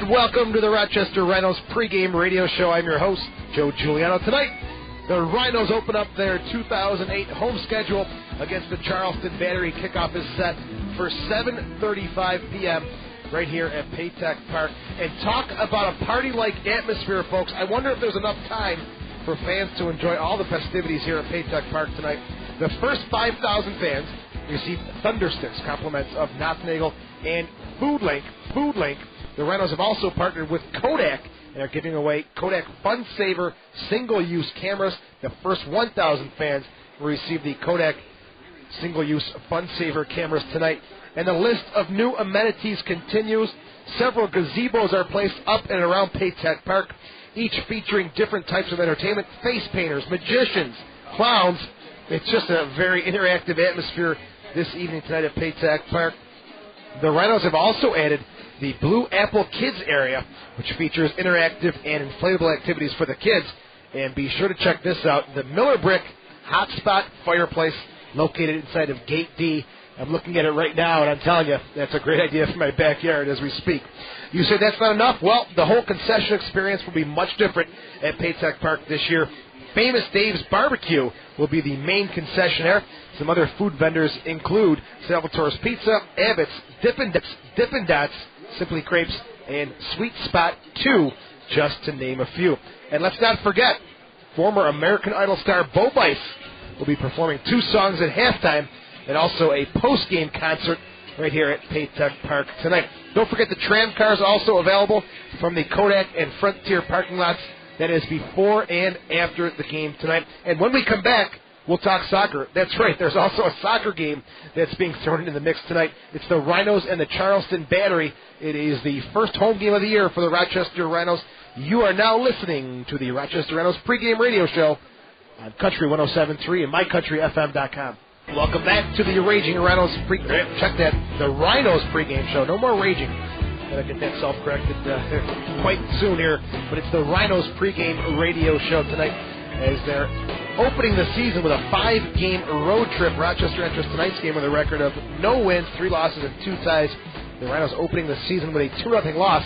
and welcome to the Rochester Rhinos pregame radio show. I'm your host, Joe Giuliano. Tonight, the Rhinos open up their 2008 home schedule against the Charleston Battery. Kickoff is set for 7:35 p.m. right here at Paytech Park. And talk about a party-like atmosphere, folks. I wonder if there's enough time for fans to enjoy all the festivities here at Paytech Park tonight. The first 5,000 fans received Thunder Sticks, compliments of Knott's Nagel and Food Link. The Rhinos have also partnered with Kodak and are giving away Kodak Fun Saver single-use cameras. The first 1,000 fans will receive the Kodak single-use Fun Saver cameras tonight. And the list of new amenities continues. Several gazebos are placed up and around Paytech Park, each featuring different types of entertainment: face painters, magicians, clowns. It's just a very interactive atmosphere this evening tonight at Paytech Park. The Rhinos have also added the Blue Apple Kids area, which features interactive and inflatable activities for the kids. And be sure to check this out: the Miller Brick Hotspot Fireplace, located inside of Gate D. I'm looking at it right now, and I'm telling you, that's a great idea for my backyard as we speak. You say that's not enough? Well, the whole concession experience will be much different at Paytech Park this year. Famous Dave's Barbecue will be the main concessionaire. Some other food vendors include Salvatore's Pizza, Abbott's, Dippin' Dots, Simply Crepes, and Sweet Spot 2, just to name a few. And let's not forget, former American Idol star Bo Bice will be performing 2 songs at halftime and also a post-game concert right here at Paytech Park tonight. Don't forget the tram cars also available from the Kodak and Frontier parking lots. That is before and after the game tonight. And when we come back, we'll talk soccer. That's right, there's also a soccer game that's being thrown into the mix tonight. It's the Rhinos and the Charleston Battery. It is the first home game of the year for the Rochester Rhinos. You are now listening to the Rochester Rhinos pregame radio show on Country 107.3 and MyCountryFM.com. Welcome back to the Raging Rhinos check that, the Rhinos pregame show. No more raging. Gotta get that self-corrected quite soon here. But it's the Rhinos pregame radio show tonight as they're opening the season with a 5-game road trip. Rochester enters tonight's game with a record of no wins, 3 losses, and 2 ties. The Rhinos opening the season with a 2-0 loss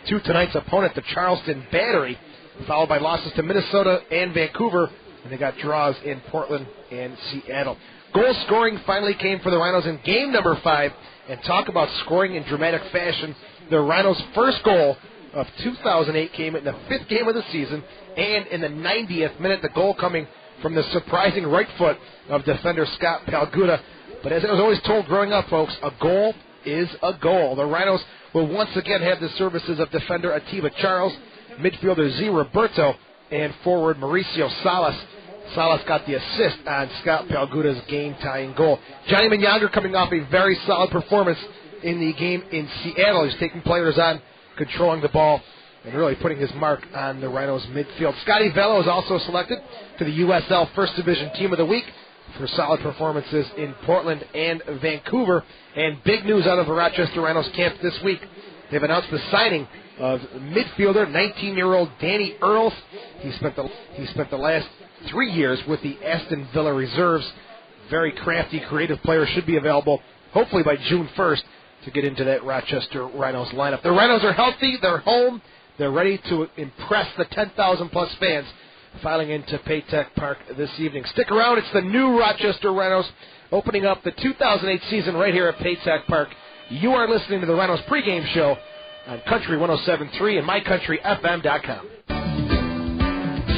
to tonight's opponent, the Charleston Battery, followed by losses to Minnesota and Vancouver, and they got draws in Portland and Seattle. Goal scoring finally came for the Rhinos in game number 5, and talk about scoring in dramatic fashion. The Rhinos' first goal of 2008 came in the 5th game of the season, and in the 90th minute, the goal coming from the surprising right foot of defender Scott Palguda. But as I was always told growing up, folks, a goal is a goal. The Rhinos will once again have the services of defender Atiba Charles, midfielder Z. Roberto, and forward Mauricio Salas. Salas got the assist on Scott Palguda's game-tying goal. Johnny Magnander coming off a very solid performance in the game in Seattle. He's taking players on, controlling the ball, and really putting his mark on the Rhinos midfield. Scotty Vello is also selected to the USL First Division Team of the Week for solid performances in Portland and Vancouver. And big news out of the Rochester Rhinos camp this week. They've announced the signing of midfielder, 19-year-old Danny Earls. He spent the last 3 years with the Aston Villa Reserves. Very crafty, creative player, should be available hopefully by June 1st to get into that Rochester Rhinos lineup. The Rhinos are healthy, they're home, they're ready to impress the 10,000-plus fans filing into Paytech Park this evening. Stick around, it's the new Rochester Rhinos opening up the 2008 season right here at Paytech Park. You are listening to the Rhinos pregame show on Country 107.3 and MyCountryFM.com.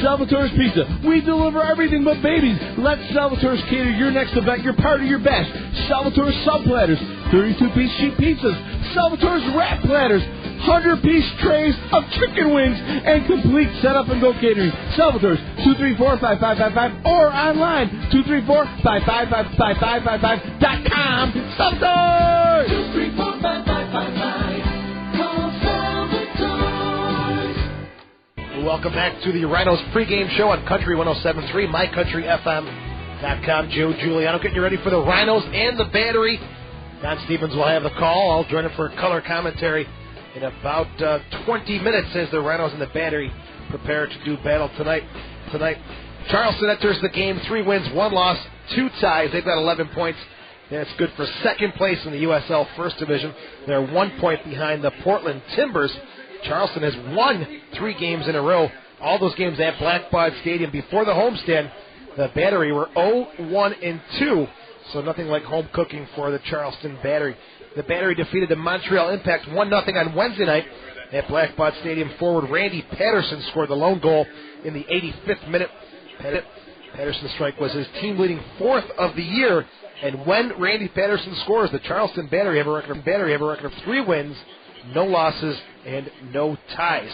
Salvatore's Pizza. We deliver everything but babies. Let Salvatore's cater your next event, your party, your bash. Salvatore's sub platters, 32-piece sheet pizzas, Salvatore's wrap platters, 100-piece trays of chicken wings, and complete setup and go catering. Salvatore's 234-5555 or online 234-555-5555.com. Salvatore! 234-5555. Welcome back to the Rhinos pregame show on Country 107.3, MyCountryFM.com. Joe Giuliano getting you ready for the Rhinos and the Battery. Don Stevens will have the call. I'll join him for color commentary in about 20 minutes as the Rhinos and the Battery prepare to do battle tonight. Charleston enters the game 3 wins, 1 loss, 2 ties. They've got 11 points. That's good for second place in the USL First Division. They're 1 point behind the Portland Timbers Charleston has won 3 games in a row. All those games at Blackbaud Stadium. Before the homestand, the Battery were 0-1-2, so nothing like home cooking for the Charleston Battery. The Battery defeated the Montreal Impact 1-0 on Wednesday night at Blackbaud Stadium. Forward Randy Patterson scored the lone goal in the 85th minute. Patterson's strike was his team-leading 4th of the year, and when Randy Patterson scores, the Charleston Battery have a record of 3 wins, no losses, and no ties.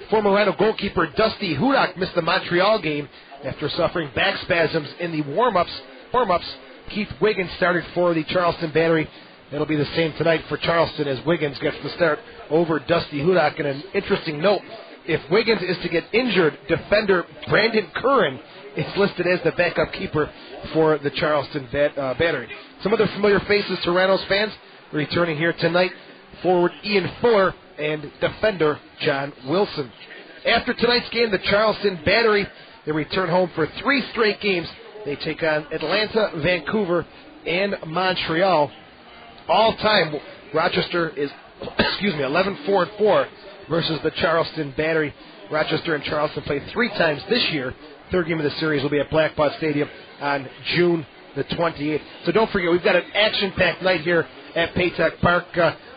Former Rhino goalkeeper Dusty Hudak missed the Montreal game after suffering back spasms in the warm-ups. Keith Wiggins started for the Charleston Battery. It'll be the same tonight for Charleston as Wiggins gets the start over Dusty Hudak. And an interesting note, if Wiggins is to get injured, defender Brandon Curran is listed as the backup keeper for the Charleston Battery. Some other familiar faces to Rhinos fans returning here tonight: forward Ian Fuller and defender John Wilson. After tonight's game, the Charleston Battery, they return home for 3 straight games. They take on Atlanta, Vancouver, and Montreal. All time, Rochester is 11-4-4 versus the Charleston Battery. Rochester and Charleston play 3 times this year. 3rd game of the series will be at Blackbaud Stadium on June the 28th. So don't forget, we've got an action-packed night here at Paytech Park.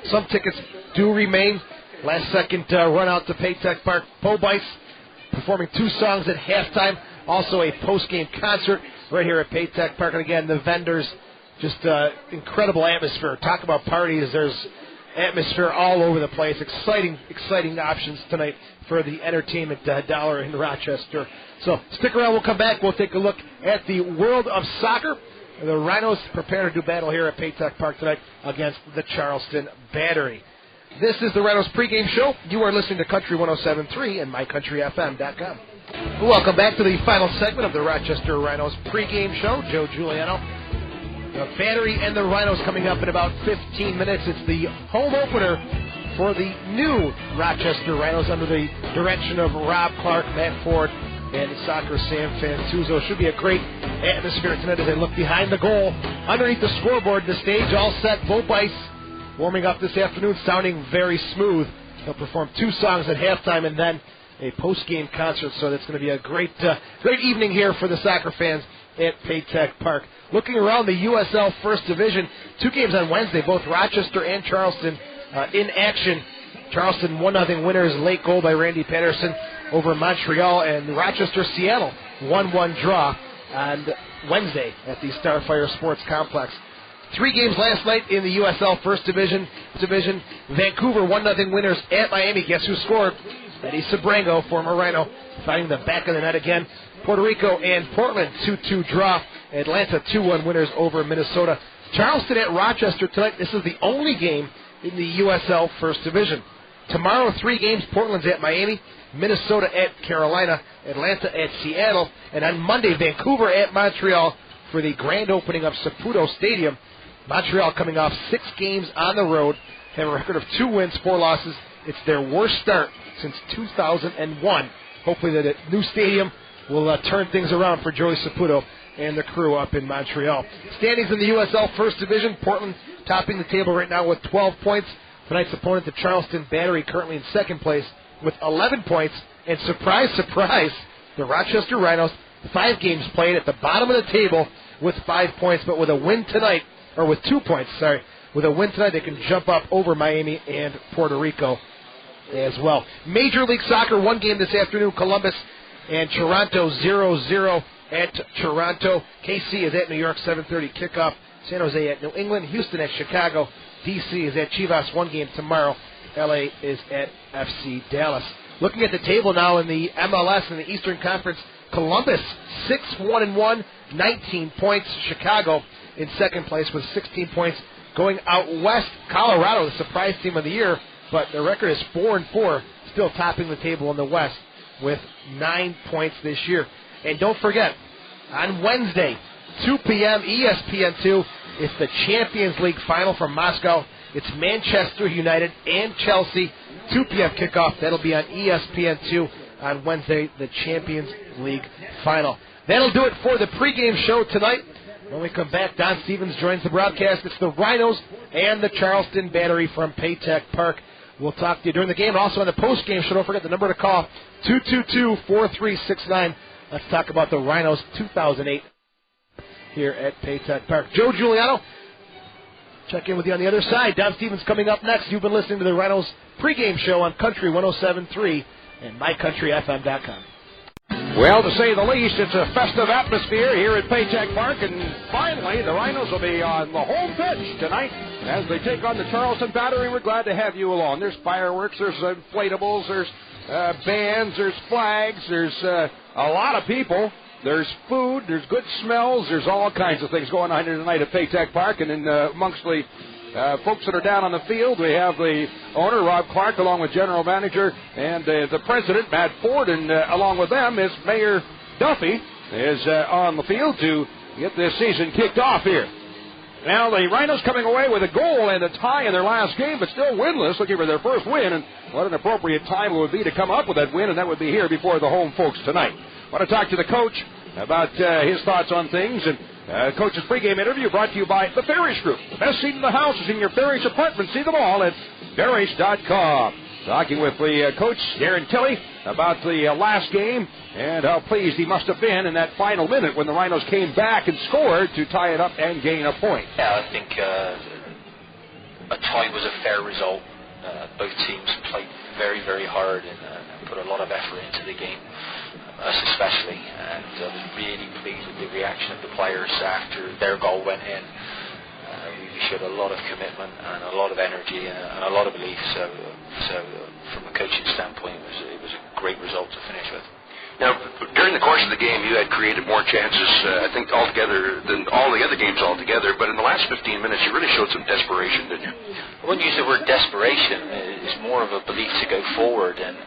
Some tickets do remain. Last second run out to Paytech Park. Po Bice performing 2 songs at halftime. Also a post-game concert right here at Paytech Park. And again, the vendors, just incredible atmosphere. Talk about parties. There's atmosphere all over the place. Exciting options tonight for the entertainment dollar in Rochester. So stick around. We'll come back. We'll take a look at the world of soccer. The Rhinos prepare to do battle here at Paytech Park tonight against the Charleston Battery. This is the Rhinos pregame show. You are listening to Country 107.3 and MyCountryFM.com. Welcome back to the final segment of the Rochester Rhinos pregame show. Joe Giuliano. The Battery and the Rhinos coming up in about 15 minutes. It's the home opener for the new Rochester Rhinos under the direction of Rob Clark, Matt Ford, and soccer Sam Fantuzzo. Should be a great atmosphere tonight as they look behind the goal. Underneath the scoreboard, the stage all set. Bo Bice warming up this afternoon, sounding very smooth. They'll perform 2 songs at halftime and then a post-game concert. So that's going to be a great evening here for the soccer fans at Paytech Park. Looking around the USL First Division, 2 games on Wednesday, both Rochester and Charleston in action. Charleston 1-0 winners, late goal by Randy Patterson over Montreal, and Rochester-Seattle 1-1 draw on Wednesday at the Starfire Sports Complex. 3 games last night in the USL First Division. Vancouver 1-0 winners at Miami. Guess who scored? Eddie Sabrango, former Rhino, finding the back of the net again. Puerto Rico and Portland 2-2 draw. Atlanta 2-1 winners over Minnesota. Charleston at Rochester tonight. This is the only game in the USL First Division. Tomorrow, 3 games. Portland's at Miami, Minnesota at Carolina, Atlanta at Seattle, and on Monday, Vancouver at Montreal for the grand opening of Saputo Stadium. Montreal coming off 6 games on the road, have a record of 2 wins, 4 losses. It's their worst start since 2001. Hopefully that new stadium will turn things around for Joey Saputo and the crew up in Montreal. Standings in the USL First Division, Portland topping the table right now with 12 points. Tonight's opponent, the Charleston Battery, currently in 2nd place with 11 points. And surprise, surprise, the Rochester Rhinos, 5 games played at the bottom of the table with 5 points, but with a win tonight, or with 2 points, sorry. With a win tonight, they can jump up over Miami and Puerto Rico as well. Major League Soccer, 1 game this afternoon, Columbus and Toronto 0-0 at Toronto. KC is at New York, 7:30 kickoff. San Jose at New England. Houston at Chicago. DC is at Chivas, 1 game tomorrow. LA is at FC Dallas. Looking at the table now in the MLS in the Eastern Conference, Columbus 6-1-1, 19 points. Chicago in 2nd place with 16 points. Going out west, Colorado, the surprise team of the year, but their record is 4-4, still topping the table in the West with 9 points this year. And don't forget, on Wednesday, 2 p.m., ESPN2, it's the Champions League final from Moscow. It's Manchester United and Chelsea, 2 p.m. kickoff. That'll be on ESPN2 on Wednesday, the Champions League final. That'll do it for the pregame show tonight. When we come back, Don Stevens joins the broadcast. It's the Rhinos and the Charleston Battery from Paytech Park. We'll talk to you during the game and also on the post-game show. Don't forget the number to call, 222-4369. Let's talk about the Rhinos 2008 here at Paytech Park. Joe Giuliano, check in with you on the other side. Don Stevens coming up next. You've been listening to the Rhinos pregame show on Country 107.3 and mycountryfm.com. Well, to say the least, it's a festive atmosphere here at Paytech Park, and finally, the Rhinos will be on the home pitch tonight as they take on the Charleston Battery. We're glad to have you along. There's fireworks, there's inflatables, there's bands, there's flags, there's a lot of people. There's food, there's good smells, there's all kinds of things going on here tonight at Paytech Park, and amongst the folks that are down on the field, we have the owner, Rob Clark, along with general manager and the president, Matt Ford, and along with them is Mayor Duffy is on the field to get this season kicked off here. Now, the Rhinos coming away with a goal and a tie in their last game, but still winless, looking for their first win, and what an appropriate time it would be to come up with that win, and that would be here before the home folks tonight. I want to talk to the coach about his thoughts on things, and Coach's pregame interview brought to you by the Farish Group. The best seat in the house is in your Farish apartment. See them all at Farish.com. Talking with the coach, Darren Tilley, about the last game and how pleased he must have been in that final minute when the Rhinos came back and scored to tie it up and gain a point. Yeah, I think a tie was a fair result. Both teams played very, very hard and put a lot of effort into the game. Us especially, and I was really pleased with the reaction of the players after their goal went in. We showed a lot of commitment and a lot of energy and a lot of belief. So from a coaching standpoint, it was a great result to finish with. Now, during the course of the game, you had created more chances, I think, altogether than all the other games altogether. But in the last 15 minutes, you really showed some desperation, didn't you? I wouldn't use the word desperation. It's more of a belief to go forward, and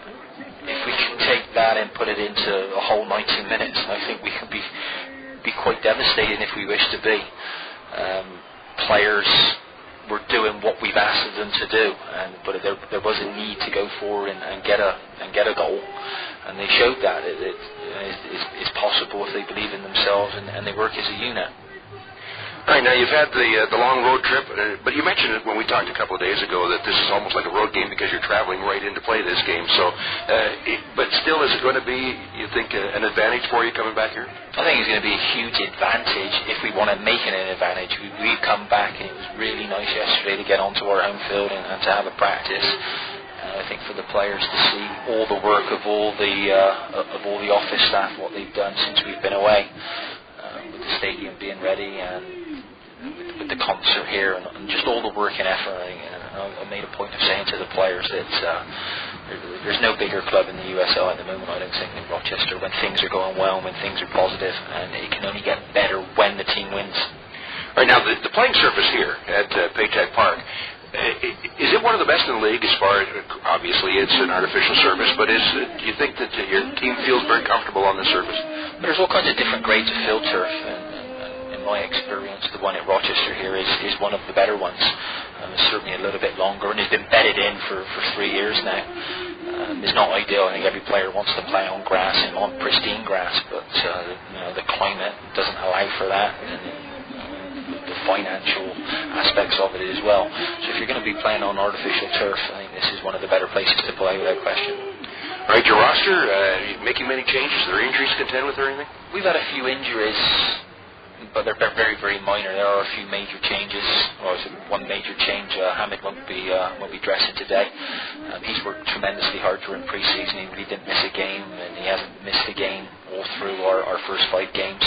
if we can take that and put it into a whole 90 minutes, I think we can be quite devastating if we wish to be. Players were doing what we've asked them to do, but there was a need to go forward and get a goal, and they showed that it's possible if they believe in themselves and they work as a unit. All right, now you've had the long road trip, but you mentioned it when we talked a couple of days ago that this is almost like a road game because you're traveling right in to play this game. So, but still, is it going to be, you think, an advantage for you coming back here? I think it's going to be a huge advantage if we want to make it an advantage. We've come back and it was really nice yesterday to get onto our home field and to have a practice. I think for the players to see all the work of all the office staff, what they've done since we've been away, with the stadium being ready and with the concert here and just all the work and effort. I made a point of saying to the players that there's no bigger club in the USL at the moment, I don't think, than Rochester when things are going well, when things are positive, and it can only get better when the team wins. All right, now the playing surface here at Paytech Park, is it one of the best in the league as far as, obviously it's an artificial surface, but do you think that your team feels very comfortable on the surface? There's all kinds of different grades of field turf, and in my experience, the one at Rochester here is one of the better ones. It's certainly a little bit longer, and it's been bedded in for 3 years now. It's not ideal. I think every player wants to play on grass and on pristine grass, but the climate doesn't allow for that, and the financial aspects of it as well. So if you're going to be playing on artificial turf, I think this is one of the better places to play without question. All right, your roster, making many changes. Are there injuries to contend with or anything? We've had a few injuries, but they're very, very minor. There are a few major changes. Well, one major change, Hamid won't be dressing today. He's worked tremendously hard during pre-season. He really didn't miss a game, and he hasn't missed a game all through our first 5 games.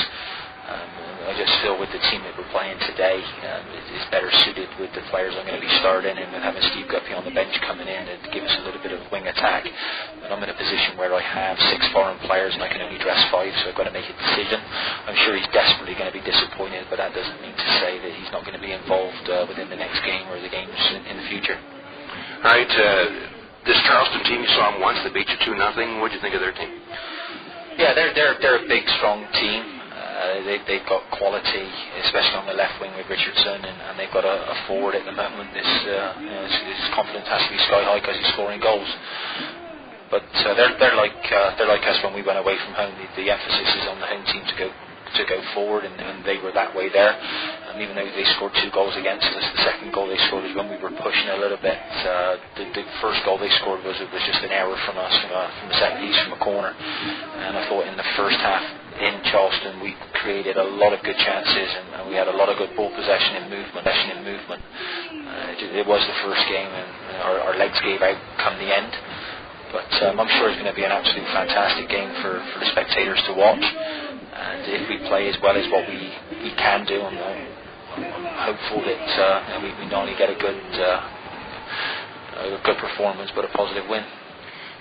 I just feel with the team that we're playing today, it's better suited with the players I'm going to be starting and with having Steve Guppy on the bench coming in and give us a little bit of wing attack. And I'm in a position where I have 6 foreign players and I can only dress 5, so I've got to make a decision. I'm sure he's desperately going to be disappointed, but that doesn't mean to say that he's not going to be involved within the next game or the games in the future. All right, this Charleston team, you saw them once. They beat you 2-0. What did you think of their team? Yeah, they're a big, strong team. They've got quality, especially on the left wing with Richardson, and they've got a forward at the moment. His confidence has to be sky high because he's scoring goals. But they're like us when we went away from home. The emphasis is on the home team to go forward, and they were that way there. Even though they scored 2 goals against us, the second goal they scored was when we were pushing a little bit. The first goal they scored was just an error from us from the set piece from a corner. And I thought in the first half in Charleston we created a lot of good chances and we had a lot of good ball possession and movement. It was the first game and our legs gave out come the end. But I'm sure it's going to be an absolute fantastic game for the spectators to watch. And if we play as well as what we can do, I'm hopeful that we not only get a good performance, but a positive win.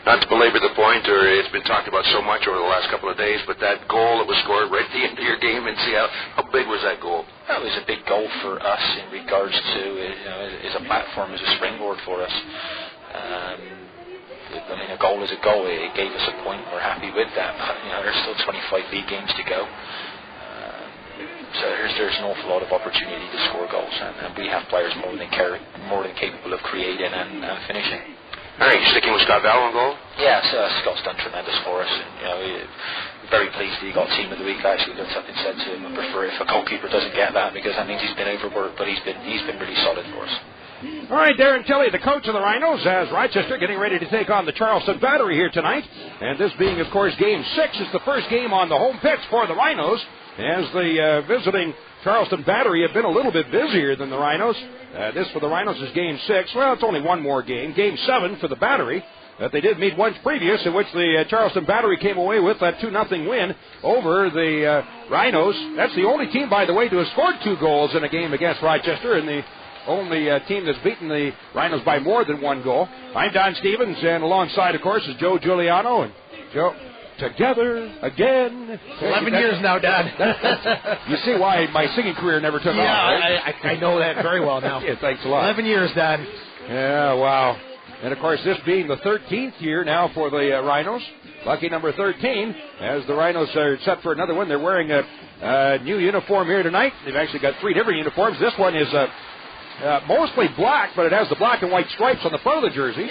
Not to belabor the point, or it's been talked about so much over the last couple of days, but that goal that was scored right at the end of your game in Seattle, how big was that goal? That was a big goal for us in regards to, as a platform, as a springboard for us. I mean, a goal is a goal. It gave us a point. We're happy with that. But, there's still 25 league games to go. So there's an awful lot of opportunity to score goals, and we have players more than capable of creating and finishing. All right, sticking with Scott Vallow on goal? Yeah, Scott's done tremendous for us. And, we're very pleased that he got Team of the Week. I actually got something said to him. I prefer if a goalkeeper doesn't get that because that means he's been overworked, but he's been really solid for us. All right, Darren Tilley, the coach of the Rhinos, as Rochester getting ready to take on the Charleston Battery here tonight. And this being, of course, Game 6 is the first game on the home pitch for the Rhinos, as the visiting Charleston Battery have been a little bit busier than the Rhinos. This for the Rhinos is Game 6. Well, it's only one more game. Game 7 for the Battery. They did meet once previous, in which the Charleston Battery came away with that 2-0 win over the Rhinos. That's the only team, by the way, to have scored 2 goals in a game against Rochester, and the only team that's beaten the Rhinos by more than 1 goal. I'm Don Stevens, and alongside, of course, is Joe Giuliano. And Joe, together again. 11 years now, Don. You see why my singing career never took off, right? I know that very well now. Yeah, thanks a lot. 11 years, Don. Yeah, wow. And, of course, this being the 13th year now for the Rhinos. Lucky number 13, as the Rhinos are set for another one. They're wearing a new uniform here tonight. They've actually got 3 different uniforms. This one is mostly black, but it has the black and white stripes on the front of the jersey.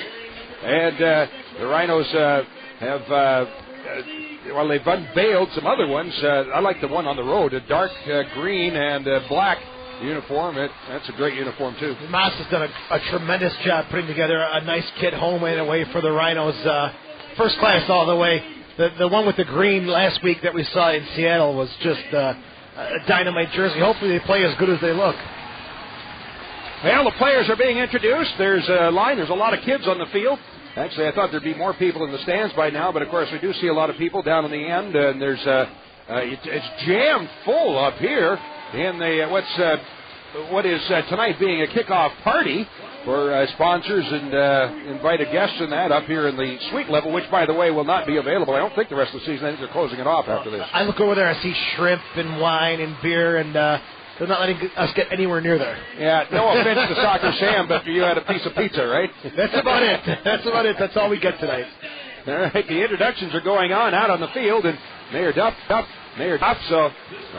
And the Rhinos have, they've unveiled some other ones. I like the one on the road, a dark green and black uniform. That's a great uniform, too. Moss has done a tremendous job putting together a nice kit home and away for the Rhinos. First class all the way. The one with the green last week that we saw in Seattle was just a dynamite jersey. Hopefully they play as good as they look. Well, the players are being introduced. There's a line. There's a lot of kids on the field. Actually, I thought there'd be more people in the stands by now, but of course we do see a lot of people down in the end, and there's it's jammed full up here in the what is tonight being a kickoff party for sponsors and invited guests and that up here in the suite level, which, by the way, will not be available. I don't think the rest of the season. I think they're closing it off after this. I look over there, I see shrimp and wine and beer, and they're not letting us get anywhere near there. Yeah, no offense to Soccer Sam, but you had a piece of pizza, right? That's about it. That's about it. That's all we get tonight. All right, the introductions are going on out on the field, and Mayor Duff. So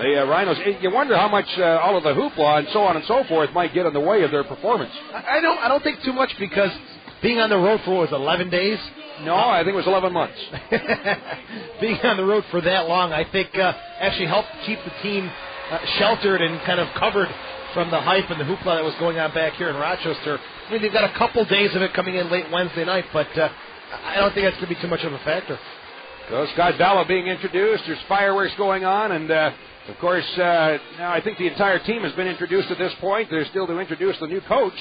the Rhinos, you wonder how much all of the hoopla and so on and so forth might get in the way of their performance. I don't think too much, because being on the road for, what was it, 11 days? No, I think it was 11 months. Being on the road for that long, I think actually helped keep the team sheltered and kind of covered from the hype and the hoopla that was going on back here in Rochester. I mean, they've got a couple days of it coming in late Wednesday night, but I don't think that's going to be too much of a factor. So Scott Vallow being introduced. There's fireworks going on, and of course, now I think the entire team has been introduced at this point. They're still to introduce the new coach,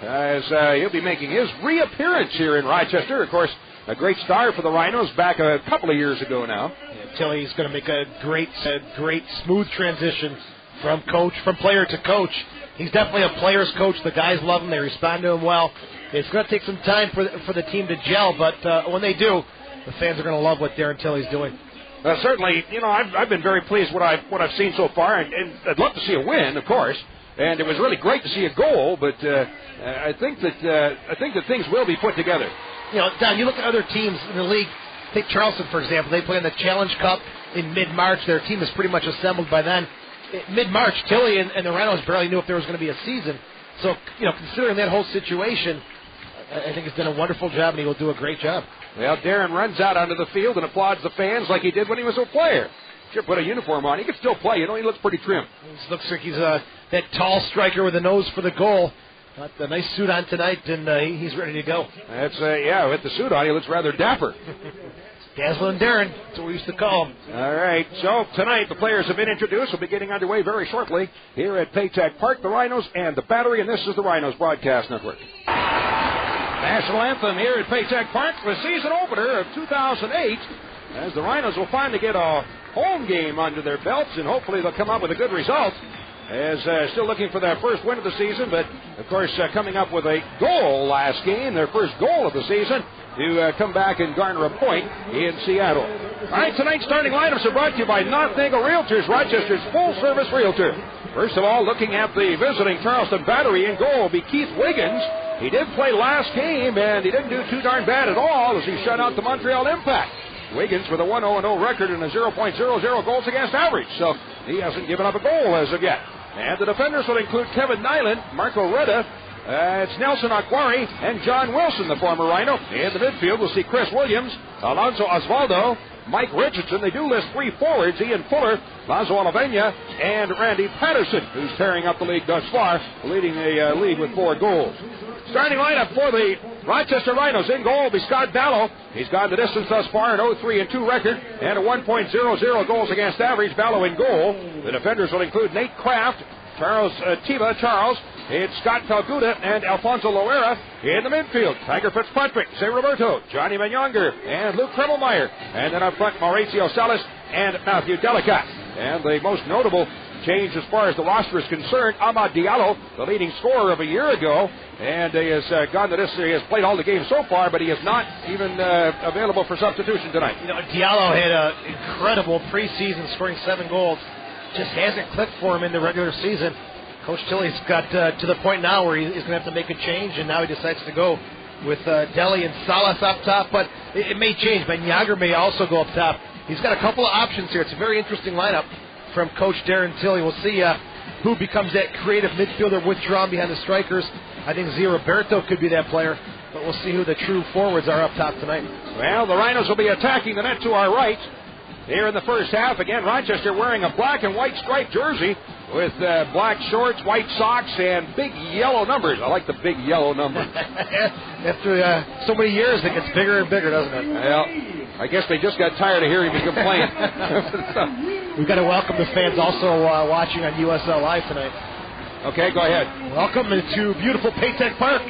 as he'll be making his reappearance here in Rochester. Of course, a great star for the Rhinos back a couple of years ago now. Yeah, Tilley's going to make a great smooth transition from player to coach. He's definitely a player's coach. The guys love him. They respond to him well. It's going to take some time for the team to gel, but when they do, the fans are going to love what Darren Tilley's doing. Certainly, I've been very pleased with what I've seen so far, and I'd love to see a win, of course. And it was really great to see a goal, but I think that things will be put together. Don, you look at other teams in the league. Take Charleston, for example. They play in the Challenge Cup in mid-March. Their team is pretty much assembled by then. Mid-March, Tilley and the Rhinos barely knew if there was going to be a season. So, considering that whole situation, I think he's done a wonderful job, and he will do a great job. Well, Darren runs out onto the field and applauds the fans like he did when he was a player. Should put a uniform on. He can still play. He looks pretty trim. He looks like he's that tall striker with a nose for the goal. Got a nice suit on tonight, and he's ready to go. That's with the suit on, he looks rather dapper. Dazzle and Darren, that's what we used to call him. All right, so tonight the players have been introduced. We'll be getting underway very shortly here at Paytech Park, the Rhinos and the Battery, and this is the Rhinos Broadcast Network. National anthem here at Paytech Park, the season opener of 2008, as the Rhinos will finally get a home game under their belts, and hopefully they'll come up with a good result. As still looking for their first win of the season, but of course coming up with a goal last game, their first goal of the season, to come back and garner a point in Seattle. All right, tonight's starting lineups are brought to you by North Nagle Realtors, Rochester's full-service realtor. First of all, looking at the visiting Charleston Battery, in goal will be Keith Wiggins. He did play last game, and he didn't do too darn bad at all as he shut out the Montreal Impact. Wiggins with a 1-0-0 record and a 0.00 goals against average, so he hasn't given up a goal as of yet. And the defenders will include Kevin Nyland, Marco Retta, it's Nelson Aquari, and John Wilson, the former Rhino. In the midfield, we'll see Chris Williams, Alonso Osvaldo, Mike Richardson. They do list three forwards, Ian Fuller, Lazo Olivenia, and Randy Patterson, who's tearing up the league thus far, leading the league with 4 goals. Starting lineup for the Rochester Rhinos. In goal will be Scott Ballo. He's gone the distance thus far, an 0-3-2 record and a 1.00 goals against average. Ballo in goal. The defenders will include Nate Kraft, Charles Charles. It's Scott Talguda and Alfonso Loera in the midfield. Tiger Fitzpatrick, Zé Roberto, Johnny Manyonger, and Luke Kremmelmeyer. And then up front, Mauricio Salas and Matthew Delicat. And the most notable change as far as the roster is concerned, Amad Diallo, the leading scorer of a year ago, and he has gone to this. He has played all the games so far, but he is not even available for substitution tonight. Diallo had an incredible preseason, scoring 7 goals. Just hasn't clicked for him in the regular season. Coach Tilley's got to the point now where he's going to have to make a change, and now he decides to go with Deli and Salas up top, but it may change. Manyager may also go up top. He's got a couple of options here. It's a very interesting lineup from Coach Darren Tilley. We'll see who becomes that creative midfielder withdrawn behind the strikers. I think Zé Roberto could be that player, but we'll see who the true forwards are up top tonight. Well, the Rhinos will be attacking the net to our right here in the first half. Again, Rochester wearing a black and white striped jersey with black shorts, white socks, and big yellow numbers. I like the big yellow numbers. After so many years, it gets bigger and bigger, doesn't it? Well, I guess they just got tired of hearing me complain. We've got to welcome the fans also watching on USL Live tonight. Okay, go ahead. Welcome to beautiful Paytech Park.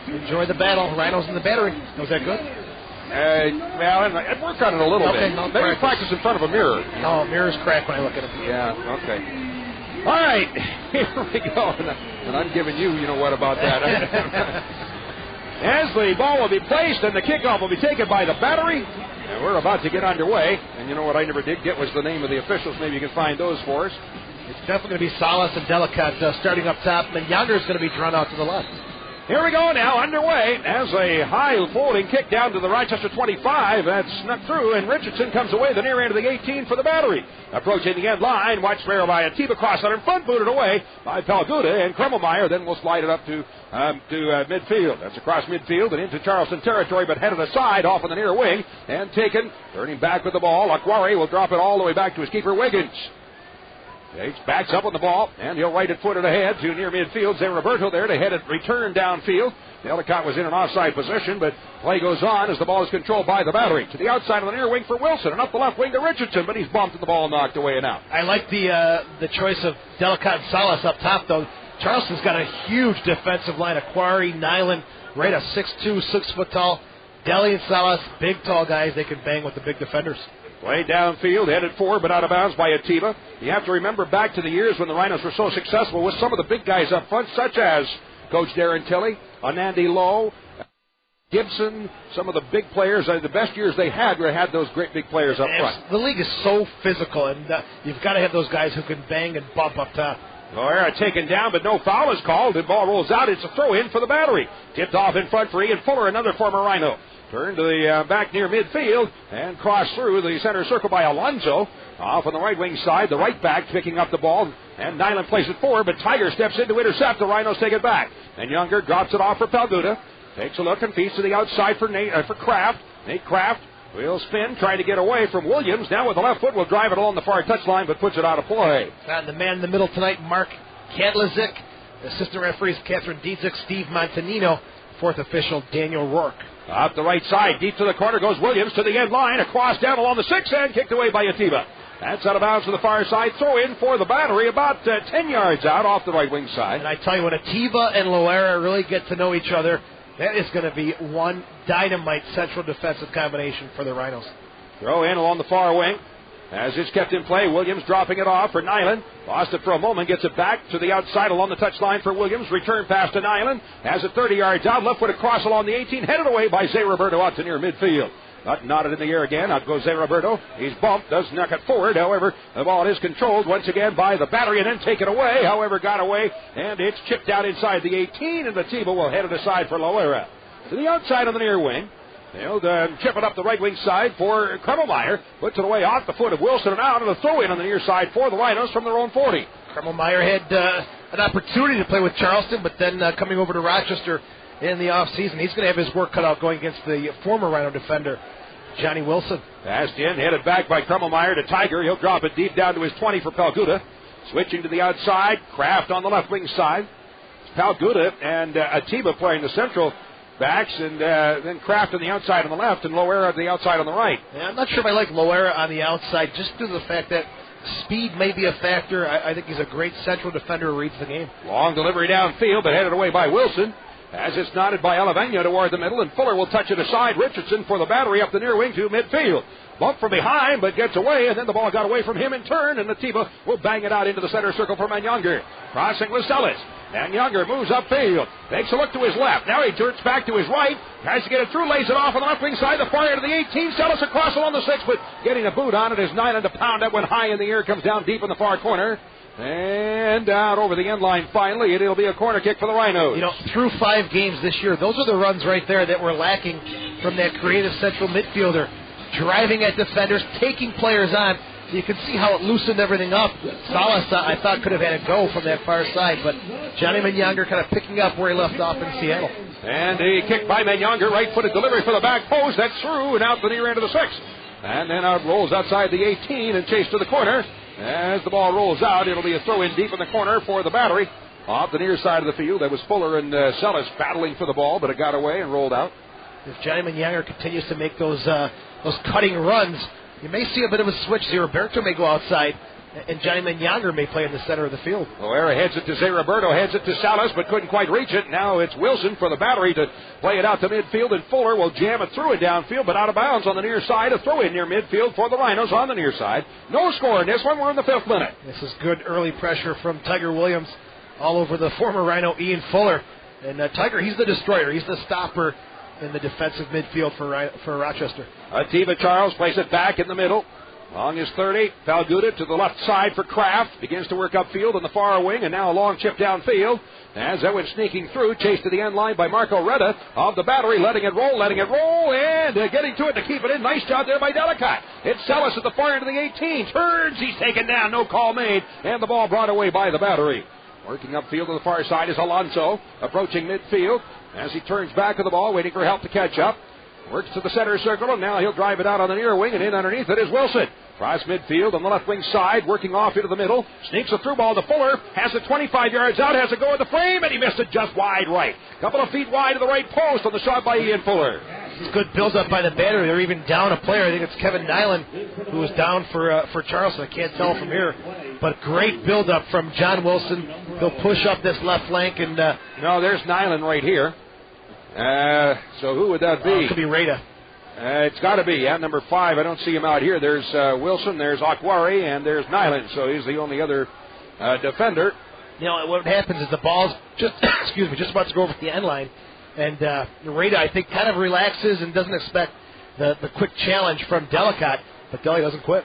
Enjoy the battle. Rhinos in the Battery. Was that good? Well, I worked on it a little bit. Maybe practice in front of a mirror. No, mirrors crack when I look at them. Yeah, okay. All right, here we go. And I'm giving you know what about that. As the ball will be placed and the kickoff will be taken by the Battery. And we're about to get underway. And you know what I never did get was the name of the officials. Maybe you can find those for us. It's definitely going to be Salas and Delicat starting up top. And Younger is going to be drawn out to the left. Here we go now, underway, as a high folding kick down to the Rochester 25. That's snuck through, and Richardson comes away the near end of the 18 for the Battery. Approaching the end line, watched there by Atiba cross on in front, booted away by Palguda and Kremmelmeyer. Then we'll slide it up to midfield. That's across midfield and into Charleston territory, but headed aside off on the near wing and taken. Turning back with the ball, Aquari will drop it all the way back to his keeper, Wiggins. Yates backs up on the ball, and he'll right it footed ahead to near midfield. Zé Roberto there to head it return downfield. Delicat was in an offside position, but play goes on as the ball is controlled by the Battery. To the outside of the near wing for Wilson, and up the left wing to Richardson, but he's bumped and the ball knocked away and out. I like the choice of Delicat and Salas up top, though. Charleston's got a huge defensive line. Aquari, Nyland, right, a 6'2", 6 foot tall. Deli and Salas, big tall guys. They can bang with the big defenders. Play downfield, headed forward, but out of bounds by Atiba. You have to remember back to the years when the Rhinos were so successful with some of the big guys up front, such as Coach Darren Tilley, Anandi Lowe, Gibson, some of the big players. The best years they had those great big players up front. The league is so physical, and you've got to have those guys who can bang and bump up top. Loera taken down, but no foul is called. The ball rolls out. It's a throw-in for the Battery. Tipped off in front for Ian Fuller, another former Rhino. Turn to the back near midfield and cross through the center circle by Alonso. Off on the right wing side, the right back picking up the ball, and Nyland plays it forward, but Tiger steps in to intercept. The Rhinos take it back. And Younger drops it off for Palguda. Takes a look and feeds to the outside for Kraft. Nate Kraft will spin, trying to get away from Williams. Now with the left foot, will drive it along the far touchline, but puts it out of play. And the man in the middle tonight, Mark Kadlazik. Assistant referees, Catherine Dietzick, Steve Montanino. Fourth official, Daniel Rourke. Up the right side, deep to the corner goes Williams to the end line. Across down along the 6 and kicked away by Atiba. That's out of bounds to the far side. Throw in for the Battery about 10 yards out off the right wing side. And I tell you, when Atiba and Loera really get to know each other, that is going to be one dynamite central defensive combination for the Rhinos. Throw in along the far wing. As it's kept in play, Williams dropping it off for Nyland. Lost it for a moment, gets it back to the outside along the touchline for Williams. Return pass to Nyland. Has it 30 yards out. Left foot across along the 18. Headed away by Zay Roberto out to near midfield. Nodded in the air again. Out goes Zay Roberto. He's bumped. Does knock it forward. However, the ball is controlled once again by the Battery and then taken away. However, got away. And it's chipped out inside the 18. And Atiba will head it aside for Loera. To the outside on the near wing. They'll chip it up the right wing side for Kremmelmeyer. Puts it away off the foot of Wilson and out. And a throw in on the near side for the Rhinos from their own 40. Kremmelmeyer had an opportunity to play with Charleston, but then coming over to Rochester in the offseason, he's going to have his work cut out going against the former Rhino defender, Johnny Wilson. Passed in, headed back by Kremmelmeyer to Tiger. He'll drop it deep down to his 20 for Palguda. Switching to the outside. Kraft on the left wing side. Palguda and Atiba playing the central backs, and then Kraft on the outside on the left, and Loera on the outside on the right. Yeah, I'm not sure if I like Loera on the outside, just due to the fact that speed may be a factor. I think he's a great central defender who reads the game. Long delivery downfield, but headed away by Wilson. As it's knotted by Alavena toward the middle, and Fuller will touch it aside. Richardson for the Battery up the near wing to midfield. Bump from behind, but gets away, and then the ball got away from him in turn, and Atiba will bang it out into the center circle for Manyanger. Crossing with Sellis. Manyanger moves upfield. Takes a look to his left. Now he turns back to his right. Tries to get it through, lays it off on the left wing side. The far end of the 18. Sellis across along the 6, but getting a boot on it is Nyland to pound. That went high in the air, comes down deep in the far corner. And out over the end line finally. It'll be a corner kick for the Rhinos. You know, through 5 games this year, those are the runs right there that were lacking from that creative central midfielder. Driving at defenders, taking players on. You can see how it loosened everything up. Salas, I thought, could have had a go from that far side, but Johnny Manyanger kind of picking up where he left off in Seattle. And a kick by Manyanger, right-footed delivery for the back post. That's through and out the near end of the 6. And then out rolls outside the 18 and chased to the corner. As the ball rolls out, it'll be a throw-in deep in the corner for the Battery. Off the near side of the field, that was Fuller and Sellis battling for the ball, but it got away and rolled out. If Johnny Manyanger continues to make those cutting runs, you may see a bit of a switch. Zay Roberto may go outside, and Johnny Manyanger may play in the center of the field. Loera heads it to Zay Roberto, heads it to Salas, but couldn't quite reach it. Now it's Wilson for the Battery to play it out to midfield, and Fuller will jam it through it downfield, but out of bounds on the near side. A throw in near midfield for the Rhinos on the near side. No score in this one. We're in the 5th minute. This is good early pressure from Tiger Williams all over the former Rhino Ian Fuller. And Tiger, he's the destroyer. He's the stopper in the defensive midfield for Rochester. Atiba Charles plays it back in the middle. Long is 30. Palguda to the left side for Kraft. Begins to work upfield on the far wing, and now a long chip downfield. As that went sneaking through, chased to the end line by Marco Retta of the Battery, letting it roll, and getting to it to keep it in. Nice job there by Delicott. It's Sellis at the far end of the 18. Turns, he's taken down, no call made, and the ball brought away by the Battery. Working upfield on the far side is Alonso, approaching midfield. As he turns back of the ball, waiting for help to catch up. Works to the center circle, and now he'll drive it out on the near wing, and in underneath it is Wilson. Tries midfield on the left wing side, working off into the middle. Sneaks a through ball to Fuller. Has it 25 yards out, has it go at the frame, and he missed it just wide right. Couple of feet wide to the right post on the shot by Ian Fuller. Good build-up by the Battery. They're even down a player. I think it's Kevin Nyland who was down for Charleston. I can't tell from here. But great build-up from John Wilson. He'll push up this left flank. And no, there's Nyland right here. So who would that be? It could be Rada. It's got to be, yeah, number 5. I don't see him out here. There's Wilson, there's Akwari, and there's Nyland. So he's the only other defender. You know, what happens is the ball's just about to go over the end line. And Rada, I think, kind of relaxes and doesn't expect the quick challenge from Delicott. But Deli doesn't quit.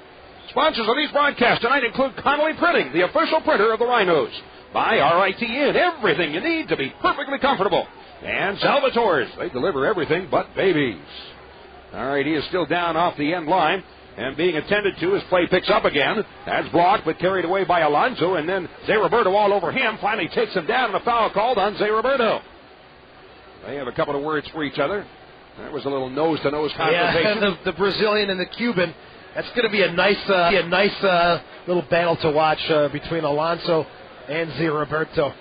Sponsors of these broadcasts tonight include Connolly Printing, the official printer of the Rhinos. Buy RITN, everything you need to be perfectly comfortable. And Salvatore's, they deliver everything but babies. All right, he is still down off the end line and being attended to as play picks up again. That's blocked but carried away by Alonso, and then Zay Roberto all over him. Finally takes him down, and a foul called on Zay Roberto. They have a couple of words for each other. There was a little nose-to-nose confrontation. Yeah, the Brazilian and the Cuban. That's going to be a nice little battle to watch between Alonso and Zé Roberto.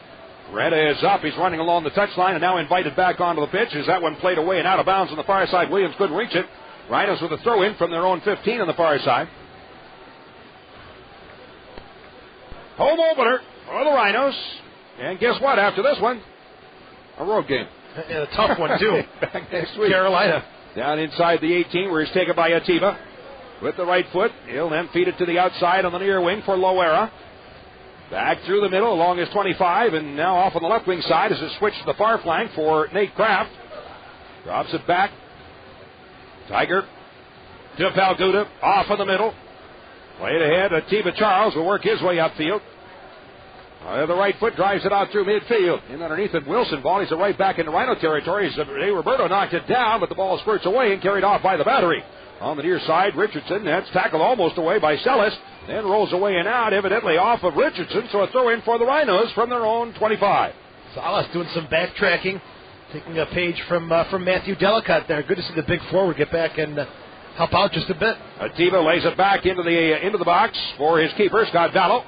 Reda is up. He's running along the touchline and now invited back onto the pitch. As that one played away and out of bounds on the far side, Williams couldn't reach it. Rhinos with a throw-in from their own 15 on the far side. Home opener for the Rhinos. And guess what? After this one, a road game. And a tough one, too. Back next week. Carolina. Down inside the 18, where he's taken by Atiba. With the right foot, he'll then feed it to the outside on the near wing for Loera. Back through the middle along his 25, and now off on the left wing side as it switched to the far flank for Nate Kraft. Drops it back. Tiger to Palguda, off in the middle. Played ahead, Atiba Charles will work his way upfield. The right foot drives it out through midfield. In underneath it, Wilson volleys it right back into Rhino territory. Roberto knocked it down, but the ball squirts away and carried off by the battery. On the near side, Richardson, that's tackled almost away by Sellis, then rolls away and out, evidently off of Richardson, so a throw in for the Rhinos from their own 25. Salas doing some backtracking, taking a page from Matthew Delicott there. Good to see the big forward get back and help out just a bit. Atiba lays it back into the box for his keeper, Scott Vallow.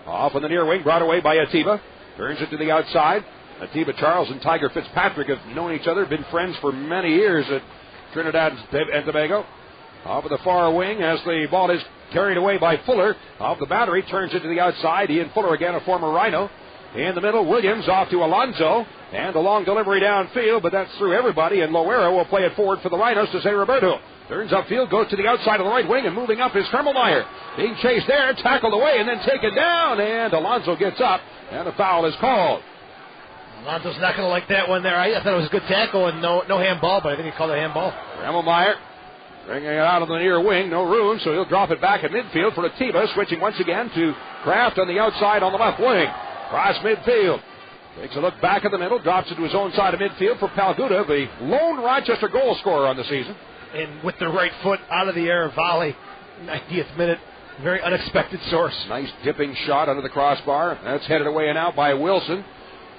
Off on the near wing, brought away by Atiba. Turns it to the outside. Atiba Charles and Tiger Fitzpatrick have known each other, been friends for many years at Trinidad and Tobago. Off of the far wing as the ball is carried away by Fuller. Off the battery, turns it to the outside. He and Fuller again, a former Rhino. In the middle, Williams off to Alonso. And a long delivery downfield, but that's through everybody. And Loera will play it forward for the Rhinos to Zé Roberto. Turns upfield, goes to the outside of the right wing, and moving up is Kremmelmeyer. Being chased there, tackled away, and then taken down. And Alonso gets up, and a foul is called. Alonso's not going to like that one there. I thought it was a good tackle and no handball, but I think he called it a handball. Kremmelmeyer bringing it out of the near wing, no room, so he'll drop it back at midfield for Atiba, switching once again to Kraft on the outside on the left wing. Cross midfield. Takes a look back at the middle, drops it to his own side of midfield for Palguda, the lone Rochester goal scorer on the season. And with the right foot out of the air, volley, 90th minute, very unexpected source. Nice dipping shot under the crossbar. That's headed away and out by Wilson.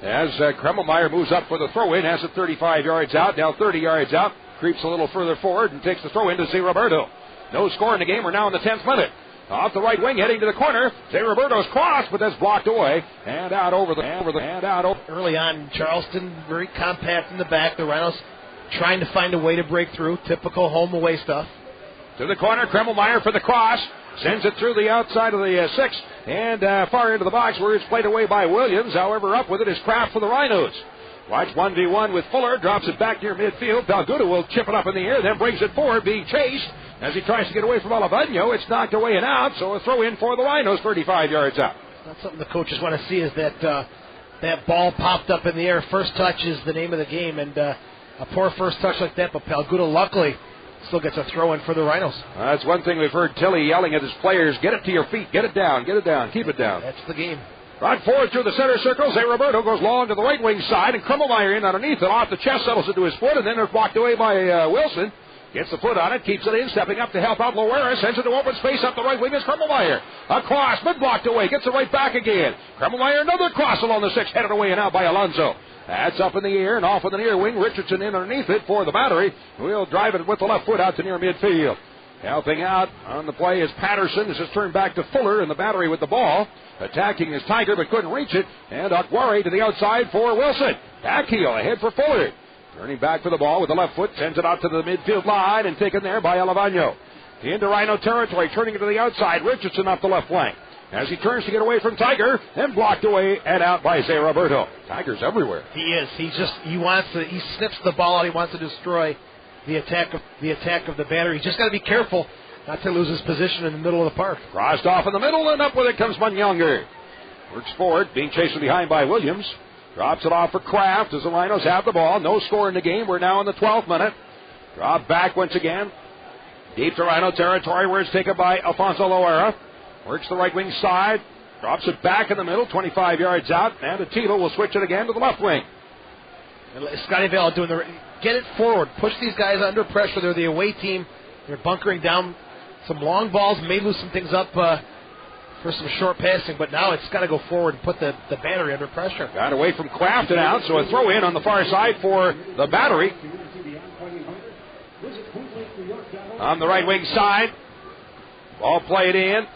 As Kremmelmeyer moves up for the throw-in, has it 35 yards out, now 30 yards out. Creeps a little further forward and takes the throw in to Zé Roberto. No score in the game. We're now in the 10th minute. Off the right wing, heading to the corner. Zé Roberto's cross, but that's blocked away. And out over the Early on, Charleston very compact in the back. The Rhinos trying to find a way to break through. Typical home-away stuff. To the corner, Kremmelmeyer for the cross. Sends it through the outside of the 6 and far into the box where it's played away by Williams. However, up with it is Kraft for the Rhinos. Watch 1v1 with Fuller, drops it back near midfield. Palguda will chip it up in the air, then brings it forward, being chased. As he tries to get away from Olivano, it's knocked away and out, so a throw in for the Rhinos, 35 yards out. That's something the coaches want to see, is that ball popped up in the air. First touch is the name of the game, and a poor first touch like that, but Palguda luckily still gets a throw in for the Rhinos. That's one thing we've heard Tilly yelling at his players, get it to your feet, get it down, keep it down. That's the game. Right forward through the center circle. Zé Roberto goes long to the right wing side, and Kremmelmeyer in underneath it. Off the chest, settles it to his foot, and then it's blocked away by Wilson. Gets the foot on it, keeps it in, stepping up to help out Loera. Sends it to open space up the right wing is Kremmelmeyer. A cross, but blocked away. Gets it right back again. Kremmelmeyer, another cross along the 6, headed away and out by Alonso. That's up in the air and off on the near wing. Richardson in underneath it for the battery. We'll drive it with the left foot out to near midfield. Helping out on the play is Patterson. This is turned back to Fuller in the battery with the ball. Attacking is Tiger, but couldn't reach it. And Aguirre to the outside for Wilson. Backheel ahead for Fuller. Turning back for the ball with the left foot. Sends it out to the midfield line and taken there by Olivano. Into Rhino territory. Turning it to the outside. Richardson off the left flank. As he turns to get away from Tiger. And blocked away and out by Zé Roberto. Tiger's everywhere. He is. He snips the ball out. He wants to destroy the attack of the battery. He's just got to be careful not to lose his position in the middle of the park. Crossed off in the middle, and up with it comes Munyonger. Works forward, being chased from behind by Williams. Drops it off for Kraft as the Rhinos have the ball. No score in the game. We're now in the 12th minute. Drop back once again. Deep to Rhino territory where it's taken by Alfonso Loera. Works the right wing side. Drops it back in the middle, 25 yards out. And Atiba will switch it again to the left wing. Scotty Vale doing get it forward. Push these guys under pressure. They're the away team. They're bunkering down some long balls. May lose some things up for some short passing, but now it's got to go forward and put the battery under pressure. Got away from Kraft and out, so a throw in on the far side for the battery. on the right wing side. Ball played in.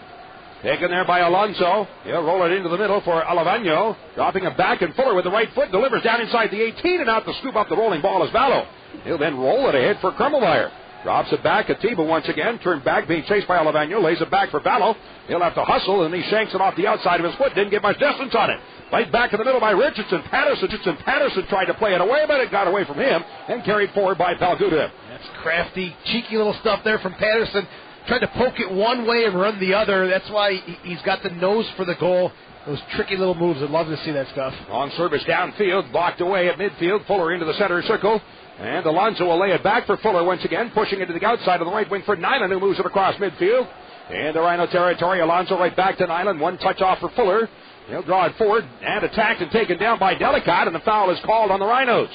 Taken there by Alonso. He'll roll it into the middle for Alavano. Dropping it back, and Fuller with the right foot delivers down inside the 18, and out to scoop up the rolling ball is Vallo. He'll then roll it ahead for Krummelmeyer. Drops it back. Atiba once again. Turned back, being chased by Alavano. Lays it back for Vallo. He'll have to hustle, and he shanks it off the outside of his foot. Didn't get much distance on it. Right back in the middle by Richardson. Patterson tried to play it away, but it got away from him and carried forward by Palguda. That's crafty, cheeky little stuff there from Patterson. Tried to poke it one way and run the other. That's why he's got the nose for the goal. Those tricky little moves. I'd love to see that stuff. On service downfield, blocked away at midfield. Fuller into the center circle. And Alonso will lay it back for Fuller once again, pushing it to the outside of the right wing for Nyland, who moves it across midfield. Into Rhino territory. Alonso right back to Nyland. One touch off for Fuller. He'll draw it forward and attacked and taken down by Delicott, and the foul is called on the Rhinos.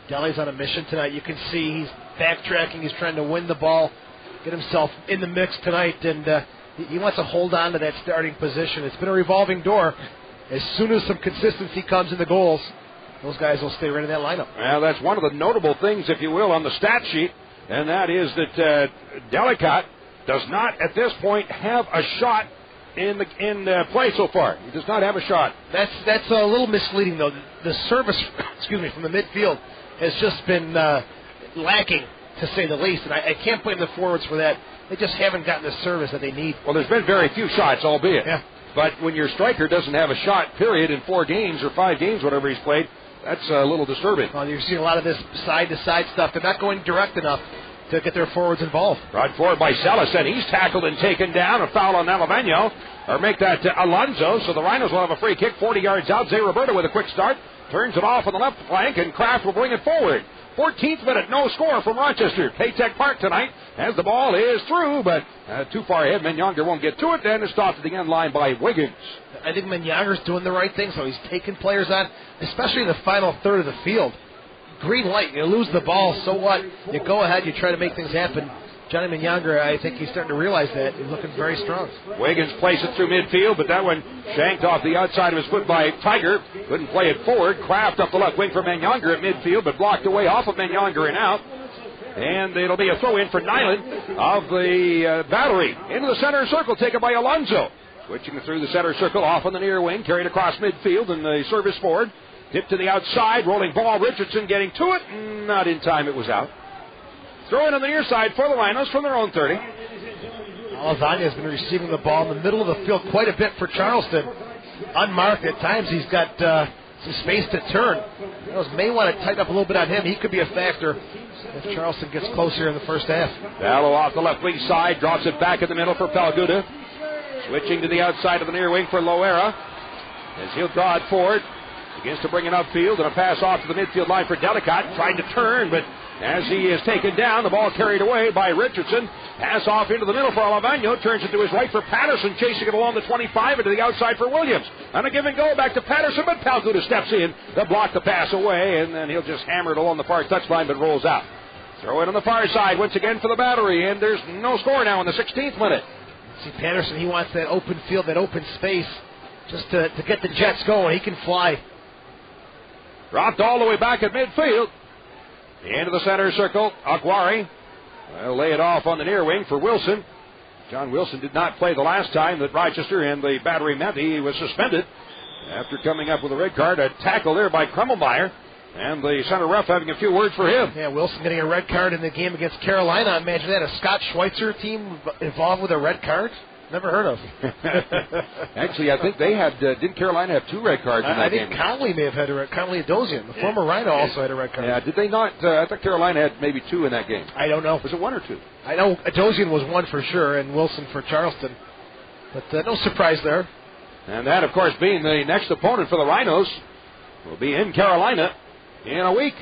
Deli's on a mission tonight. You can see he's backtracking. He's trying to win the ball, get himself in the mix tonight, and he wants to hold on to that starting position. It's been a revolving door. As soon as some consistency comes in the goals, those guys will stay right in that lineup. Well, that's one of the notable things, if you will, on the stat sheet, and that is that Delicott does not, at this point, have a shot in play so far. He does not have a shot. That's a little misleading, though. The service, from the midfield has just been lacking, to say the least, and I can't blame the forwards for that. They just haven't gotten the service that they need. Well, there's been very few shots, albeit. Yeah. But when your striker doesn't have a shot, period, in 4 games or 5 games, whatever he's played, that's a little disturbing. Well, you're seeing a lot of this side-to-side stuff. They're not going direct enough to get their forwards involved. Brought forward by Celis, and he's tackled and taken down. A foul on Alavano, or make that Alonso. So the Rhinos will have a free kick 40 yards out. Zay Roberto with a quick start. Turns it off on the left flank, and Kraft will bring it forward. 14th minute, no score from Rochester. Paytech Park tonight as the ball is through, but too far ahead. Menyanger won't get to it, and it's stopped at the end line by Wiggins. I think Menyanger's doing the right thing, so he's taking players on, especially in the final third of the field. Green light, you lose the ball, so what? You go ahead, you try to make things happen. Johnny Menyanger, I think he's starting to realize that. He's looking very strong. Wiggins plays it through midfield, but that one shanked off the outside of his foot by Tiger. Couldn't play it forward. Kraft up the left wing for Menyanger at midfield, but blocked away off of Menyanger and out. And it'll be a throw-in for Nyland of the Battery. Into the center circle, taken by Alonso. Switching through the center circle, off on the near wing, carried across midfield, and the service forward. Tip to the outside, rolling ball. Richardson getting to it. Not in time, it was out. Throw in on the near side for the Rhinos from their own 30. Alavano has been receiving the ball in the middle of the field quite a bit for Charleston. Unmarked at times, he's got some space to turn. Rhinos may want to tighten up a little bit on him. He could be a factor if Charleston gets closer in the first half. Vallo off the left wing side, drops it back in the middle for Palguda. Switching to the outside of the near wing for Loera, as he'll draw it forward. Begins to bring it upfield, and a pass off to the midfield line for Delicott, trying to turn, but as he is taken down, the ball carried away by Richardson. Pass off into the middle for Alavano, turns it to his right for Patterson, chasing it along the 25 and to the outside for Williams. And a give and go back to Patterson, but Palguda steps in to block the pass away, and then he'll just hammer it along the far touchline, but rolls out. Throw it on the far side once again for the Battery, and there's no score now in the 16th minute. See, Patterson, he wants that open field, that open space, just to get the Jets going. He can fly. Dropped all the way back at midfield. Into the center circle, Aguari will lay it off on the near wing for Wilson. John Wilson did not play the last time that Rochester and the Battery met. He was suspended after coming up with a red card. A tackle there by Krummelmeyer, and the center ref having a few words for him. Yeah, Wilson getting a red card in the game against Carolina. Imagine that, a Scott Schweitzer team involved with a red card? Never heard of. Actually, I think they had, didn't Carolina have 2 red cards in that game? I think Conley may have had a red, Conley Adosian. The former Rhino also had a red card. Yeah, did they not? I thought Carolina had maybe 2 in that game. I don't know. Was it 1 or 2? I know Adosian was 1 for sure, and Wilson for Charleston. But no surprise there. And that, of course, being the next opponent for the Rhinos, will be in Carolina in a week.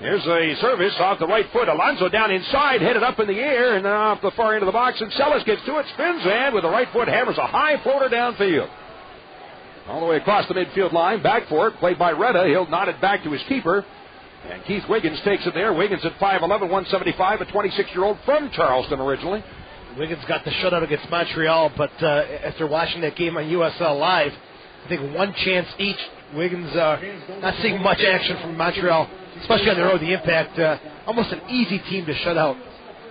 Here's a service off the right foot. Alonso down inside, headed up in the air, and then off the far end of the box. And Celis gets to it, spins, and with the right foot hammers a high floater downfield. All the way across the midfield line, back for it, played by Retta. He'll nod it back to his keeper. And Keith Wiggins takes it there. Wiggins at 5'11", 175, a 26-year-old from Charleston originally. Wiggins got the shutout against Montreal, but after watching that game on USL Live, I think one chance each Wiggins not seeing much action from Montreal, especially on the road. The Impact, almost an easy team to shut out.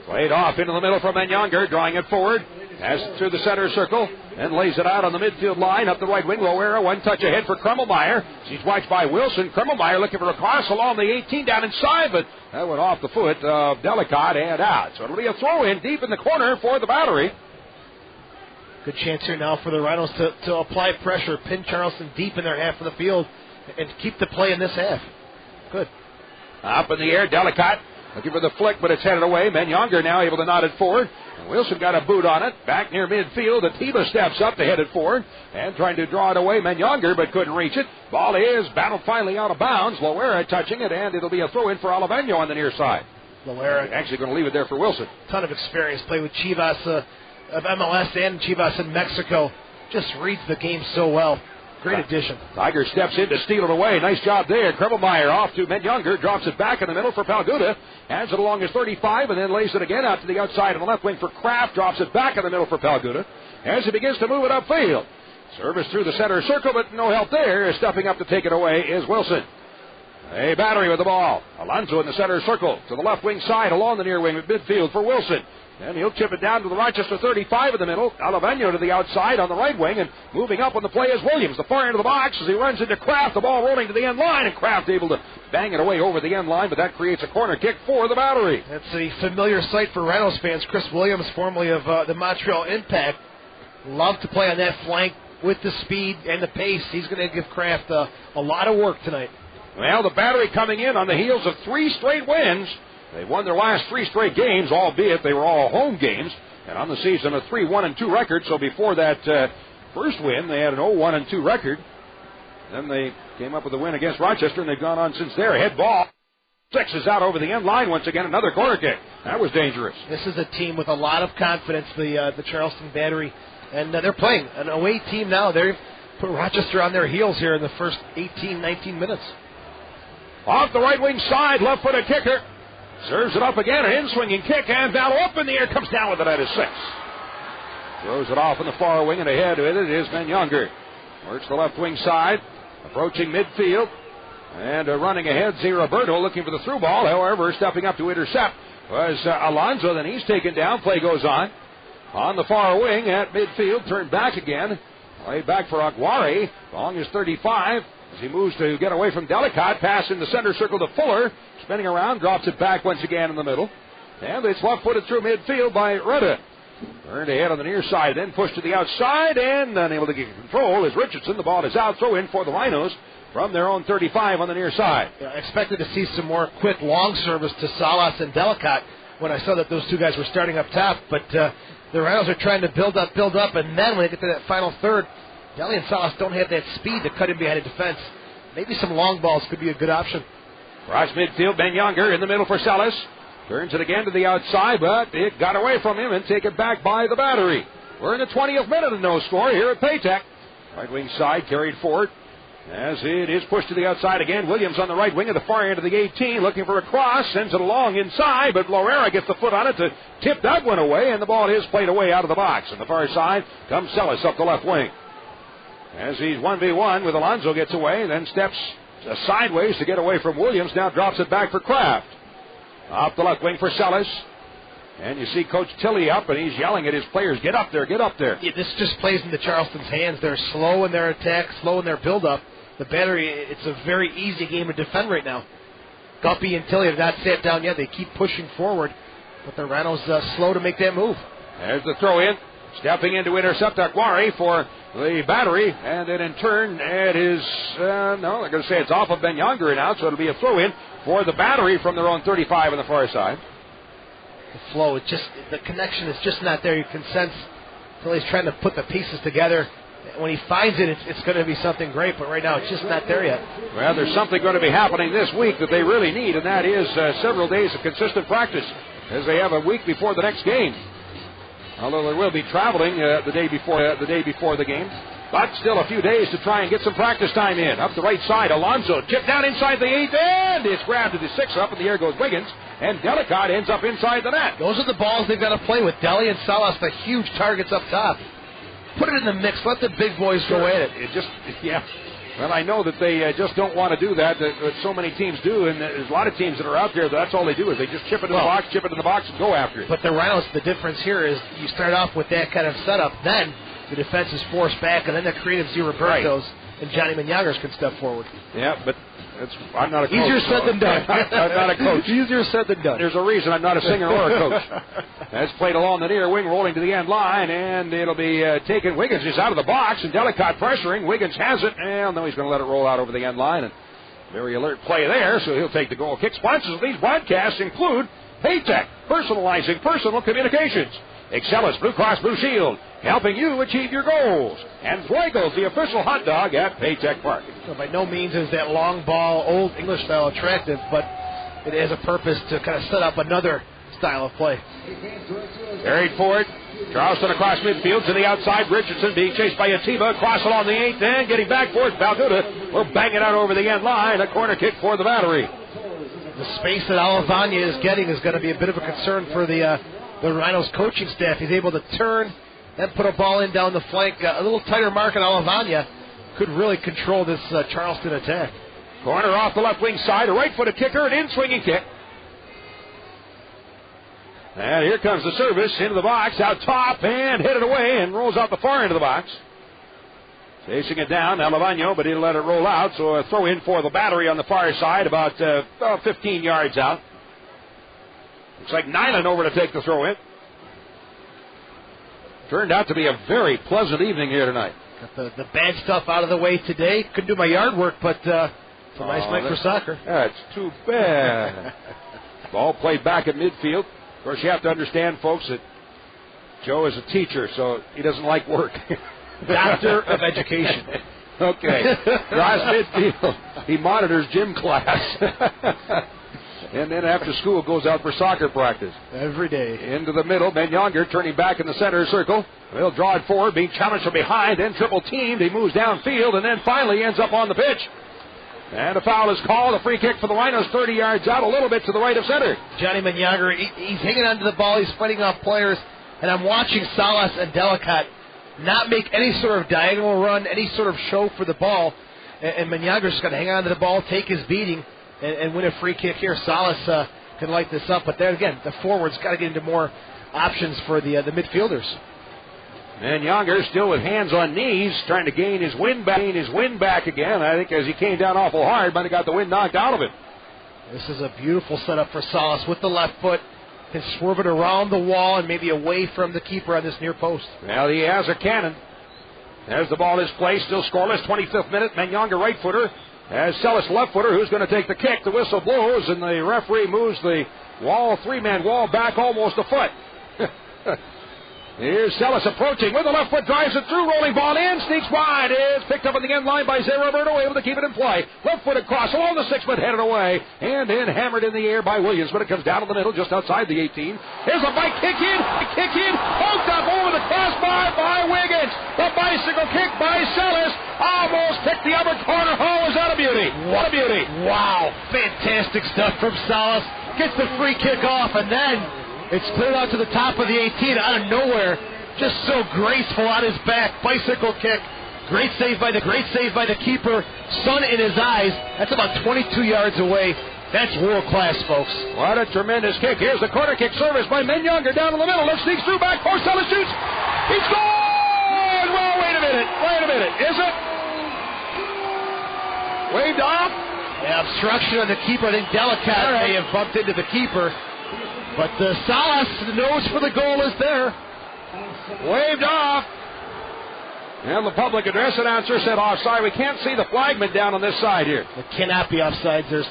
Played off into the middle from Younger, drawing it forward. Has it through the center circle and lays it out on the midfield line up the right wing. Loera, one touch ahead for Krummelmeyer. She's watched by Wilson. Krummelmeyer looking for a cross along the 18 down inside, but that went off the foot of Delicott and out. So it'll be a throw in deep in the corner for the Battery. Good chance here now for the Rhinos to apply pressure, pin Charleston deep in their half of the field, and keep the play in this half. Good. Up in the air, Delicott looking for the flick, but it's headed away. Younger now able to nod it forward. Wilson got a boot on it. Back near midfield. Atiba steps up to head it forward and trying to draw it away. Younger, but couldn't reach it. Ball is battled finally out of bounds. Loera touching it, and it'll be a throw in for Oliveño on the near side. Loera actually going to leave it there for Wilson. Ton of experience. Played with Chivas of MLS and Chivas in Mexico. Just reads the game so well. Great addition. Tiger steps in to steal it away. Nice job there. Krummelmeyer off to Younger. Drops it back in the middle for Palguda. Hands it along his 35 and then lays it again out to the outside on the left wing for Kraft. Drops it back in the middle for Palguda as he begins to move it upfield. Service through the center circle, but no help there. Stepping up to take it away is Wilson. A Battery with the ball. Alonso in the center circle to the left wing side along the near wing at midfield for Wilson. And he'll chip it down to the Rochester 35 in the middle. Oliveño to the outside on the right wing, and moving up on the play is Williams. The far end of the box as he runs into Kraft. The ball rolling to the end line, and Kraft able to bang it away over the end line, but that creates a corner kick for the Battery. That's a familiar sight for Rhinos fans. Chris Williams, formerly of the Montreal Impact, loved to play on that flank with the speed and the pace. He's going to give Kraft a lot of work tonight. Well, the Battery coming in on the heels of 3 straight wins. They've won their last 3 straight games, albeit they were all home games. And on the season, a 3-1-2 record. So before that first win, they had an 0-1-2 record. Then they came up with a win against Rochester, and they've gone on since there. Head ball. 6 is out over the end line once again. Another corner kick. That was dangerous. This is a team with a lot of confidence, the Charleston Battery. And they're playing an away team now. They've put Rochester on their heels here in the first 18, 19 minutes. Off the right wing side, left-footed kicker. Serves it up again, an in-swinging kick, and Val up in the air, comes down with it at his 6. Throws it off in the far wing, and ahead with it is Younger. Works the left wing side, approaching midfield, and running ahead, Roberto looking for the through ball. However, stepping up to intercept was Alonso, then he's taken down. Play goes on. On the far wing at midfield, turned back again. Played back for Aguirre, along his 35. As he moves to get away from Delicott, pass in the center circle to Fuller. Spinning around, drops it back once again in the middle. And it's left-footed through midfield by Retta. Turned ahead on the near side, then pushed to the outside, and unable to get control is Richardson. The ball is out, throw in for the Rhinos from their own 35 on the near side. Yeah, I expected to see some more quick long service to Salas and Delicott when I saw that those two guys were starting up top. But the Rhinos are trying to build up, and then when they get to that final third, Deli and Salas don't have that speed to cut in behind a defense. Maybe some long balls could be a good option. Cross midfield, Younger in the middle for Salas. Turns it again to the outside, but it got away from him and taken back by the Battery. We're in the 20th minute and no score here at Paytech. Right wing side carried forward as it is pushed to the outside again. Williams on the right wing at the far end of the 18 looking for a cross. Sends it along inside, but Loera gets the foot on it to tip that one away, and the ball is played away out of the box. On the far side comes Salas up the left wing. As he's 1v1 with Alonso, gets away, and then steps sideways to get away from Williams. Now drops it back for Kraft. Off the left wing for Salas. And you see Coach Tilley up, and he's yelling at his players, get up there, get up there. Yeah, this just plays into Charleston's hands. They're slow in their attack, slow in their build-up. The Battery, it's a very easy game to defend right now. Guppy and Tilley have not sat down yet. They keep pushing forward, but the Rhinos slow to make that move. There's the throw in. Stepping in to intercept Aguirre for the Battery, and then in turn it is, they're going to say it's off of Younger now, so it'll be a throw in for the Battery from their own 35 on the far side. The flow, the connection is just not there. You can sense Tilley's trying to put the pieces together. When he finds it, it's going to be something great, but right now it's just not there yet. Well, there's something going to be happening this week that they really need, and that is several days of consistent practice, as they have a week before the next game. Although they will be traveling the day before the game. But still a few days to try and get some practice time in. Up the right side, Alonso. Chip down inside the 8th, and it's grabbed to the 6. Up in the air goes Wiggins. And Delicott ends up inside the net. Those are the balls they've got to play with. Deli and Salas, the huge targets up top. Put it in the mix. Let the big boys go at it. Well, I know that they just don't want to do that so many teams do, and there's a lot of teams that are out there that's all they do is they just chip it in the box, and go after it. But the Rhinos, the difference here is you start off with that kind of setup, then the defense is forced back, and then the creative Z. Robertos and Johnny Manyangers can step forward. Yeah, but I'm not a coach. Easier said than done. I'm not a coach. Easier said than done. There's a reason I'm not a singer or a coach. That's played along the near wing, rolling to the end line, and it'll be taken. Wiggins is out of the box, and Delicott pressuring. Wiggins has it, and now he's going to let it roll out over the end line. And very alert play there, so he'll take the goal kick. Sponsors of these broadcasts include Paytech, personalizing personal communications. Excelis Blue Cross Blue Shield, helping you achieve your goals. And Fuego's the official hot dog at Paytech Park. So by no means is that long ball, old English style attractive, but it has a purpose to kind of set up another style of play. Carried forward. Charleston across midfield to the outside. Richardson being chased by Atiba. Across along the 8th end. Getting back for it. Balduda will bang it out over the end line. A corner kick for the Battery. The space that Alavanya is getting is going to be a bit of a concern for the Rhinos coaching staff. He's able to turn and put a ball in down the flank. A little tighter mark on Alavanya could really control this Charleston attack. Corner off the left wing side. A right-footed kicker. An in-swinging kick. And here comes the service into the box, out top, and hit it away, and rolls out the far end of the box. Chasing it down, Alavano, but he'll let it roll out, so a throw in for the Battery on the far side, about 15 yards out. Looks like Nyland over to take the throw in. Turned out to be a very pleasant evening here tonight. Got the bad stuff out of the way today. Couldn't do my yard work, but it's a nice night for soccer. That's too bad. Ball played back at midfield. Of course, you have to understand, folks, that Joe is a teacher, so he doesn't like work. Doctor of Education. Okay. Drives midfield. He monitors gym class. And then after school goes out for soccer practice. Every day. Into the middle. Menyonger turning back in the center circle. He'll draw it forward, being challenged from behind, then triple teamed. He moves downfield, and then finally ends up on the pitch. And a foul is called. A free kick for the Rhinos 30 yards out, a little bit to the right of center. Johnny Menyonger, he's hanging onto the ball. He's fighting off players. And I'm watching Salas and Delicott not make any sort of diagonal run, any sort of show for the ball. And Menyanger's just going to hang on to the ball, take his beating, and win a free kick here. Salas can light this up. But there again, the forwards got to get into more options for the midfielders. And Younger still with hands on knees, trying to gain his wind back again. I think as he came down awful hard, might have got the wind knocked out of it. This is a beautiful setup for Salas with the left foot. Can swerve it around the wall and maybe away from the keeper on this near post. Well, he has a cannon. There's the ball is placed, still scoreless, 25th minute. Menyonger right footer. As Celis left footer, who's going to take the kick. The whistle blows, and the referee moves the wall, three-man wall, back almost a foot. Here's Celis approaching with the left foot, drives it through, rolling ball in, sneaks wide. It's picked up on the end line by Zé Roberto, able to keep it in play. Left foot across, along the 6-foot, headed away, and then hammered in the air by Williams, but it comes down to the middle, just outside the 18. Here's a bike kick in, poked up over the crossbar by Wiggins. The bicycle kick by Celis, almost picked the upper corner. Oh, is that a beauty? What a beauty. Wow, fantastic stuff from Salas. Gets the free kick off, and then it's cleared out to the top of the 18 out of nowhere. Just so graceful on his back. Bicycle kick. Great save by the keeper. Sun in his eyes. That's about 22 yards away. That's world class, folks. What a tremendous kick. Here's the corner kick service by Menyonger down in the middle. It sneaks through back. Celis shoots. He scores! Well, wait a minute. Is it? Waved off? Yeah, obstruction on the keeper. I think Delicott may have bumped into the keeper. But Salas, the nose for the goal is there. Waved off. And the public address announcer said offside. We can't see the flagman down on this side here. It cannot be offside. There's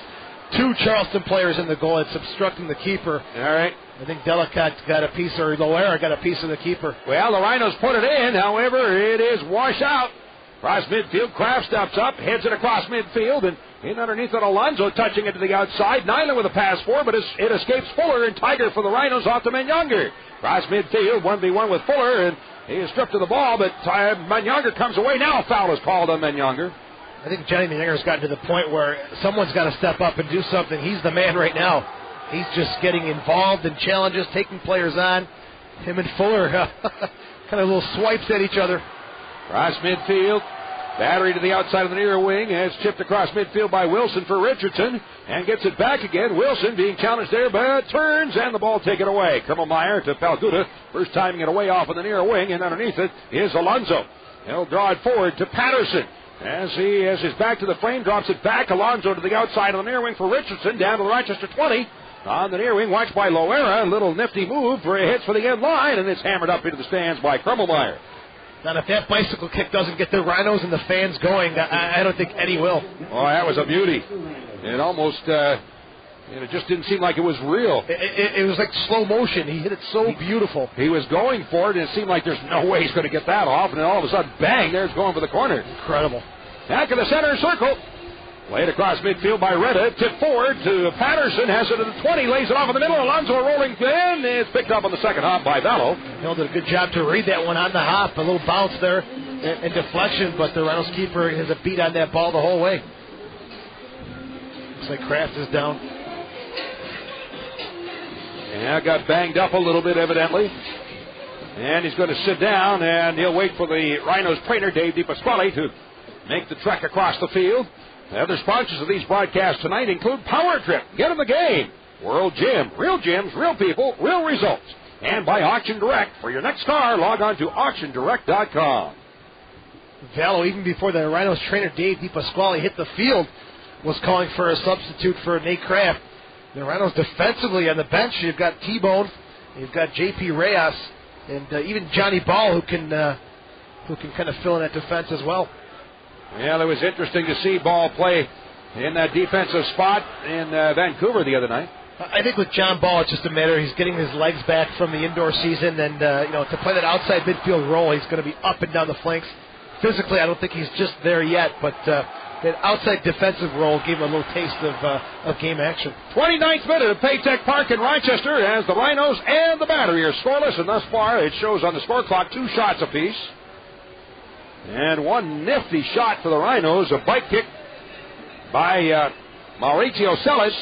two Charleston players in the goal. It's obstructing the keeper. All right. I think Delicott got a piece, or Loera got a piece of the keeper. Well, the Rhinos put it in. However, it is washed out. Across midfield, Kraft steps up, heads it across midfield, and in underneath it, Alonzo touching it to the outside. Nyland with a pass forward, but it escapes Fuller, and Tiger for the Rhinos off to Menyonger. Across midfield, 1v1 with Fuller, and he is stripped of the ball, but Menyonger comes away. Now a foul is called on Menyonger. I think Johnny Menyonger's gotten to the point where someone's got to step up and do something. He's the man right now. He's just getting involved in challenges, taking players on. Him and Fuller kind of little swipes at each other. Across midfield. Battery to the outside of the near wing has chipped across midfield by Wilson for Richardson and gets it back again. Wilson being challenged there, but turns and the ball taken away. Krummelmeyer to Palguda. First timing it away off in the near wing, and underneath it is Alonso. He'll draw it forward to Patterson. As he has his back to the frame, drops it back. Alonso to the outside of the near wing for Richardson, down to the Rochester 20. On the near wing, watched by Loera. A little nifty move for a hit for the end line, and it's hammered up into the stands by Krummelmeyer. Now, if that bicycle kick doesn't get the Rhinos and the fans going, I don't think any will. Oh, that was a beauty. It almost, it just didn't seem like it was real. It was like slow motion. He hit it so beautiful. He was going for it, and it seemed like there's no way he's going to get that off, and then all of a sudden, bang, there's going for the corner. Incredible. Back in the center circle. Played across midfield by Retta. Tip forward to Patterson. Has it at the 20. Lays it off in the middle. Alonso rolling in. It's picked up on the second hop by Vallow. Hill did a good job to read that one on the hop. A little bounce there and deflection, but the Reynolds keeper has a beat on that ball the whole way. Looks like Kraft is down. Yeah, got banged up a little bit, evidently. And he's going to sit down, and he'll wait for the Rhinos trainer, Dave DiPasquale, to make the trek across the field. The other sponsors of these broadcasts tonight include Power Trip, Get in the Game, World Gym, real gyms, real people, real results, and by Auction Direct. For your next car, log on to auctiondirect.com. Vallow, even before the Rhinos trainer Dave DiPasquale hit the field, was calling for a substitute for Nate Kraft. The Rhinos defensively on the bench, you've got T-Bone, you've got J.P. Reyes, and even Johnny Ball, who can kind of fill in that defense as well. Yeah, it was interesting to see Ball play in that defensive spot in Vancouver the other night. I think with John Ball, it's just a matter he's getting his legs back from the indoor season, and to play that outside midfield role, he's going to be up and down the flanks. Physically, I don't think he's just there yet, but that outside defensive role gave him a little taste of game action. 29th minute of Paytech Park in Rochester as the Rhinos and the Battery are scoreless, and thus far it shows on the score clock 2 shots apiece. And one nifty shot for the Rhinos, a bike kick by Mauricio Celis.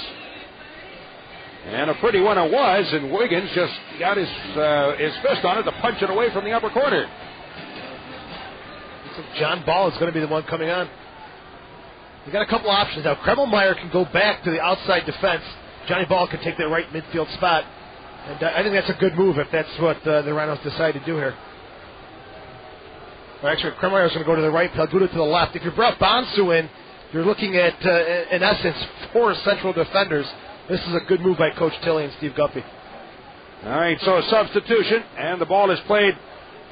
And a pretty one it was, and Wiggins just got his fist on it to punch it away from the upper corner. So John Ball is going to be the one coming on. We've got a couple options now. Krummelmeyer can go back to the outside defense. Johnny Ball can take that right midfield spot. And I think that's a good move if that's what the Rhinos decide to do here. Actually, Krummelmeyer is going to go to the right, Palguda to the left. If you brought Bonsu in, you're looking at, in essence, 4 central defenders. This is a good move by Coach Tilley and Steve Guppy. All right, so a substitution, and the ball is played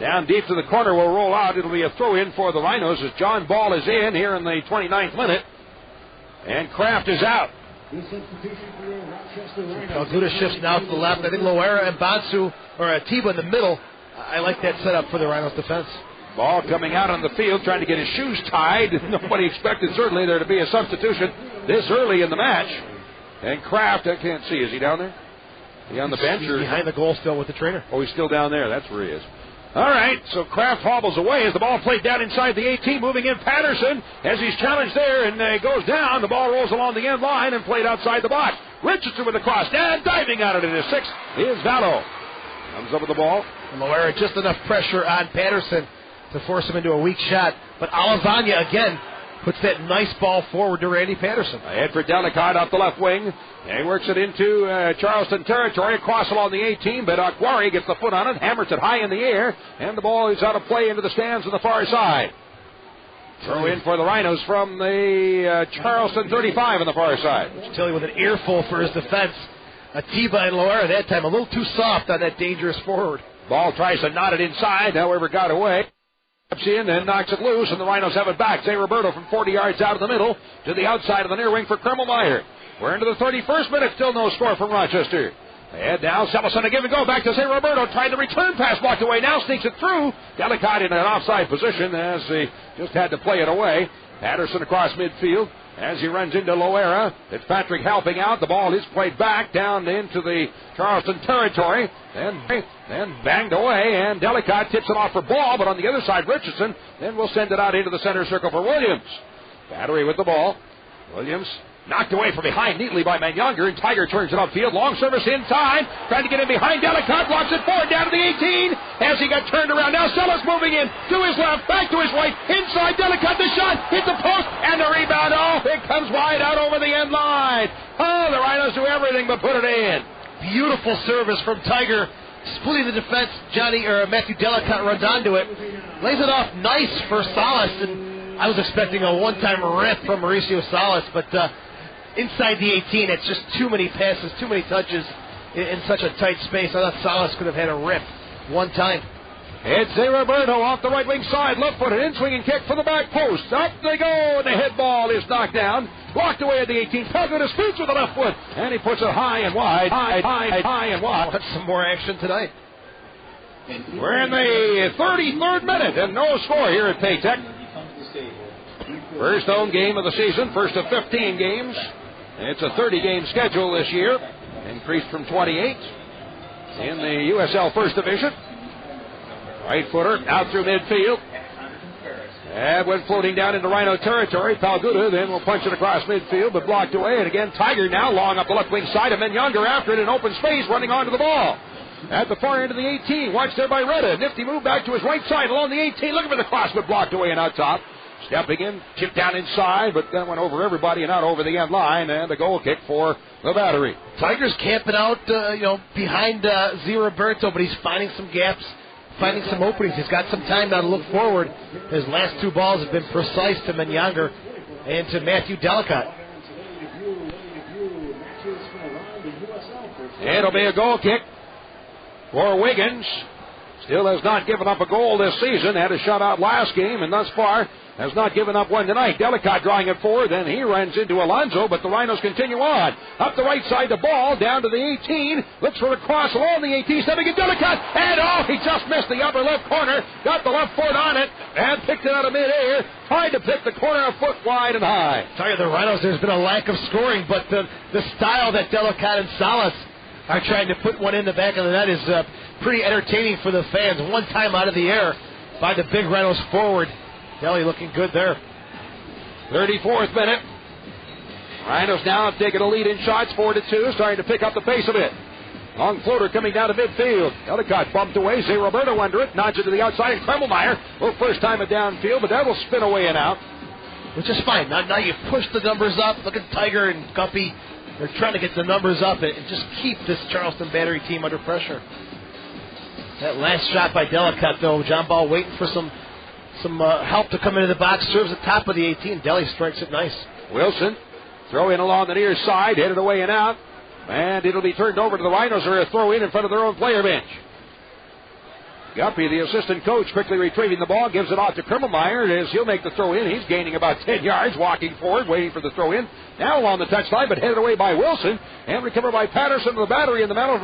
down deep to the corner. Will roll out. It'll be a throw-in for the Rhinos as John Ball is in here in the 29th minute, and Kraft is out. Palguda shifts now to the left. I think Loera and Bonsu, or Atiba in the middle. I like that setup for the Rhinos defense. Ball coming out on the field, trying to get his shoes tied. Nobody expected, certainly, there to be a substitution this early in the match. And Kraft, I can't see. Is he down there? Is he on the bench? He's behind the goal still with the trainer. Oh, he's still down there. That's where he is. All right, so Kraft hobbles away as the ball played down inside the 18, moving in Patterson as he's challenged there and goes down. The ball rolls along the end line and played outside the box. Richardson with the cross, and diving at it in his 6th is Vallow. Comes up with the ball. Loera, just enough pressure on Patterson to force him into a weak shot. But Alavanya, again, puts that nice ball forward to Randy Patterson. Ahead for Delicott off the left wing. And he works it into Charleston territory, across along the 18, but Aquari gets the foot on it, hammers it high in the air, and the ball is out of play into the stands on the far side. Throw in for the Rhinos from the Charleston 35 on the far side. Tilly with an earful for his defense. Atiba and Loera that time a little too soft on that dangerous forward. Ball tries to knot it inside, however got away. In and knocks it loose, and the Rhinos have it back. Zay Roberto from 40 yards out of the middle to the outside of the near wing for Krummelmeyer. We're into the 31st minute, still no score from Rochester. Ahead now, Sellison a give and go back to Zay Roberto, trying the return pass blocked away, now sneaks it through. Delicott in an offside position as he just had to play it away. Patterson across midfield as he runs into Loera. Fitzpatrick helping out. The ball is played back down into the Charleston territory. Then banged away, and Delicott tips it off for Ball, but on the other side, Richardson. Then we'll send it out into the center circle for Williams. Battery with the ball. Williams knocked away from behind neatly by Manyonger, and Tiger turns it upfield. Long service in time. Trying to get in behind Delicott. Blocks it forward down to the 18 as he got turned around. Now Sellis moving moving in to his left, back to his right, inside, Delicate, the shot, hit the post, and the rebound. Oh, it comes wide out over the end line. Oh, the Rhinos do everything but put it in. Beautiful service from Tiger, splitting the defense. Matthew Delicate runs onto it, lays it off nice for Salas, and I was expecting a one-time rip from Mauricio Salas, but inside the 18, it's just too many passes, too many touches in such a tight space. I thought Salas could have had a rip one time. It's Roberto off the right wing side, left-footed, in-swinging kick for the back post. Up they go, and the head ball is knocked down. Blocked away at the 18. Pelton his feet with the left foot, and he puts it high and wide. High and wide. Want some more action tonight? We're in the 33rd minute, and no score here at Paytech. First home game of the season, first of 15 games. It's a 30-game schedule this year, increased from 28 in the USL First Division. Right footer out through midfield. And went floating down into Rhino territory. Palguda then will punch it across midfield, but blocked away. And again, Tiger now long up the left wing side. And then Younger after it in open space, running onto the ball. At the far end of the 18. Watched there by Retta. Nifty move back to his right side along the 18. Looking for the cross, but blocked away and out top. Stepping in, chipped down inside, but that went over everybody and out over the end line. And a goal kick for the Battery. Tiger's camping out, behind Z Roberto, but he's finding some gaps, finding some openings. He's got some time now to look forward. His last two balls have been precise to Menyanger and to Matthew Delicate. It'll be a goal kick for Wiggins. Still has not given up a goal this season. Had a shutout last game, and thus far has not given up one tonight. Delicate drawing it forward, then he runs into Alonso, but the Rhinos continue on. Up the right side, the ball, down to the 18. Looks for a cross along the 18, stepping in Delicate, and he just missed the upper left corner. Got the left foot on it, and picked it out of midair. Tried to pick the corner a foot wide and high. Tell you, the Rhinos, there's been a lack of scoring, but the style that Delicate and Salas are trying to put one in the back of the net is pretty entertaining for the fans. One time out of the air by the big Rhinos forward. Deli looking good there. 34th minute. Rhinos now have taken a lead in shots, 4-2, starting to pick up the pace a bit. Long floater coming down to midfield. Delicate bumped away. Zay Roberto under it. Nods it to the outside. And Kremmelmeyer. First time at downfield, but that will spin away and out. Which is fine. Now you push the numbers up. Look at Tiger and Guppy. They're trying to get the numbers up and just keep this Charleston Battery team under pressure. That last shot by Delicate, though, John Ball waiting for some help to come into the box. Serves the top of the 18. Deli strikes it nice. Wilson, throw in along the near side, headed away and out. And it'll be turned over to the Rhinos for a throw in front of their own player bench. Guppy, the assistant coach, quickly retrieving the ball, gives it off to Kremmelmeyer as he'll make the throw in. He's gaining about 10 yards, walking forward, waiting for the throw in. Now along the touchline, but headed away by Wilson. And recovered by Patterson to the Battery in the middle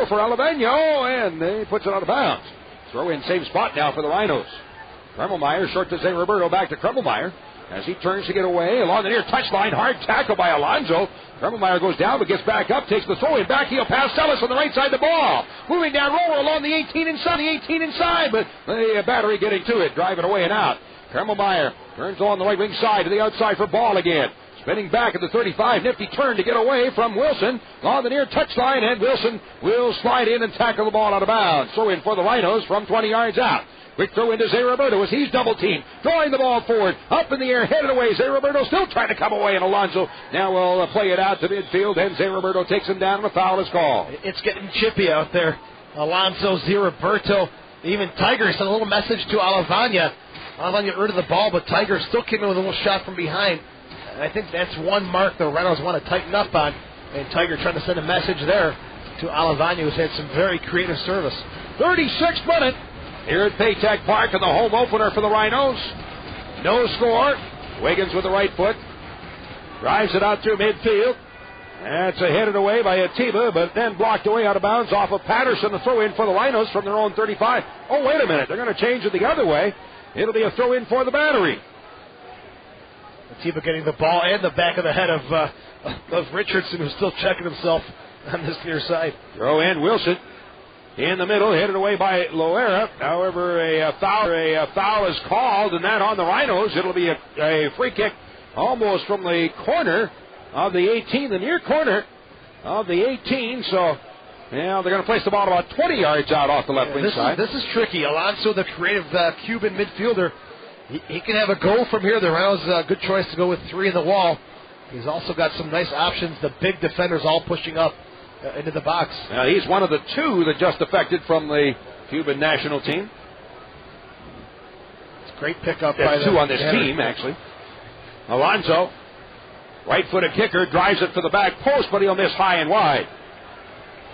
for Alaveno, and he puts it out of bounds. Throw in, same spot now for the Rhinos. Kremmelmeyer, short to Zay Roberto, back to Kremmelmeyer. As he turns to get away, along the near touchline, hard tackle by Alonso. Kremmelmeyer goes down, but gets back up, takes the throw in, back heel pass, Sellis on the right side of the ball. Moving down roller along the 18 inside, but the Battery getting to it, driving away and out. Kremmelmeyer turns along the right wing side to the outside for Ball again. Spinning back at the 35, nifty turn to get away from Wilson along the near touchline, and Wilson will slide in and tackle the ball out of bounds. So in for the Rhinos from 20 yards out. Quick throw into Zay Roberto as he's double teamed. Drawing the ball forward. Up in the air, headed away. Zay Roberto still trying to come away, and Alonso now will play it out to midfield, and Zay Roberto takes him down, and a foul is called. It's getting chippy out there. Alonso, Zay Roberto, even Tiger sent a little message to Alavanya. Alavanya earned the ball, but Tiger still came in with a little shot from behind. And I think that's one mark the Rhinos want to tighten up on, and Tiger trying to send a message there to Alavanya, who's had some very creative service. 36th minute. Here at Paytech Park in the home opener for the Rhinos. No score. Wiggins with the right foot. Drives it out through midfield. That's headed away by Atiba, but then blocked away out of bounds off of Patterson. The throw in for the Rhinos from their own 35. Oh, wait a minute. They're going to change it the other way. It'll be a throw in for the Battery. Atiba getting the ball and the back of the head of Richardson, who's still checking himself on this near side. Throw in Wilson. In the middle, headed away by Loera. However, a foul is called, and that on the Rhinos. It'll be a free kick almost from the corner of the 18, the near corner of the 18. So Yeah, they're going to place the ball about 20 yards out off the left wing side. This is tricky. Alonso, the creative Cuban midfielder, he can have a go from here. The Reynolds a good choice to go with 3 in the wall. He's also got some nice options. The big defenders all pushing up into the box. Now, he's one of the 2 that just defected from the Cuban national team. It's a great pickup by the 2 on this team, actually. Alonso, right-footed kicker, drives it for the back post, but he'll miss high and wide.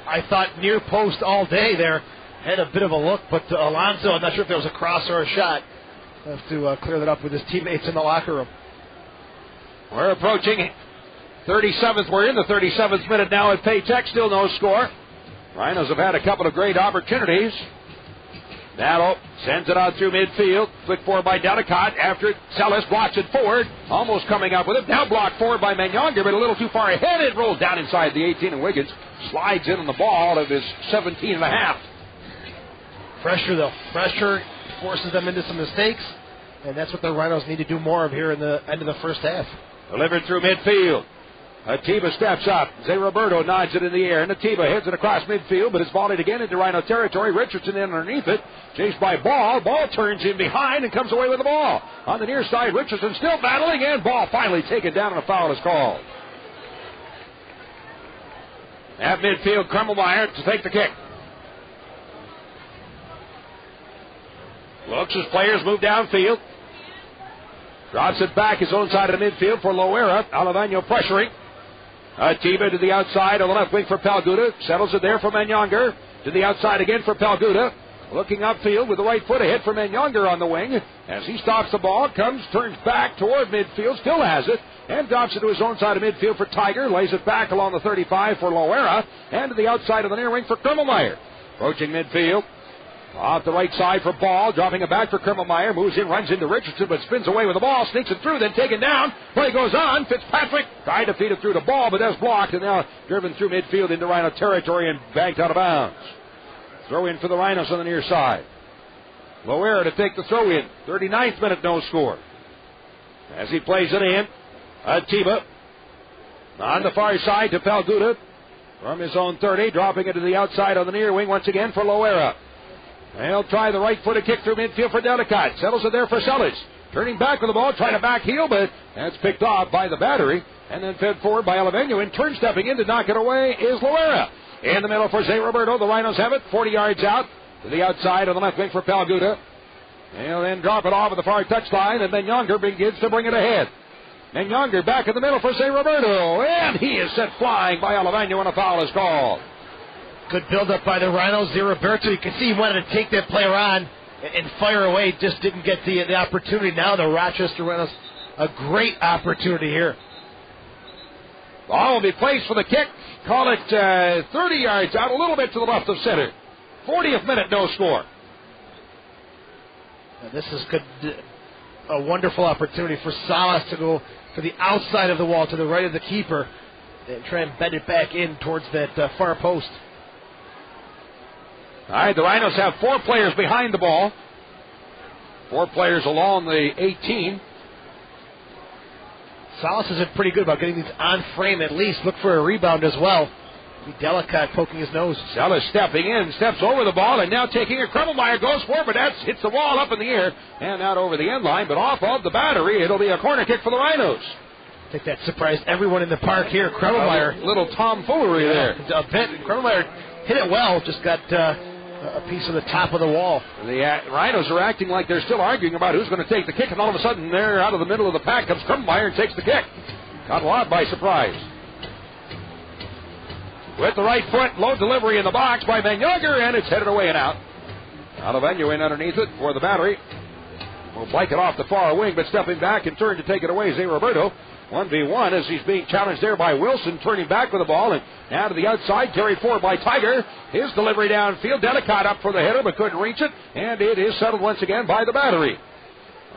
I thought near post all day there. Had a bit of a look, but Alonso, I'm not sure if there was a cross or a shot. Have to clear that up with his teammates in the locker room. We're approaching 37th. We're in the 37th minute now at Paytech. Still no score. Rhinos have had a couple of great opportunities. Natto sends it out through midfield. Flick forward by Delicott. After it, Celis blocks it forward. Almost coming up with it. Now blocked forward by Magnonger, but a little too far ahead. It rolls down inside the 18, and Wiggins slides in on the ball of his 17 and a half. Pressure, though. Pressure forces them into some mistakes, and that's what the Rhinos need to do more of here in the end of the first half. Delivered through midfield. Atiba steps up. Zay Roberto nods it in the air, and Atiba heads it across midfield, but it's volleyed again into Rhino territory. Richardson in underneath it. Chased by Ball. Ball turns in behind and comes away with the ball. On the near side, Richardson still battling, and Ball finally taken down, and a foul is called. At midfield, Krummelmeyer to take the kick. Looks as players move downfield. Drops it back his own side of the midfield for Loera. Alavano pressuring. Atiba to the outside on the left wing for Palguda. Settles it there for Magnonger. To the outside again for Palguda. Looking upfield with the right foot ahead for Magnonger on the wing. As he stops the ball, turns back toward midfield, still has it, and drops it to his own side of midfield for Tiger. Lays it back along the 35 for Loera. And to the outside of the near wing for Krummelmeyer. Approaching midfield. Off the right side for Ball, dropping it back for Krummelmeyer, moves in, runs into Richardson, but spins away with the ball, sneaks it through, then taken down. Play goes on. Fitzpatrick tried to feed it through the ball, but that's blocked, and now driven through midfield into Rhino territory and banked out of bounds. Throw in for the Rhinos on the near side. Loera to take the throw in. 39th minute, no score. As he plays it in, Atiba on the far side to Palguda from his own 30, dropping it to the outside on the near wing once again for Loera. They'll try the right-footed kick through midfield for Delicott. Settles it there for Celis. Turning back with the ball, trying to back heel, but that's picked off by the battery. And then fed forward by Alavano. And turn stepping in to knock it away is Loera. In the middle for Zay Roberto. The Rhinos have it. 40 yards out to the outside on the left wing for Palguda. They'll then drop it off at the far touchline, and Magnonger begins to bring it ahead. Magnonger back in the middle for Zay Roberto. And he is set flying by Alavano, and a foul is called. Good build-up by the Rhinos. Zay Roberto, you can see he wanted to take that player on and fire away. Just didn't get the opportunity. Now the Rochester Rhinos, a great opportunity here. Ball will be placed for the kick. Call it 30 yards out, a little bit to the left of center. 40th minute, no score. Now this is good, a wonderful opportunity for Salas to go for the outside of the wall to the right of the keeper and try and bend it back in towards that far post. All right, the Rhinos have 4 players behind the ball. 4 players along the 18. Salas has been pretty good about getting these on frame at least. Look for a rebound as well. Delicott poking his nose. Salas stepping in, steps over the ball, and now taking it. Krummelmeyer goes for it, but that hits the wall up in the air and out over the end line, but off of the battery. It'll be a corner kick for the Rhinos. I think that surprised everyone in the park here. Krummelmeyer. Little tomfoolery there. A bit. Krummelmeyer hit it well, just got a piece of the top of the wall. The Rhinos are acting like they're still arguing about who's going to take the kick, and all of a sudden, there out of the middle of the pack comes Krummelmeyer and takes the kick. Caught a lot by surprise. With the right foot, low delivery in the box by Magnonger, and it's headed away and out. Alavano in underneath it for the battery. Will blank it off the far wing, but stepping back and turn to take it away, Zay Roberto. 1v1 as he's being challenged there by Wilson, turning back with the ball, and now to the outside, carried forward by Tiger. His delivery downfield, Delicott up for the header, but couldn't reach it, and it is settled once again by the battery.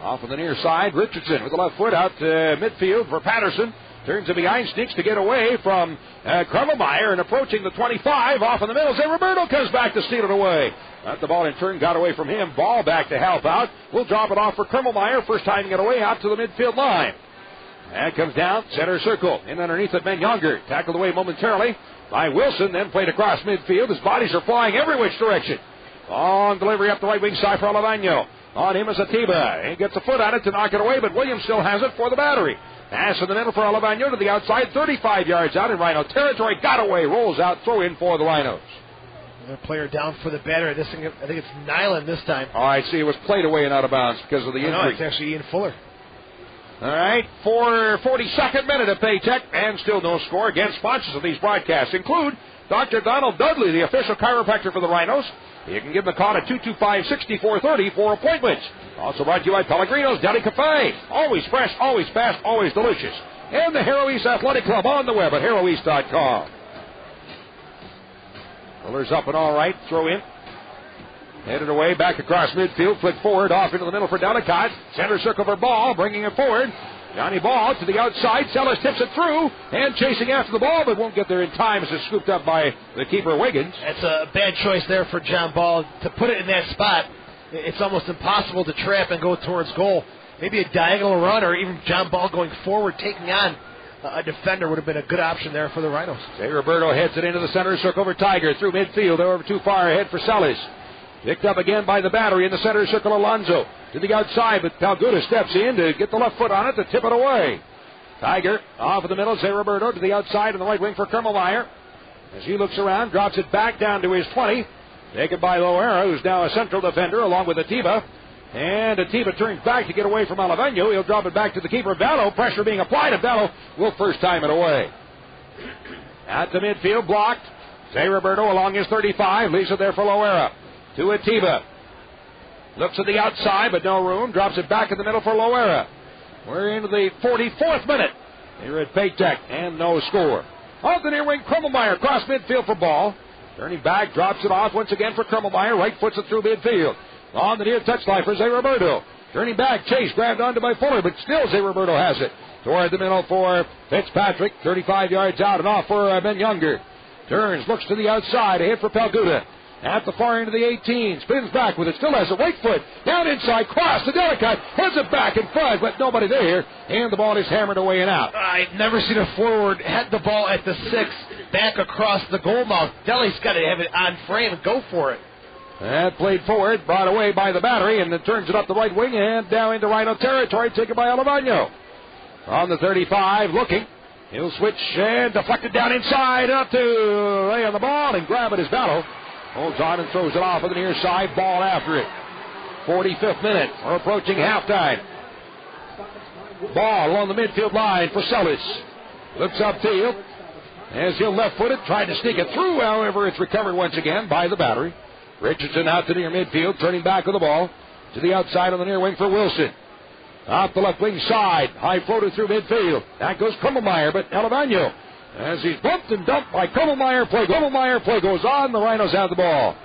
Off on the near side, Richardson with the left foot out to midfield for Patterson. Turns to behind, sneaks to get away from Krummelmeyer, and approaching the 25, off in the middle. Zay Roberto comes back to steal it away. Got the ball in turn, got away from him. Ball back to help out. We'll drop it off for Krummelmeyer. First time to get away out to the midfield line. And comes down, center circle. In underneath it, Magnonger. Tackled away momentarily by Wilson, then played across midfield. His bodies are flying every which direction. Long delivery up the right wing side for Alavano. On him is Atiba. He gets a foot on it to knock it away, but Williams still has it for the battery. Pass in the middle for Alavano to the outside, 35 yards out in Rhino territory. Got away, rolls out, throw in for the Rhinos. Another player down for the battery. This thing, I think it's Nyland this time. All right, see, it was played away and out of bounds because of the injury. No, it's actually Ian Fuller. All right, 42nd minute of Paycheck, and still no score. Again, sponsors of these broadcasts include Dr. Donald Dudley, the official chiropractor for the Rhinos. You can give them a call at 225-6430 for appointments. Also brought to you by Pellegrino's Deli Cafe. Always fresh, always fast, always delicious. And the Harrow East Athletic Club on the web at harroweast.com. Miller's up and all right. Throw in. Headed away, back across midfield. Flick forward, off into the middle for Delicott. Center circle for Ball, bringing it forward. Johnny Ball to the outside. Sellers tips it through, and chasing after the ball, but won't get there in time as it's scooped up by the keeper, Wiggins. That's a bad choice there for John Ball. To put it in that spot, it's almost impossible to trap and go towards goal. Maybe a diagonal run, or even John Ball going forward, taking on a defender would have been a good option there for the Rhinos. Jay Roberto heads it into the center circle for Tiger. Through midfield, over too far ahead for Sellers. Picked up again by the battery in the center circle. Alonzo to the outside, but Palguda steps in to get the left foot on it to tip it away. Tiger off of the middle. Zay Roberto to the outside in the right wing for Kermelmeyer. As he looks around, drops it back down to his 20. Taken by Loera, who's now a central defender, along with Atiba. And Atiba turns back to get away from Alavano. He'll drop it back to the keeper, Vallo. Pressure being applied, and Vallo will first time it away. At the midfield, blocked. Zay Roberto along his 35. Leaves it there for Loera. To Atiba. Looks at the outside, but no room. Drops it back in the middle for Loera. We're into the 44th minute here at Paytech, and no score. Off the near wing, Krummelmeyer across midfield for Ball. Turning back, drops it off once again for Krummelmeyer. Right foots it through midfield. On the near touchline for Zay Roberto. Turning back, Chase grabbed onto by Fuller, but still Zay Roberto has it. Toward the middle for Fitzpatrick. 35 yards out and off for Ben Younger. Turns, looks to the outside. A hit for Palguda. At the far end of the 18, spins back with it, still has a right foot, down inside, cross to Delicott, heads it back in front, but nobody there, and the ball is hammered away and out. I've never seen a forward head the ball at the 6, back across the goal mouth. Deli's got to have it on frame and go for it. That played forward, brought away by the battery, and then turns it up the right wing and down into Rhino territory, taken by Alavano. On the 35, looking. He'll switch and deflected down inside, up to lay on the ball, and grab it is Vallo. Holds on and throws it off of the near side. Ball after it. 45th minute. We're approaching halftime. Ball along the midfield line for Sellers. Looks upfield. As he'll left-footed. Tried to sneak it through. However, it's recovered once again by the battery. Richardson out to near midfield. Turning back with the ball. To the outside on the near wing for Wilson. Off the left wing side. High floater through midfield. That goes Krummelmeyer, but Alavano. As he's bumped and dumped by Krummelmeyer, play goes on. The Rhinos have the ball.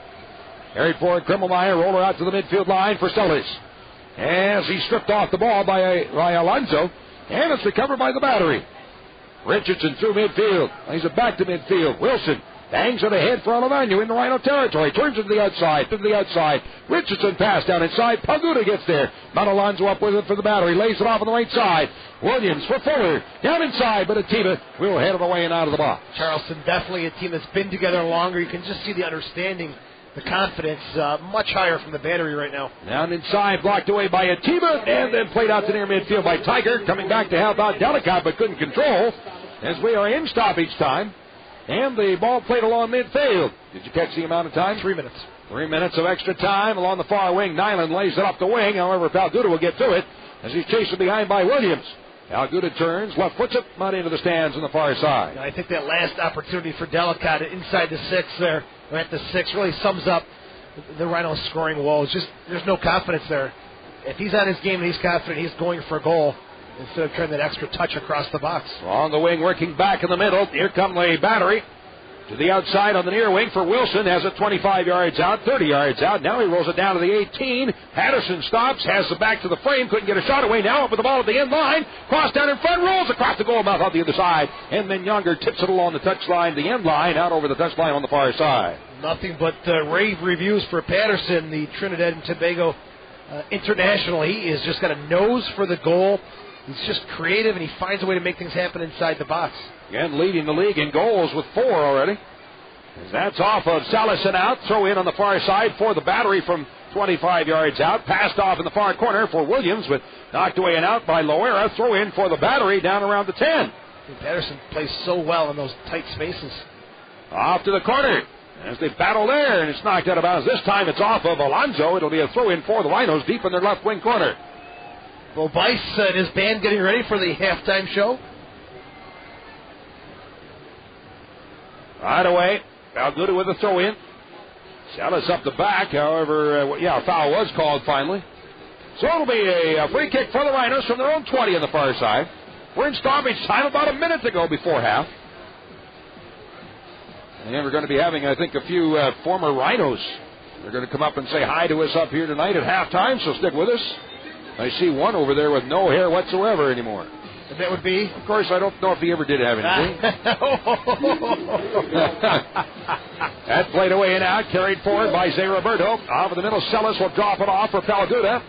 Carried forward, Krummelmeyer, roller out to the midfield line for Sellers. As he's stripped off the ball by Alonzo, and it's recovered by the battery. Richardson through midfield. He's back to midfield. Wilson bangs it ahead for Alavano in the Rhino territory. Turns it to the outside. Richardson pass down inside. Palguda gets there. Mount Alonzo up with it for the battery. Lays it off on the right side. Williams for Fuller. Down inside, but Atiba will head it away and out of the box. Charleston, definitely a team that's been together longer. You can just see the understanding, the confidence much higher from the battery right now. Down inside, blocked away by Atiba, and then played out to near midfield by Tiger. Coming back to help out Delicott, but couldn't control. As we are in stoppage time. And the ball played along midfield. Did you catch the amount of time? 3 minutes. 3 minutes of extra time along the far wing. Nyland lays it up the wing. However, Palguda will get to it as he's chased behind by Williams. Palguda turns, left foots it, not into the stands on the far side. I think that last opportunity for Delicott inside the 6 there, or at the 6, really sums up the Rhinos scoring woes. Just there's no confidence there. If he's on his game and he's confident, he's going for a goal instead of trying that extra touch across the box. On the wing, working back in the middle. Here come the battery. To the outside on the near wing for Wilson. Has it 25 yards out, 30 yards out. Now he rolls it down to the 18. Patterson stops, has the back to the frame. Couldn't get a shot away. Now up with the ball at the end line. Cross down in front, rolls across the goal mouth on the other side. And then Younger tips it along the touch line, the end line, out over the touch line on the far side. Nothing but rave reviews for Patterson, the Trinidad and Tobago international. He has just got a nose for the goal. He's just creative, and he finds a way to make things happen inside the box. Again, leading the league in goals with 4 already. That's off of Salison out. Throw in on the far side for the Battery from 25 yards out. Passed off in the far corner for Williams, but knocked away and out by Loera. Throw in for the Battery down around the 10. Patterson plays so well in those tight spaces. Off to the corner as they battle there, and it's knocked out of bounds. This time it's off of Alonso. It'll be a throw in for the Rhinos deep in their left wing corner. Well, Bice and his band getting ready for the halftime show. Right away. Valguda with a throw in. Salas up the back. However, a foul was called finally. So it'll be a free kick for the Rhinos from their own 20 on the far side. We're in stoppage time about a minute to go before half. And we're going to be having, I think, a few former Rhinos. They're going to come up and say hi to us up here tonight at halftime, so stick with us. I see one over there with no hair whatsoever anymore. And that would be? Of course, I don't know if he ever did have anything. That played away and out, carried forward by Zé Roberto. Off of the middle, Celis will drop it off for Palguda.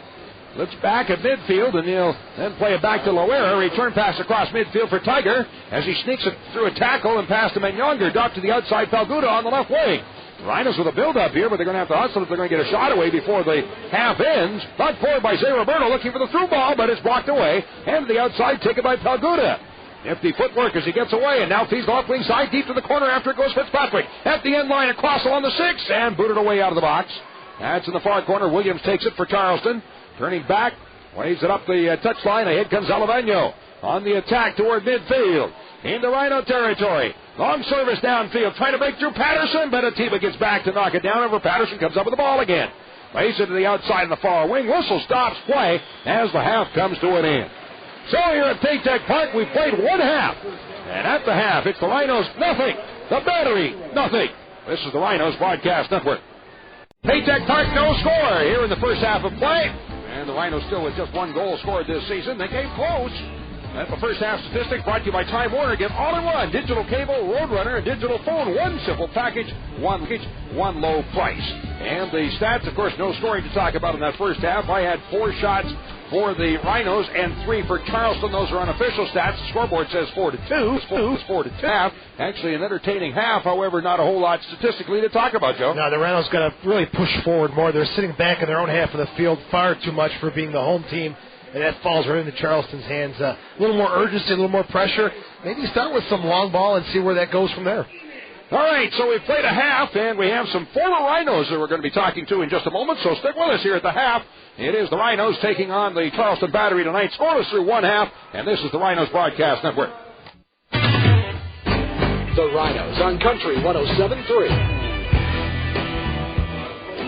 Looks back at midfield, and he'll then play it back to Loera. Return pass across midfield for Tiger as he sneaks it through a tackle and past him and Younger. Drop to the outside, Palguda on the left wing. Rhinos with a build-up here, but they're going to have to hustle if they're going to get a shot away before the half ends. Brought forward by Zé Roberto, looking for the through ball, but it's blocked away. And to the outside, taken by Palguda. Nifty footwork as he gets away, and now feeds the left wing side deep to the corner after it goes Fitzpatrick. At the end line, across along the 6, and booted away out of the box. That's in the far corner. Williams takes it for Charleston. Turning back, waves it up the touchline. Ahead comes Alaveno on the attack toward midfield. Into Rhino territory. Long service downfield, trying to break through Patterson, but Atiba gets back to knock it down over. Patterson comes up with the ball again. Lays it to the outside in the far wing. Whistle stops play as the half comes to an end. So here at Paytech Park, we've played one half. And at the half, it's the Rhinos nothing. The Battery nothing. This is the Rhinos Broadcast Network. Paytech Park, no score here in the first half of play. And the Rhinos still with just 1 goal scored this season. They came close. That's the first half statistic brought to you by Time Warner. Get all-in-one digital cable, Roadrunner, and digital phone. One simple package, one low price. And the stats, of course, no scoring to talk about in that first half. I had 4 shots for the Rhinos and 3 for Charleston. Those are unofficial stats. The scoreboard says 4-2. 4-2. Actually, an entertaining half. However, not a whole lot statistically to talk about, Joe. No, the Rhinos got to really push forward more. They're sitting back in their own half of the field far too much for being the home team. And that falls right into Charleston's hands. A little more urgency, a little more pressure. Maybe start with some long ball and see where that goes from there. All right, so we've played a half, and we have some former Rhinos that we're going to be talking to in just a moment. So stick with us here at the half. It is the Rhinos taking on the Charleston Battery tonight. Scoreless through one half, and this is the Rhinos Broadcast Network. The Rhinos on Country 107.3.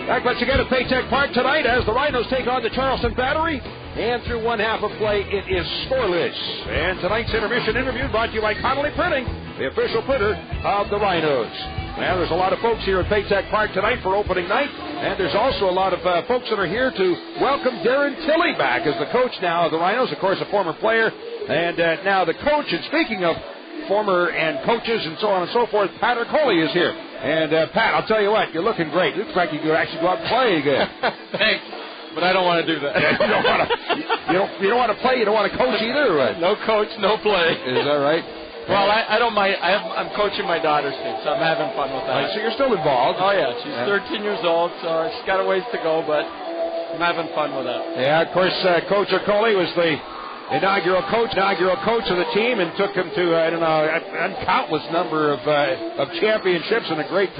Back once again at Paytech Park tonight as the Rhinos take on the Charleston Battery. And through one half of play, it is scoreless. And tonight's intermission interview brought to you by Connolly Printing, the official printer of the Rhinos. Well, there's a lot of folks here at Paytech Park tonight for opening night. And there's also a lot of folks that are here to welcome Darren Tilley back as the coach now of the Rhinos. Of course, a former player. And now the coach. And speaking of former and coaches and so on and so forth, Pat Ercole is here. And Pat, I'll tell you what, you're looking great. Looks like you could actually go out and play again. Thanks, but I don't want to do that. You don't want to play. You don't want to coach either. Right? No coach, no play. Is that right? Well, I don't mind. I'm coaching my daughter's team, so I'm having fun with that. Right, so you're still involved. Oh yeah, she's 13 years old, so she's got a ways to go, but I'm having fun with that. Yeah, of course, Coach Ercole was the inaugural coach of the team and took him to a countless number of championships and a great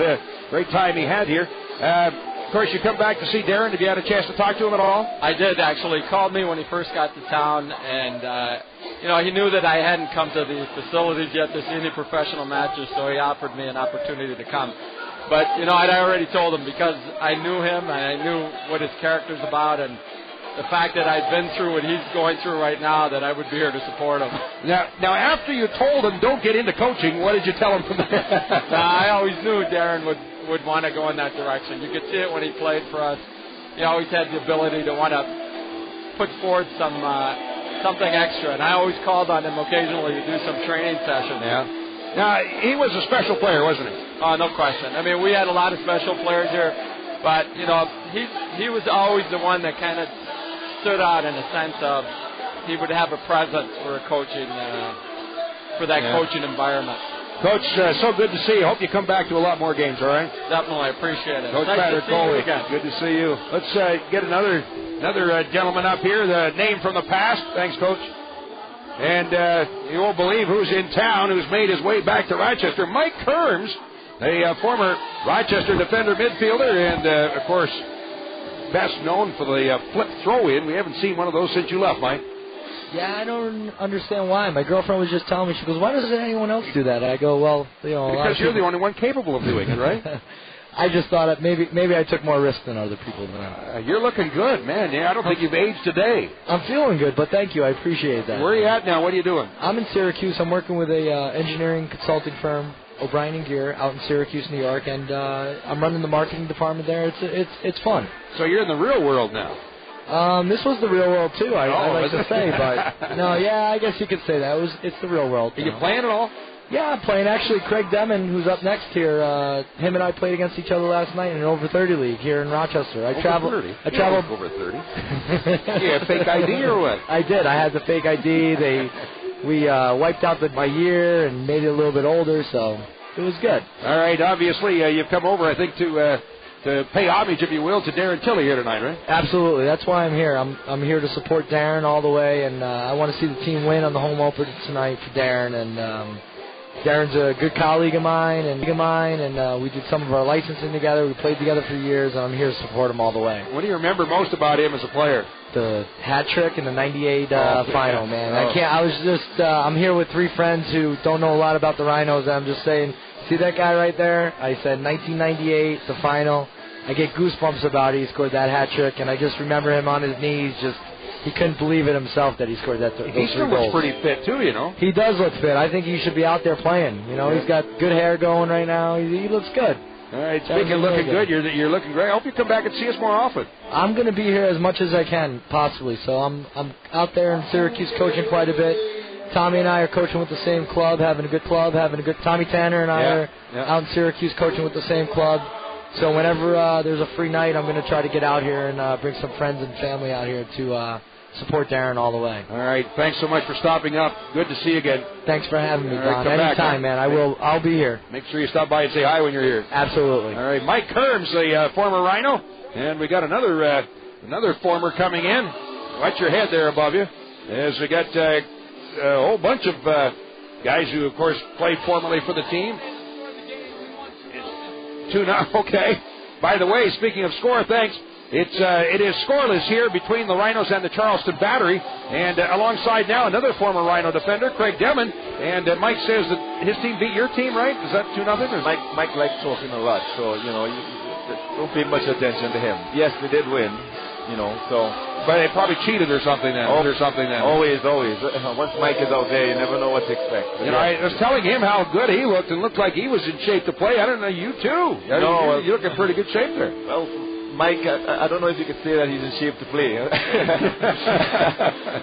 time he had here. Of course, you come back to see Darren. Have you had a chance to talk to him at all? I did, actually. He called me when he first got to town, and he knew that I hadn't come to the facilities yet to see any professional matches, so he offered me an opportunity to come. But I'd already told him because I knew him and I knew what his character's about, and the fact that I've been through what he's going through right now, that I would be here to support him. Now, after you told him don't get into coaching, what did you tell him from there? I always knew Darren would want to go in that direction. You could see it when he played for us. He always had the ability to want to put forward something extra, and I always called on him occasionally to do some training sessions. Yeah. Now, he was a special player, wasn't he? Oh, no question. I mean, we had a lot of special players here, but he was always the one that kind of stood out in the sense of he would have a presence for a coaching, for that coaching environment. Coach, so good to see you. Hope you come back to a lot more games, all right? Definitely, appreciate it. Coach Nice Coley, again. good to see you. Let's get another gentleman up here, the name from the past. Thanks, Coach. And you won't believe who's in town, who's made his way back to Rochester. Mike Kerms, a former Rochester defender midfielder, and, of course, best known for the flip throw-in. We haven't seen one of those since you left, Mike. Yeah, I don't understand why. My girlfriend was just telling me, she goes, why doesn't anyone else do that? I go, well, because you're the only one capable of doing it, right? I just thought that maybe I took more risk than other people. You're looking good, man. Yeah, I don't think you've aged today. I'm feeling good, but thank you. I appreciate that. Where are you at now? What are you doing? I'm in Syracuse. I'm working with a engineering consulting firm, O'Brien & Gear, out in Syracuse, New York, and I'm running the marketing department there. It's fun. So you're in the real world now. This was the real world too. I like to say, but no, yeah, I guess you could say that. It's the real world. Are you playing at all? Yeah, I'm playing. Actually, Craig Demon, who's up next here, him and I played against each other last night in an over 30 league here in Rochester. I traveled over 30. You had fake ID or what? I did. I had the fake ID. We wiped out my year and made it a little bit older, so it was good. All right. Obviously, you've come over, I think, to pay homage, if you will, to Darren Tilley here tonight, right? Absolutely. That's why I'm here. I'm here to support Darren all the way, and I want to see the team win on the home opener tonight for Darren. And Darren's a good colleague of mine, and we did some of our licensing together. We played together for years, and I'm here to support him all the way. What do you remember most about him as a player? The hat trick in the '98 final, man. I'm here with three friends who don't know a lot about the Rhinos, and I'm just saying, see that guy right there? I said 1998, the final. I get goosebumps about it. He scored that hat trick, and I just remember him on his knees. He couldn't believe it himself that he scored those He still looks pretty fit, too, you know. He does look fit. I think he should be out there playing. You know, He's got good hair going right now. He looks good. All right, speaking of looking good, you're looking great. I hope you come back and see us more often. I'm going to be here as much as I can, possibly. So I'm out there in Syracuse coaching quite a bit. Tommy and I are coaching with the same club, having a good Tommy Tanner and I are out in Syracuse coaching with the same club. So whenever there's a free night, I'm going to try to get out here and bring some friends and family out here to support Darren all the way. All right. Thanks so much for stopping up. Good to see you again. Thanks for having me, Don. Right, anytime, man. I'll be here. Make sure you stop by and say hi when you're here. Absolutely. All right. Mike Kerms, the former Rhino. And we got another former coming in. Watch your head there above you. As we got a whole bunch of guys who, of course, played formerly for the team. 2-0. Okay. By the way, speaking of score, thanks. It is scoreless here between the Rhinos and the Charleston Battery. And alongside now another former Rhino defender, Craig Demon. And Mike says that his team beat your team, right? Is that 2-0? Mike likes talking a lot, so don't pay much attention to him. Yes, they did win, But they probably cheated or something then. Always. Once Mike is out there, you never know what to expect. I was telling him how good he looked and looked like he was in shape to play. I don't know, you too. You look in pretty good shape there. Well, Mike, I don't know if you could say that he's in shape to play.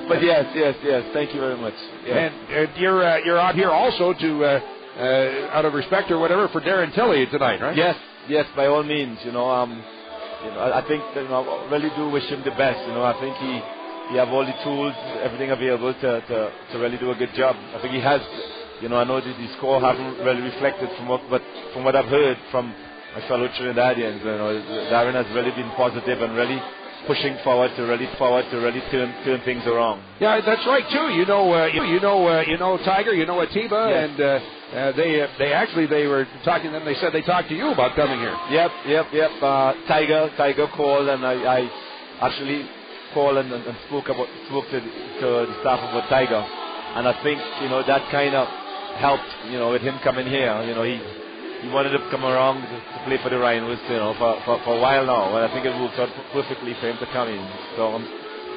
But yes. Thank you very much. Yeah. And you're out here also to, out of respect or whatever, for Darren Tilley tonight, right? Yes, by all means. I think I really do wish him the best. I think he have all the tools, everything available to really do a good job. I think he has. I know that the score haven't really reflected from what I've heard from my fellow Trinidadians. Darren has really been positive and really pushing forward to really turn things around. Yeah, that's right too. You know Tiger, Atiba, yes. And they were talking to them. They said they talked to you about coming here. Yep. Tiger called, and I actually called and spoke to the staff about Tiger, and I think that kind of helped with him coming here. He wanted to come around to play for the Rhinos, for a while now, and I think it worked out perfectly for him to come in. So I'm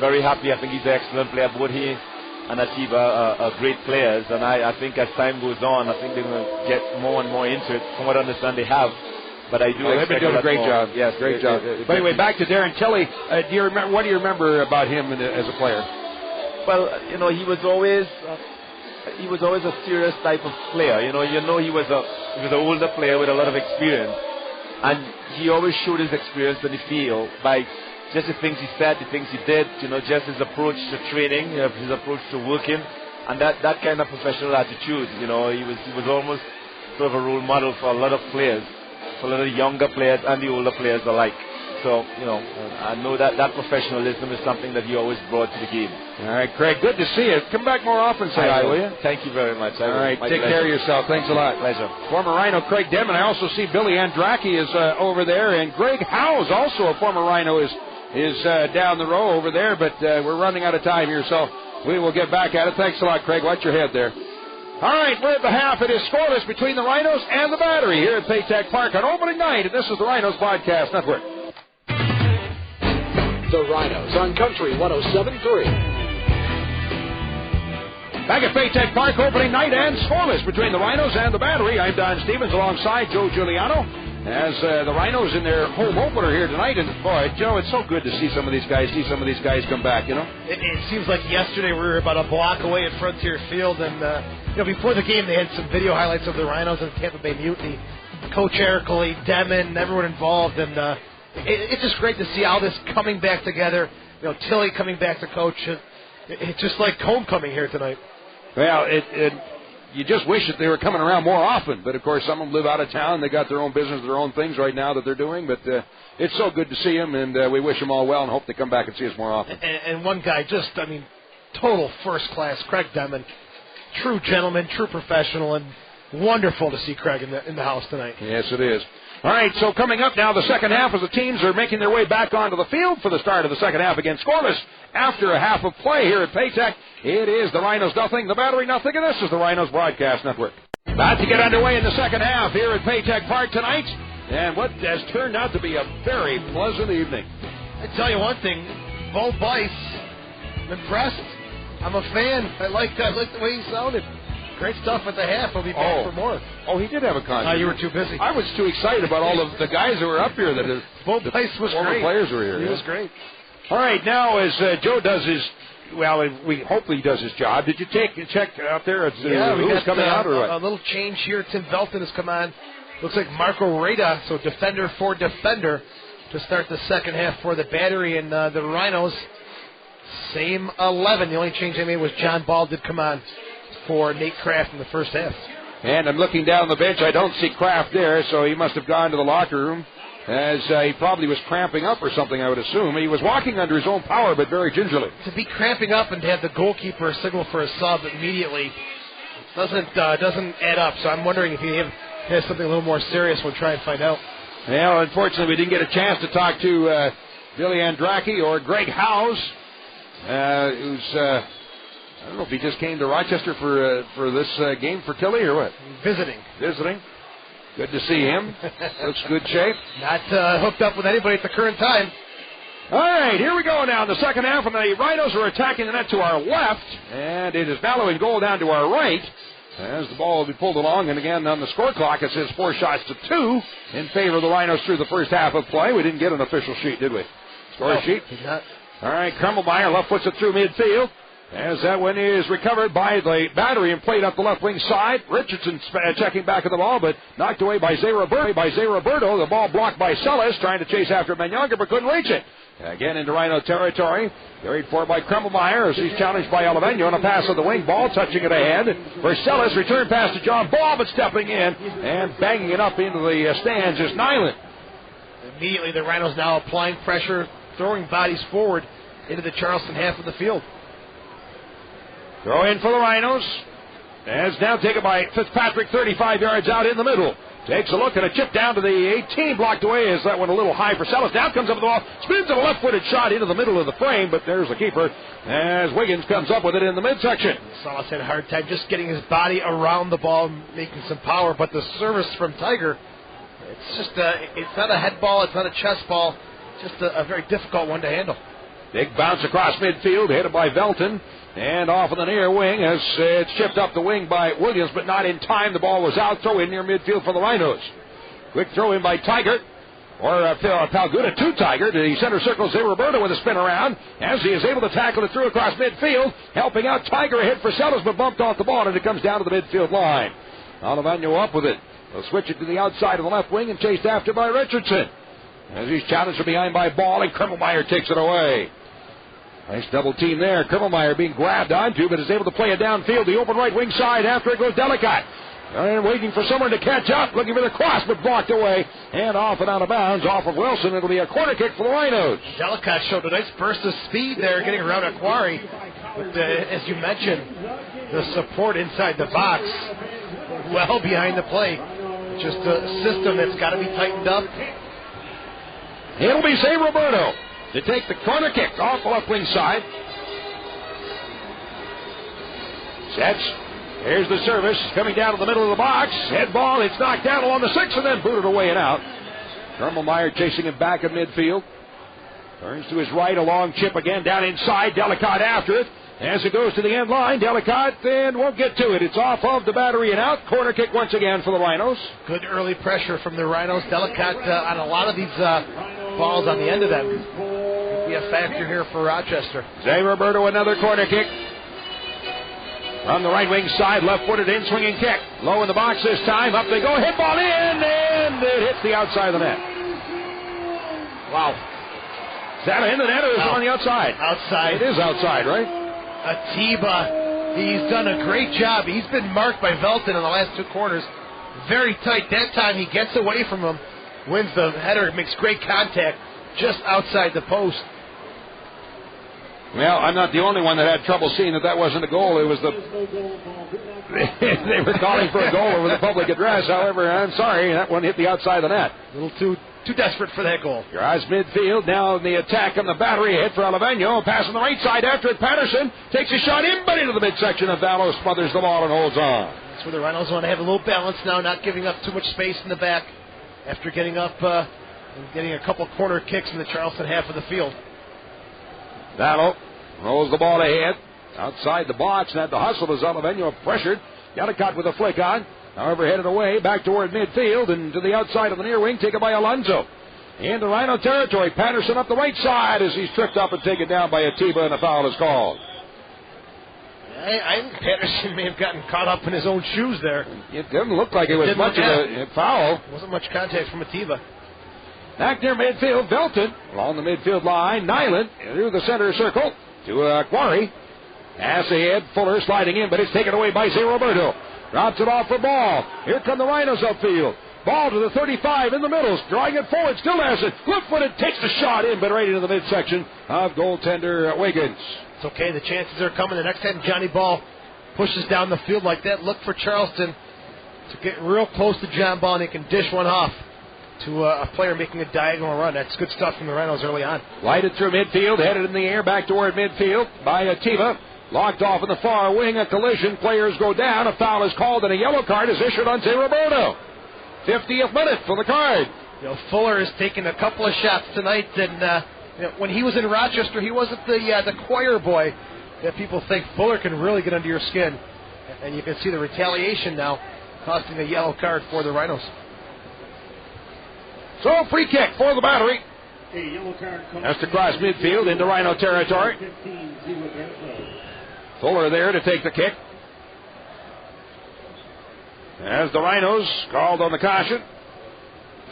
very happy. I think he's an excellent player. Both he and Atiba are great players, and I think as time goes on, I think they're going to get more and more into it. From what I understand, they have. But I do. They've been doing a great job. Yes, great job. But anyway, back to Darren Tilley. What do you remember about him as a player? Well, he was always a serious type of player. He was an older player with a lot of experience, And he always showed his experience on the field by just the things he said, the things he did, just his approach to training, his approach to working, and that kind of professional attitude. He was almost sort of a role model for a lot of players, for a lot of younger players and the older players alike. So, I know that professionalism is something that he always brought to the game. All right, Craig, good to see you. Come back more often, say hi, will you? Thank you very much. All right, take care of yourself. Thanks a lot. Pleasure. Former Rhino Craig Demon. I also see Billy Andracki is over there, and Greg Howes, also a former Rhino, is down the row over there, but we're running out of time here, so we will get back at it. Thanks a lot, Craig. Watch your head there. All right, we're at the half. It is scoreless between the Rhinos and the Battery here at Paytech Park on opening night, and this is the Rhinos Podcast Network. The Rhinos on Country 107.3. Back at Paytech Park, opening night and scoreless between the Rhinos and the Battery. I'm Don Stevens alongside Joe Giuliano as the Rhinos in their home opener here tonight. And, boy, Joe, it's so good to see some of these guys come back, It seems like yesterday we were about a block away at Frontier Field, and, before the game they had some video highlights of the Rhinos and Tampa Bay Mutiny. Coach Eric Lee, Demon, everyone involved, and it's just great to see all this coming back together. Tilly coming back to coach. It's just like homecoming here tonight. Well, you just wish that they were coming around more often. But, of course, some of them live out of town. They got their own business, their own things right now that they're doing. But it's so good to see them, and we wish them all well and hope they come back and see us more often. And one guy total first class, Craig Demon. True gentleman, true professional, and wonderful to see Craig in the house tonight. Yes, it is. All right, so coming up now, the second half as the teams are making their way back onto the field for the start of the second half again. Scoreless after a half of play here at Paytech. It is the Rhinos nothing, the Battery nothing, and this is the Rhinos Broadcast Network. About to get underway in the second half here at Paytech Park tonight, and what has turned out to be a very pleasant evening. I tell you one thing, Bo Bice, I'm impressed. I'm a fan. I like the way he sounded. Great stuff at the half. He'll be back for more. Oh, he did have a concert. You were too busy. I was too excited about all of the guys that were up here. Bo Bice was great. Players were here. He was great. All right, now as Joe does his, we hopefully he does his job. Did you check out there? Who's coming out or what? A little change here. Tim Belton has come on. Looks like Marco Reda, so defender for defender, to start the second half for the Battery, and the Rhinos, same 11. The only change they made was John Ball did come on for Nate Kraft in the first half. And I'm looking down the bench. I don't see Kraft there, so he must have gone to the locker room as he probably was cramping up or something, I would assume. He was walking under his own power, but very gingerly. To be cramping up and to have the goalkeeper signal for a sub immediately doesn't add up. So I'm wondering if he has something a little more serious. We'll try and find out. Well, unfortunately, we didn't get a chance to talk to Billy Andracki or Greg Howes, who's... I don't know if he just came to Rochester for this game for Tilly or what? Visiting. Good to see him. Looks good shape. Not hooked up with anybody at the current time. All right, here we go now in the second half, and the Rhinos are attacking the net to our left, and it is Mallow in goal down to our right as the ball will be pulled along. And again, on the score clock, it says 4 shots to 2 in favor of the Rhinos through the first half of play. We didn't get an official sheet, did we? Score sheet? Did not. All right, Krummelmeyer left puts it through midfield. As that one is recovered by the Battery and played up the left wing side. Richardson checking back at the ball, but knocked away by Zay Roberto. The ball blocked by Sellis, trying to chase after Menyaga, but couldn't reach it. Again into Rhino territory. Carried forward by Krummelmeyer as he's challenged by Oliveño on a pass on the wing. Ball touching it ahead. For Sellis, return pass to John Ball, but stepping in and banging it up into the stands is Nyland. Immediately the Rhinos now applying pressure, throwing bodies forward into the Charleston half of the field. Throw in for the Rhinos. As now taken by Fitzpatrick, 35 yards out in the middle. Takes a look and a chip down to the 18, blocked away as that one a little high for Sellis. Now comes up with the ball, spins a left-footed shot into the middle of the frame, but there's the keeper as Wiggins comes up with it in the midsection. Sellis had a hard time just getting his body around the ball, making some power, but the service from Tiger, it's not a head ball, it's not a chest ball, just a very difficult one to handle. Big bounce across midfield, headed by Velton. And off on the near wing as it's chipped up the wing by Williams, but not in time. The ball was out. Throw in near midfield for the Rhinos. Quick throw in by Tiger. Or Palguda to Tiger. To the center circle, Zay Roberto with a spin around. As he is able to tackle it through across midfield. Helping out Tiger, a hit for Sellis, but bumped off the ball, and it comes down to the midfield line. Oliveño up with it. They'll switch it to the outside of the left wing and chased after by Richardson. As he's challenged from behind by Ball, and Krummelmeyer takes it away. Nice double team there. Krummelmeyer being grabbed onto, but is able to play it downfield. The open right wing side. After it goes Delicott. And waiting for someone to catch up. Looking for the cross, but blocked away. And off and out of bounds. Off of Wilson. It'll be a corner kick for the Rhinos. Delicott showed a nice burst of speed there, getting around Aquari. But as you mentioned, the support inside the box, well behind the play. Just a system that's got to be tightened up. It'll be Zay Roberto to take the corner kick off the left wing side. Sets. Here's the service coming down to the middle of the box. Head ball. It's knocked down along the 6 and then booted away and out. Krummelmeyer chasing him back at midfield. Turns to his right. A long chip again down inside. Delicott after it. As it goes to the end line, Delicott and won't get to it. It's off of the battery and out. Corner kick once again for the Rhinos. Good early pressure from the Rhinos. Delicott on a lot of these balls on the end of them. Could be a factor here for Rochester. Zay Roberto, another corner kick. On the right wing side, left-footed in, swinging kick. Low in the box this time. Up they go. Hit ball in, and it hits the outside of the net. Wow. Is that in the net or is it on the outside? Outside. It is outside, right? Atiba, he's done a great job. He's been marked by Velton in the last 2 corners. Very tight. That time he gets away from him, wins the header, makes great contact just outside the post. Well, I'm not the only one that had trouble seeing that wasn't a goal. It was the... they were calling for a goal over the public address. However, I'm sorry, that one hit the outside of the net. A little too desperate for that goal. Your eyes midfield. Now in the attack on the battery. Hit for Oliveño. Pass on the right side after it. Patterson takes a shot in, but into the midsection of Vallow. Smothers the ball and holds on. That's where the Rhinos want to have a little balance now, not giving up too much space in the back after getting up and getting a couple corner kicks in the Charleston half of the field. Vallow rolls the ball ahead. Outside the box. And at the hustle as Oliveño pressured. Delicott with a flick on. However, headed away, back toward midfield, and to the outside of the near wing, taken by Alonso. Into Rhino territory, Patterson up the right side as he's tripped up and taken down by Atiba, and a foul is called. I think Patterson may have gotten caught up in his own shoes there. It didn't look like it was much of a foul. Wasn't much contact from Atiba. Back near midfield, Belton along the midfield line. Nyland through the center circle to Quarry. Pass ahead, Fuller sliding in, but it's taken away by Zay Roberto. Drops it off for Ball. Here come the Rhinos upfield. Ball to the 35 in the middle. Drawing it forward. Still has it. Left-footed. Takes the shot in, but right into the midsection of goaltender Wiggins. It's okay. The chances are coming. The next time Johnny Ball pushes down the field like that, look for Charleston to get real close to John Ball, and he can dish one off to a player making a diagonal run. That's good stuff from the Rhinos early on. Lighted through midfield. Headed in the air. Back toward midfield by Atiba. Locked off in the far wing, a collision. Players go down. A foul is called, and a yellow card is issued on Zay Roberto. 50th minute for the card. Fuller has taken a couple of shots tonight, and when he was in Rochester, he wasn't the choir boy that people think. Fuller can really get under your skin, and you can see the retaliation now, costing a yellow card for the Rhinos. So, free kick for the battery. Has to cross midfield into Rhino territory. Fuller there to take the kick. As the Rhinos called on the caution.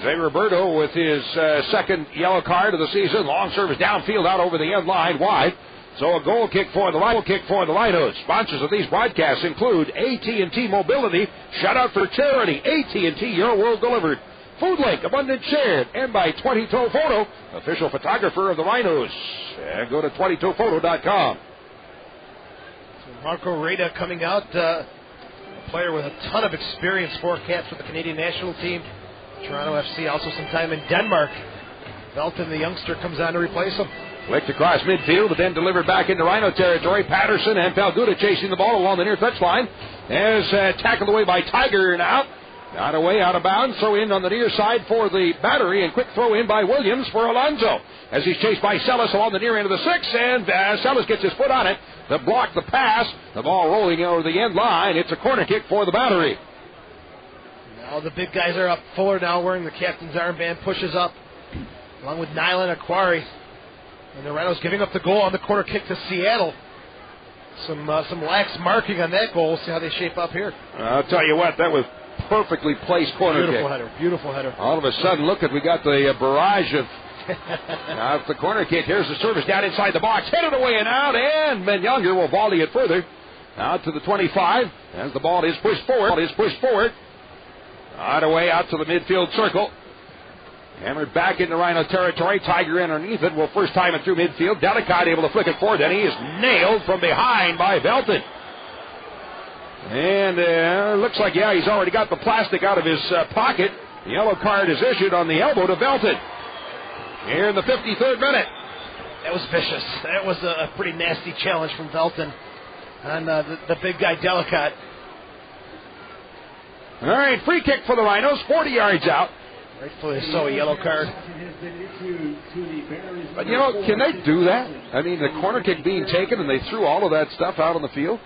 Zay Roberto with his second yellow card of the season. Long service downfield out over the end line wide. So a goal kick for the Rhinos. Sponsors of these broadcasts include AT&T Mobility, Shutout for Charity, AT&T Your World Delivered, Food Link, Abundant Shared, and by 22 Photo, official photographer of the Rhinos. And go to 22photo.com. Marco Reda coming out, a player with a ton of experience, 4 caps with the Canadian national team. Toronto FC, also some time in Denmark. Belton, the youngster, comes on to replace him. Flicked across midfield, but then delivered back into Rhino territory. Patterson and Falguda chasing the ball along the near touchline. As tackled away by Tiger now. Got away out of bounds, throw in on the near side for the battery, and quick throw in by Williams for Alonso. As he's chased by Sellis along the near end of the 6, and Sellis gets his foot on it to block the pass. The ball rolling over the end line. It's a corner kick for the battery. Now the big guys are up. Fuller now wearing the captain's armband, pushes up, along with Nyland Aquari. And the Rhinos giving up the goal on the corner kick to Seattle. Some lax marking on that goal. We'll see how they shape up here. I'll tell you what, that was perfectly placed corner kick. Beautiful header. All of a sudden, look at, we got the barrage of the corner kick. Here's the service down inside the box. Headed away and out, and Menyunger will volley it further. Out to the 25 as the ball is pushed forward. Right away out to the midfield circle. Hammered back into Rhino territory. Tiger underneath it will first time it through midfield. Delicate able to flick it forward. Then he is nailed from behind by Belton. And looks like, he's already got the plastic out of his pocket. The yellow card is issued on the elbow to Belton. Here in the 53rd minute. That was vicious. That was a pretty nasty challenge from Belton on the big guy Delicate. All right, free kick for the Rhinos, 40 yards out. Rightfully so, a yellow card. But, can they do that? I mean, the corner kick being taken and they threw all of that stuff out on the field.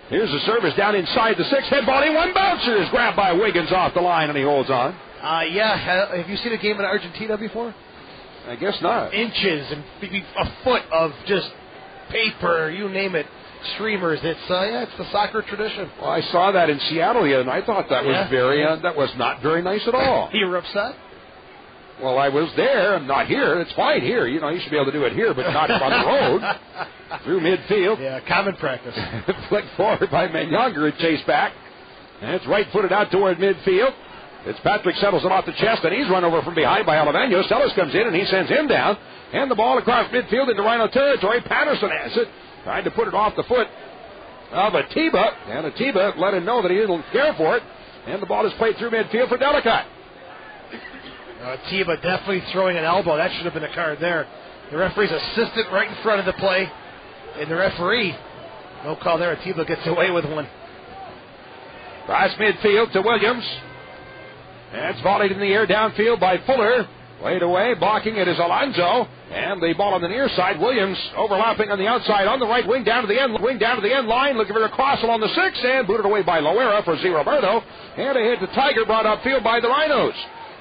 Here's the service down inside the 6. Head volley, one bouncer is grabbed by Wiggins off the line and he holds on. Have you seen a game in Argentina before? I guess not. Inches and maybe a foot of just paper, you name it. Streamers. It's the soccer tradition. Well, I saw that in Seattle and I thought that was that was not very nice at all. You were upset? Well, I was there. I'm not here. It's fine here. You should be able to do it here, but not on the road. Through midfield. Yeah, common practice. Flick forward by Menyunger and chase back. And it's right-footed out toward midfield. Fitzpatrick settles it off the chest, and he's run over from behind by Oliveño. Stellas comes in, and he sends him down. And the ball across midfield into Rhino territory. Patterson has it. Tried to put it off the foot of Atiba. And Atiba let him know that he didn't care for it. And the ball is played through midfield for Delicate. Atiba definitely throwing an elbow. That should have been a card there. The referee's assistant right in front of the play. And the referee, no call there. Atiba gets away with one. Cross midfield to Williams. That's volleyed in the air downfield by Fuller. Laid away, blocking it is Alonso. And the ball on the near side. Williams overlapping on the outside on the right wing down to the end line. Looking for a cross along the 6 and booted away by Loera for Z. Roberto. And a hit to Tiger brought upfield by the Rhinos.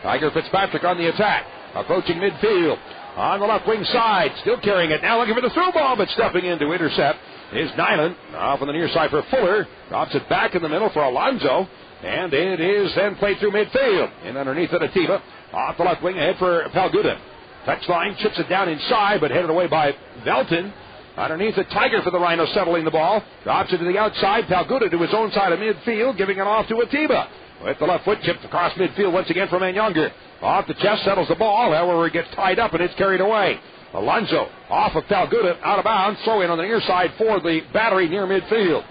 Tiger Fitzpatrick on the attack. Approaching midfield. On the left wing side. Still carrying it. Now looking for the through ball, but stepping in to intercept is Nyland. Off on the near side for Fuller. Drops it back in the middle for Alonso. And it is then played through midfield. And underneath it, Atiba. Off the left wing ahead for Palguda. Touchline, chips it down inside, but headed away by Belton. Underneath it, Tiger for the Rhinos settling the ball. Drops it to the outside. Palguda to his own side of midfield, giving it off to Atiba. With the left foot, chipped across midfield once again from Menyunger. Off the chest, settles the ball. However, it gets tied up and it's carried away. Alonso off of Palguda, out of bounds. Throw in on the near side for the battery near midfield.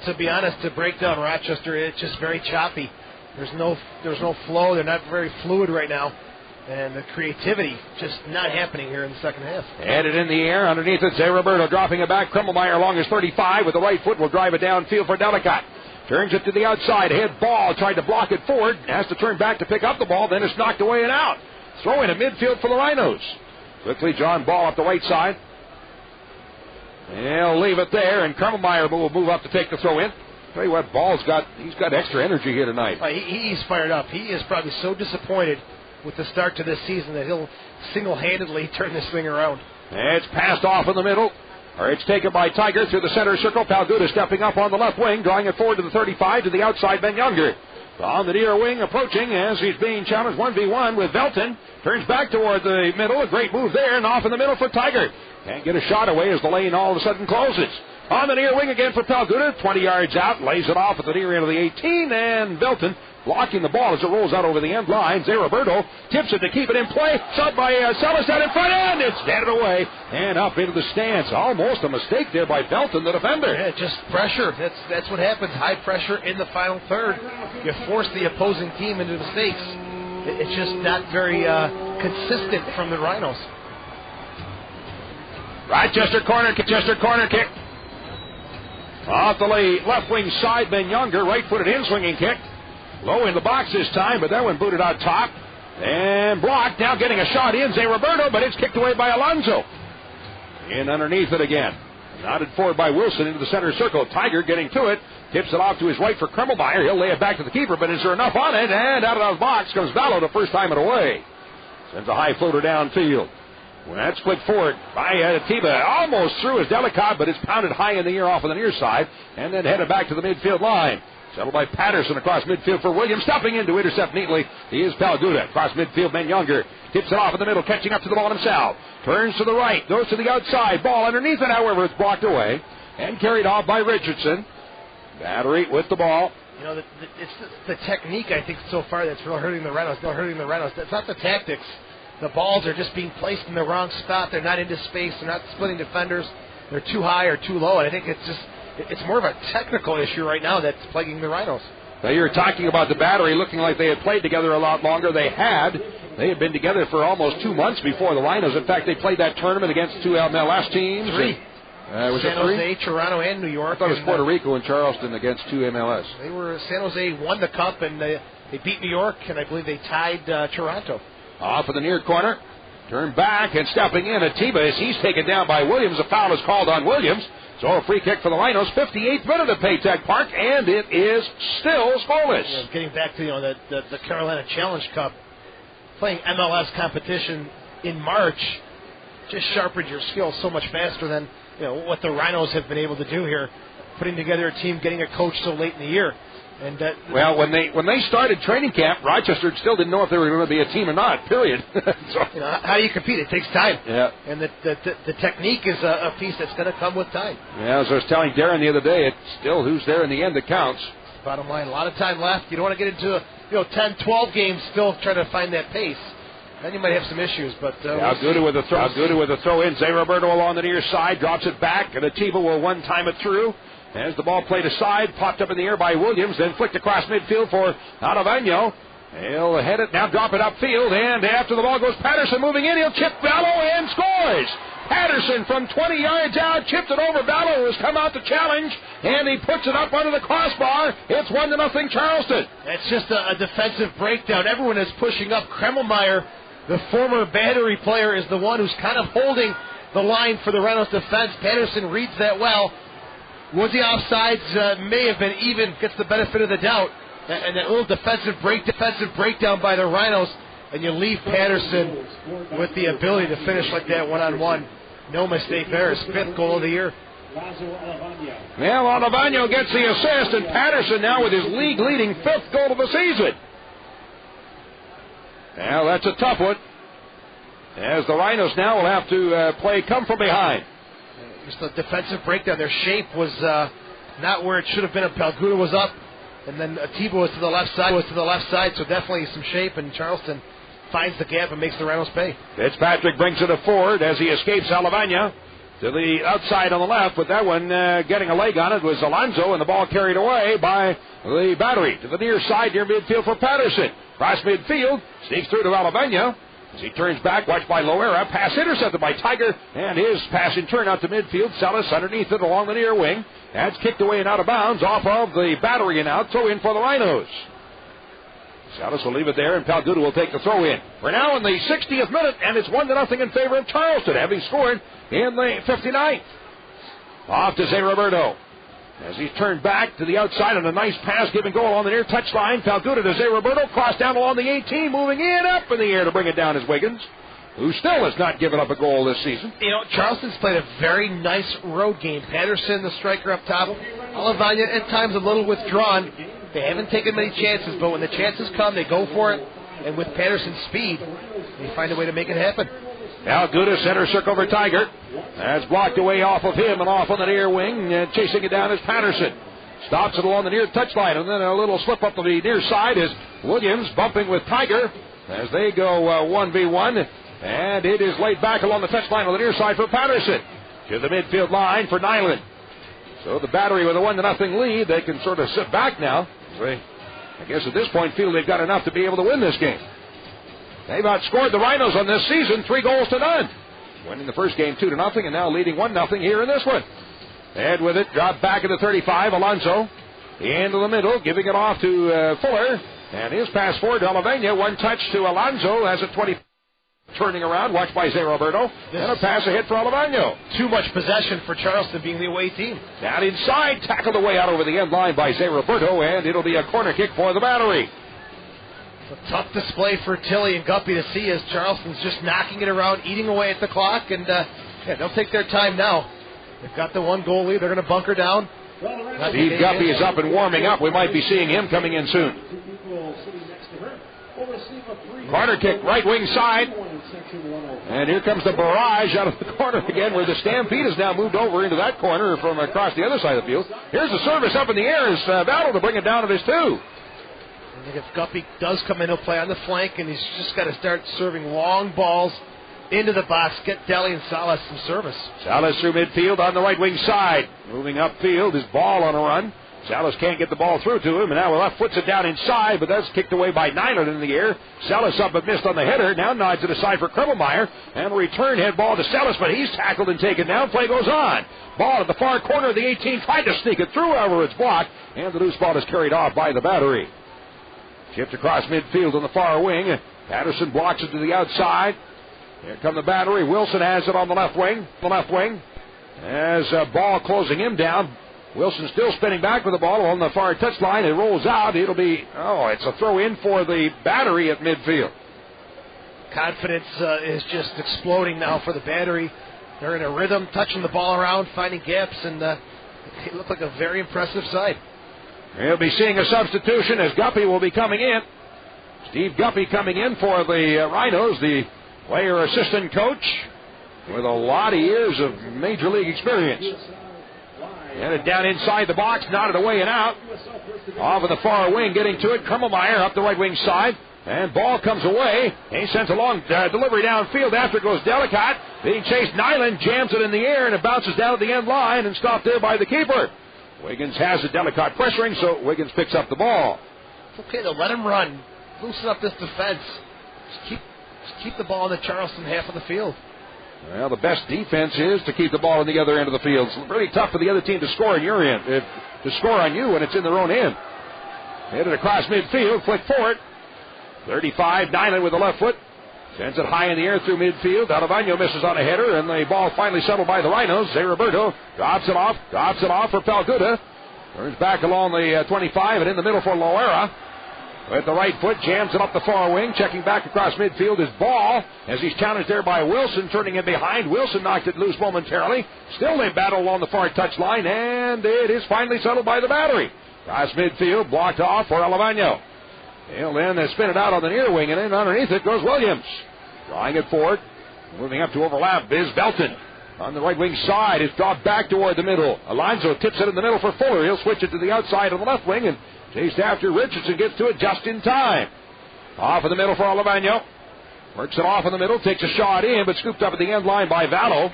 To be honest, to break down Rochester, it's just very choppy. There's no flow. They're not very fluid right now. And the creativity just not happening here in the second half. Headed in the air. Underneath it, Zé Roberto dropping it back. Krummelmeyer along his 35 with the right foot will drive it downfield for Delicate. Turns it to the outside. Head ball. Tried to block it forward. Has to turn back to pick up the ball. Then it's knocked away and out. Throw in at midfield for the Rhinos. Quickly drawn ball up the right side. He'll leave it there. And Krummelmeyer will move up to take the throw in. Tell you what, he's got extra energy here tonight. He's fired up. He is probably so disappointed with the start to this season that he'll single-handedly turn this thing around. It's passed off in the middle. Or it's taken by Tiger through the center circle. Palguda stepping up on the left wing, drawing it forward to the 35 to the outside. Menyunger on the near wing, approaching as he's being challenged 1v1 with Belton. Turns back toward the middle. A great move there, and off in the middle for Tiger. Can't get a shot away as the lane all of a sudden closes. On the near wing again for Palguda, 20 yards out, lays it off at the near end of the 18, and Belton blocking the ball as it rolls out over the end line. Zé Roberto tips it to keep it in play. Shot by Stellas out in front end. It's headed away and up into the stands. Almost a mistake there by Belton, the defender. Yeah, just pressure. That's what happens. High pressure in the final third. You force the opposing team into mistakes. It's just not very consistent from the Rhinos. Rochester corner kick. Off the left wing side, Menyunger, right-footed in-swinging kick. Low in the box this time, but that one booted out top. And blocked, now getting a shot in, Zé Roberto, but it's kicked away by Alonso. In underneath it again. Knotted forward by Wilson into the center circle. Tiger getting to it. Tips it off to his right for Krummelmeyer. He'll lay it back to the keeper, but is there enough on it? And out of the box comes Vallow the first time it away. Sends a high floater downfield. Well, that's flicked forward by Atiba. Almost through his Delicate, but it's pounded high in the air off of the near side. And then headed back to the midfield line. Settled by Patterson across midfield for Williams. Stopping in to intercept neatly. He is Palguda. Across midfield, Ben Younger tips it off in the middle, catching up to the ball himself. Turns to the right, goes to the outside. Ball underneath it, however, it's blocked away and carried off by Richardson. Battery with the ball. You know, it's the technique, I think, so far that's really hurting the Rhinos. That's not the tactics. The balls are just being placed in the wrong spot. They're not into space. They're not splitting defenders. They're too high or too low. And I think it's more of a technical issue right now that's plaguing the Rhinos. Now you're talking about the Battery looking like they had played together a lot longer. They had been together for almost 2 months before the Rhinos. In fact, they played that tournament against 2 MLS teams. 3. Was San Jose, Toronto, and New York. I thought it was Puerto Rico and Charleston against 2 MLS. San Jose won the cup, and they beat New York, and I believe they tied Toronto. Off of the near corner. Turn back and stepping in. Atiba, as he's taken down by Williams. A foul is called on Williams. So a free kick for the Rhinos. 58th minute at Paytech Park, and it is still scoreless. Yeah, getting back to the Carolina Challenge Cup, playing MLS competition in March just sharpened your skills so much faster than what the Rhinos have been able to do here, putting together a team, getting a coach so late in the year. And well, when they started training camp, Rochester still didn't know if they were going to be a team or not. Period. So, how do you compete? It takes time. Yeah. And the technique is a piece that's going to come with time. Yeah, as I was telling Darren the other day, it's still who's there in the end that counts. Bottom line, a lot of time left. You don't want to get into 10, 12 games still trying to find that pace. Then you might have some issues. But Good with a throw in. Zay Roberto along the near side, drops it back, and Atiba will one-time it through. As the ball played aside, popped up in the air by Williams, then flicked across midfield for Aravano. He'll head it, now drop it upfield, and after the ball goes Patterson moving in, he'll chip Ballo and scores! Patterson from 20 yards out, chipped it over. Ballo, who has come out to challenge, and he puts it up under the crossbar. It's 1-0 Charleston. That's just a defensive breakdown. Everyone is pushing up. Kremmelmeyer, the former Battery player, is the one who's kind of holding the line for the Rhinos defense. Patterson reads that well. Was he offsides? May have been even. Gets the benefit of the doubt. And that little defensive breakdown by the Rhinos. And you leave Patterson with the ability to finish like that one-on-one. No mistake there. His 5th goal of the year. Well, Alavano gets the assist, and Patterson now with his league-leading 5th goal of the season. Well, that's a tough one. As the Rhinos now will have to play come from behind. Just a defensive breakdown. Their shape was not where it should have been. Palguda was up, and then Atiba was to the left side. So definitely some shape, and Charleston finds the gap and makes the Rhinos pay. Fitzpatrick brings it forward as he escapes Alavano to the outside on the left, but that one getting a leg on it was Alonso, and the ball carried away by the Battery to the near side near midfield for Patterson. Cross midfield, sneaks through to Alavano. As he turns back, watched by Loera, pass intercepted by Tiger, and his pass in turn out to midfield. Sellis underneath it along the near wing. That's kicked away and out of bounds off of the Battery and out. Throw in for the Rhinos. Sellis will leave it there, and Palguda will take the throw in. We're now in the 60th minute, and it's 1-0 in favor of Charleston, having scored in the 59th. Off to Zay Roberto. As he's turned back to the outside on a nice pass, give and go along the near touchline. Palguda to Zay Roberto, cross down along the 18, moving in up in the air to bring it down is Wiggins, who still has not given up a goal this season. Charleston's played a very nice road game. Patterson, the striker up top. Alavano at times a little withdrawn. They haven't taken many chances, but when the chances come, they go for it. And with Patterson's speed, they find a way to make it happen. Palguda center circle for Tiger. That's blocked away off of him and off on the near wing. Chasing it down is Patterson. Stops it along the near touchline, and then a little slip up to the near side is Williams bumping with Tiger as they go 1v1. And it is laid back along the touchline on the near side for Patterson. To the midfield line for Nyland. So the Battery with a 1-0 lead, they can sort of sit back now. I guess at this point feel they've got enough to be able to win this game. They've outscored the Rhinos on this season 3-0. Winning the first game 2-0 and now leading 1-0 here in this one. And with it, dropped back at the 35, Alonso. Into the middle, giving it off to Fuller. And his pass forward to Alavano. One touch to Alonso as a 20. Turning around, watched by Zay Roberto. And a pass ahead for Alavano. Too much possession for Charleston being the away team. Down inside, tackled away out over the end line by Zay Roberto. And it'll be a corner kick for the Battery. It's a tough display for Tilly and Guppy to see as Charleston's just knocking it around, eating away at the clock. And they'll take their time now. They've got the 1-goal lead. They're going to bunker down. Steve Guppy is up and warming up. We might be seeing him coming in soon. Corner kick, right wing side. And here comes the barrage out of the corner again, where the Stampede has now moved over into that corner from across the other side of the field. Here's the service up in the air as Battle to bring it down to his 2. I think if Guppy does come in, he'll play on the flank, and he's just got to start serving long balls into the box, get Deli and Salas some service. Salas through midfield on the right wing side. Moving upfield, his ball on a run. Salas can't get the ball through to him, and now left foots it down inside, but that's kicked away by Nyland in the air. Salas up but missed on the header. Now nods it aside for Kremmelmeyer, and a return head ball to Salas, but he's tackled and taken down. Play goes on. Ball at the far corner of the 18, tried to sneak it through, however it's blocked, and the loose ball is carried off by the battery. Chipped across midfield on the far wing. Patterson blocks it to the outside. Here come the battery. Wilson has it on the left wing. As a ball closing him down. Wilson still spinning back with the ball on the far touchline. It rolls out. It'll be, it's a throw in for the battery at midfield. Confidence is just exploding now for the battery. They're in a rhythm, touching the ball around, finding gaps, and they look like a very impressive side. We'll be seeing a substitution as Guppy will be coming in. Steve Guppy coming in for the Rhinos, the player assistant coach with a lot of years of major league experience. Headed down inside the box, nodded away and out. Off of the far wing, getting to it. Kremmelmeyer up the right wing side. And ball comes away. He sends a long delivery downfield. After goes Delicott. Being chased, Nyland jams it in the air, and it bounces down at the end line and stopped there by the keeper. Wiggins has it. Delicott pressuring, so Wiggins picks up the ball. It's okay, they'll let him run. Loosen up this defense. Just keep the ball in the Charleston half of the field. Well, the best defense is to keep the ball in the other end of the field. It's really tough for the other team to score in your end, to score on you when it's in their own end. Headed across midfield, flick forward. 35, Nyland with the left foot. Sends it high in the air through midfield. Alavano misses on a header, and the ball finally settled by the Rhinos. Zé Roberto drops it off for Palguda. Turns back along the 25 and in the middle for Loera. With the right foot, jams it up the far wing. Checking back across midfield is Ball as he's challenged there by Wilson, turning it behind. Wilson knocked it loose momentarily. Still they battle along the far touchline, and it is finally settled by the battery. Across midfield, blocked off for Alavano. He'll then spin it out on the near wing, and then underneath it goes Williams. Drawing it forward. Moving up to overlap is Belton. On the right wing side, it's dropped back toward the middle. Alonso tips it in the middle for Fuller. He'll switch it to the outside on the left wing, and chased after Richardson gets to it just in time. Off in the middle for Alavano. Works it off in the middle, takes a shot in, but scooped up at the end line by Vallo.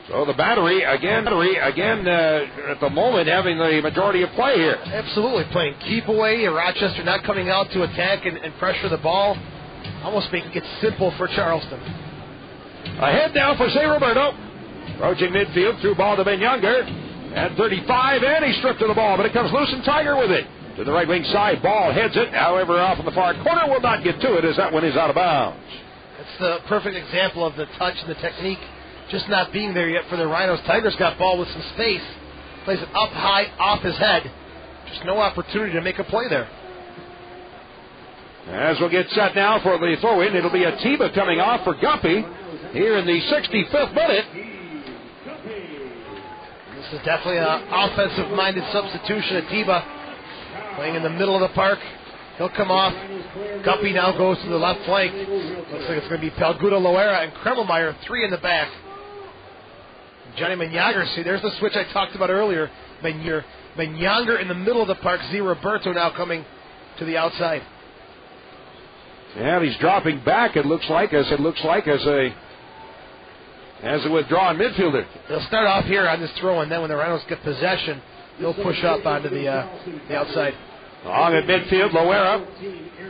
So the battery again at the moment having the majority of play here. Absolutely, playing keep away. Rochester not coming out to attack and pressure the ball. Almost making it simple for Charleston. Ahead now for Zé Roberto. Approaching midfield, through ball to Ben Younger. At 35, and he stripped to the ball, but it comes loose and Tiger with it. To the right wing side, Ball heads it. However, off in the far corner, will not get to it as that one is out of bounds. That's the perfect example of the touch and the technique just not being there yet for the Rhinos. Tiger's got ball with some space. Plays it up high, off his head. Just no opportunity to make a play there. As we'll get set now for the throw-in, it'll be Atiba coming off for Guppy here in the 65th minute. This is definitely an offensive-minded substitution. Atiba playing in the middle of the park. He'll come off. Guppy now goes to the left flank. Looks like it's going to be Palguda, Loera, and Kremmelmeyer, three in the back. Johnny Menyanger, see, there's the switch I talked about earlier. Menyanger in the middle of the park. Zé Roberto now coming to the outside. Yeah, he's dropping back, it looks like as a withdrawn midfielder. They'll start off here on this throw, and then when the Rhinos get possession, they'll push up onto the outside. Along at midfield, Loera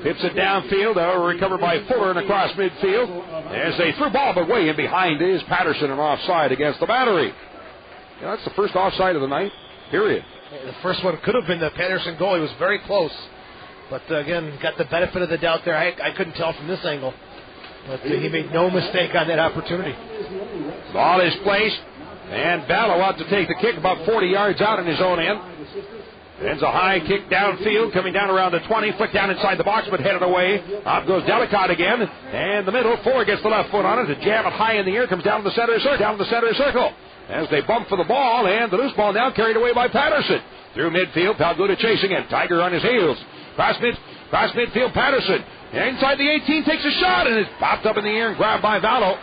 tips it downfield. Recovered by Fuller and across midfield. As they threw ball, but way in behind is Patterson and offside against the battery. Yeah, that's the first offside of the night, period. The first one could have been the Patterson goal. He was very close. But again, got the benefit of the doubt there. I couldn't tell from this angle. But he made no mistake on that opportunity. Ball is placed. And Ballo out to take the kick about 40 yards out in his own end. Sends a high kick downfield, coming down around the 20, flick down inside the box, but headed away. Up goes Delicott again, and the middle. Fuller gets the left foot on it to jam it high in the air, comes down to the center circle. as they bump for the ball, and the loose ball now carried away by Patterson. Through midfield, Palguda chasing him. Tiger on his heels. Cross midfield, Patterson. Inside the 18, takes a shot, and it's popped up in the air and grabbed by Vallo.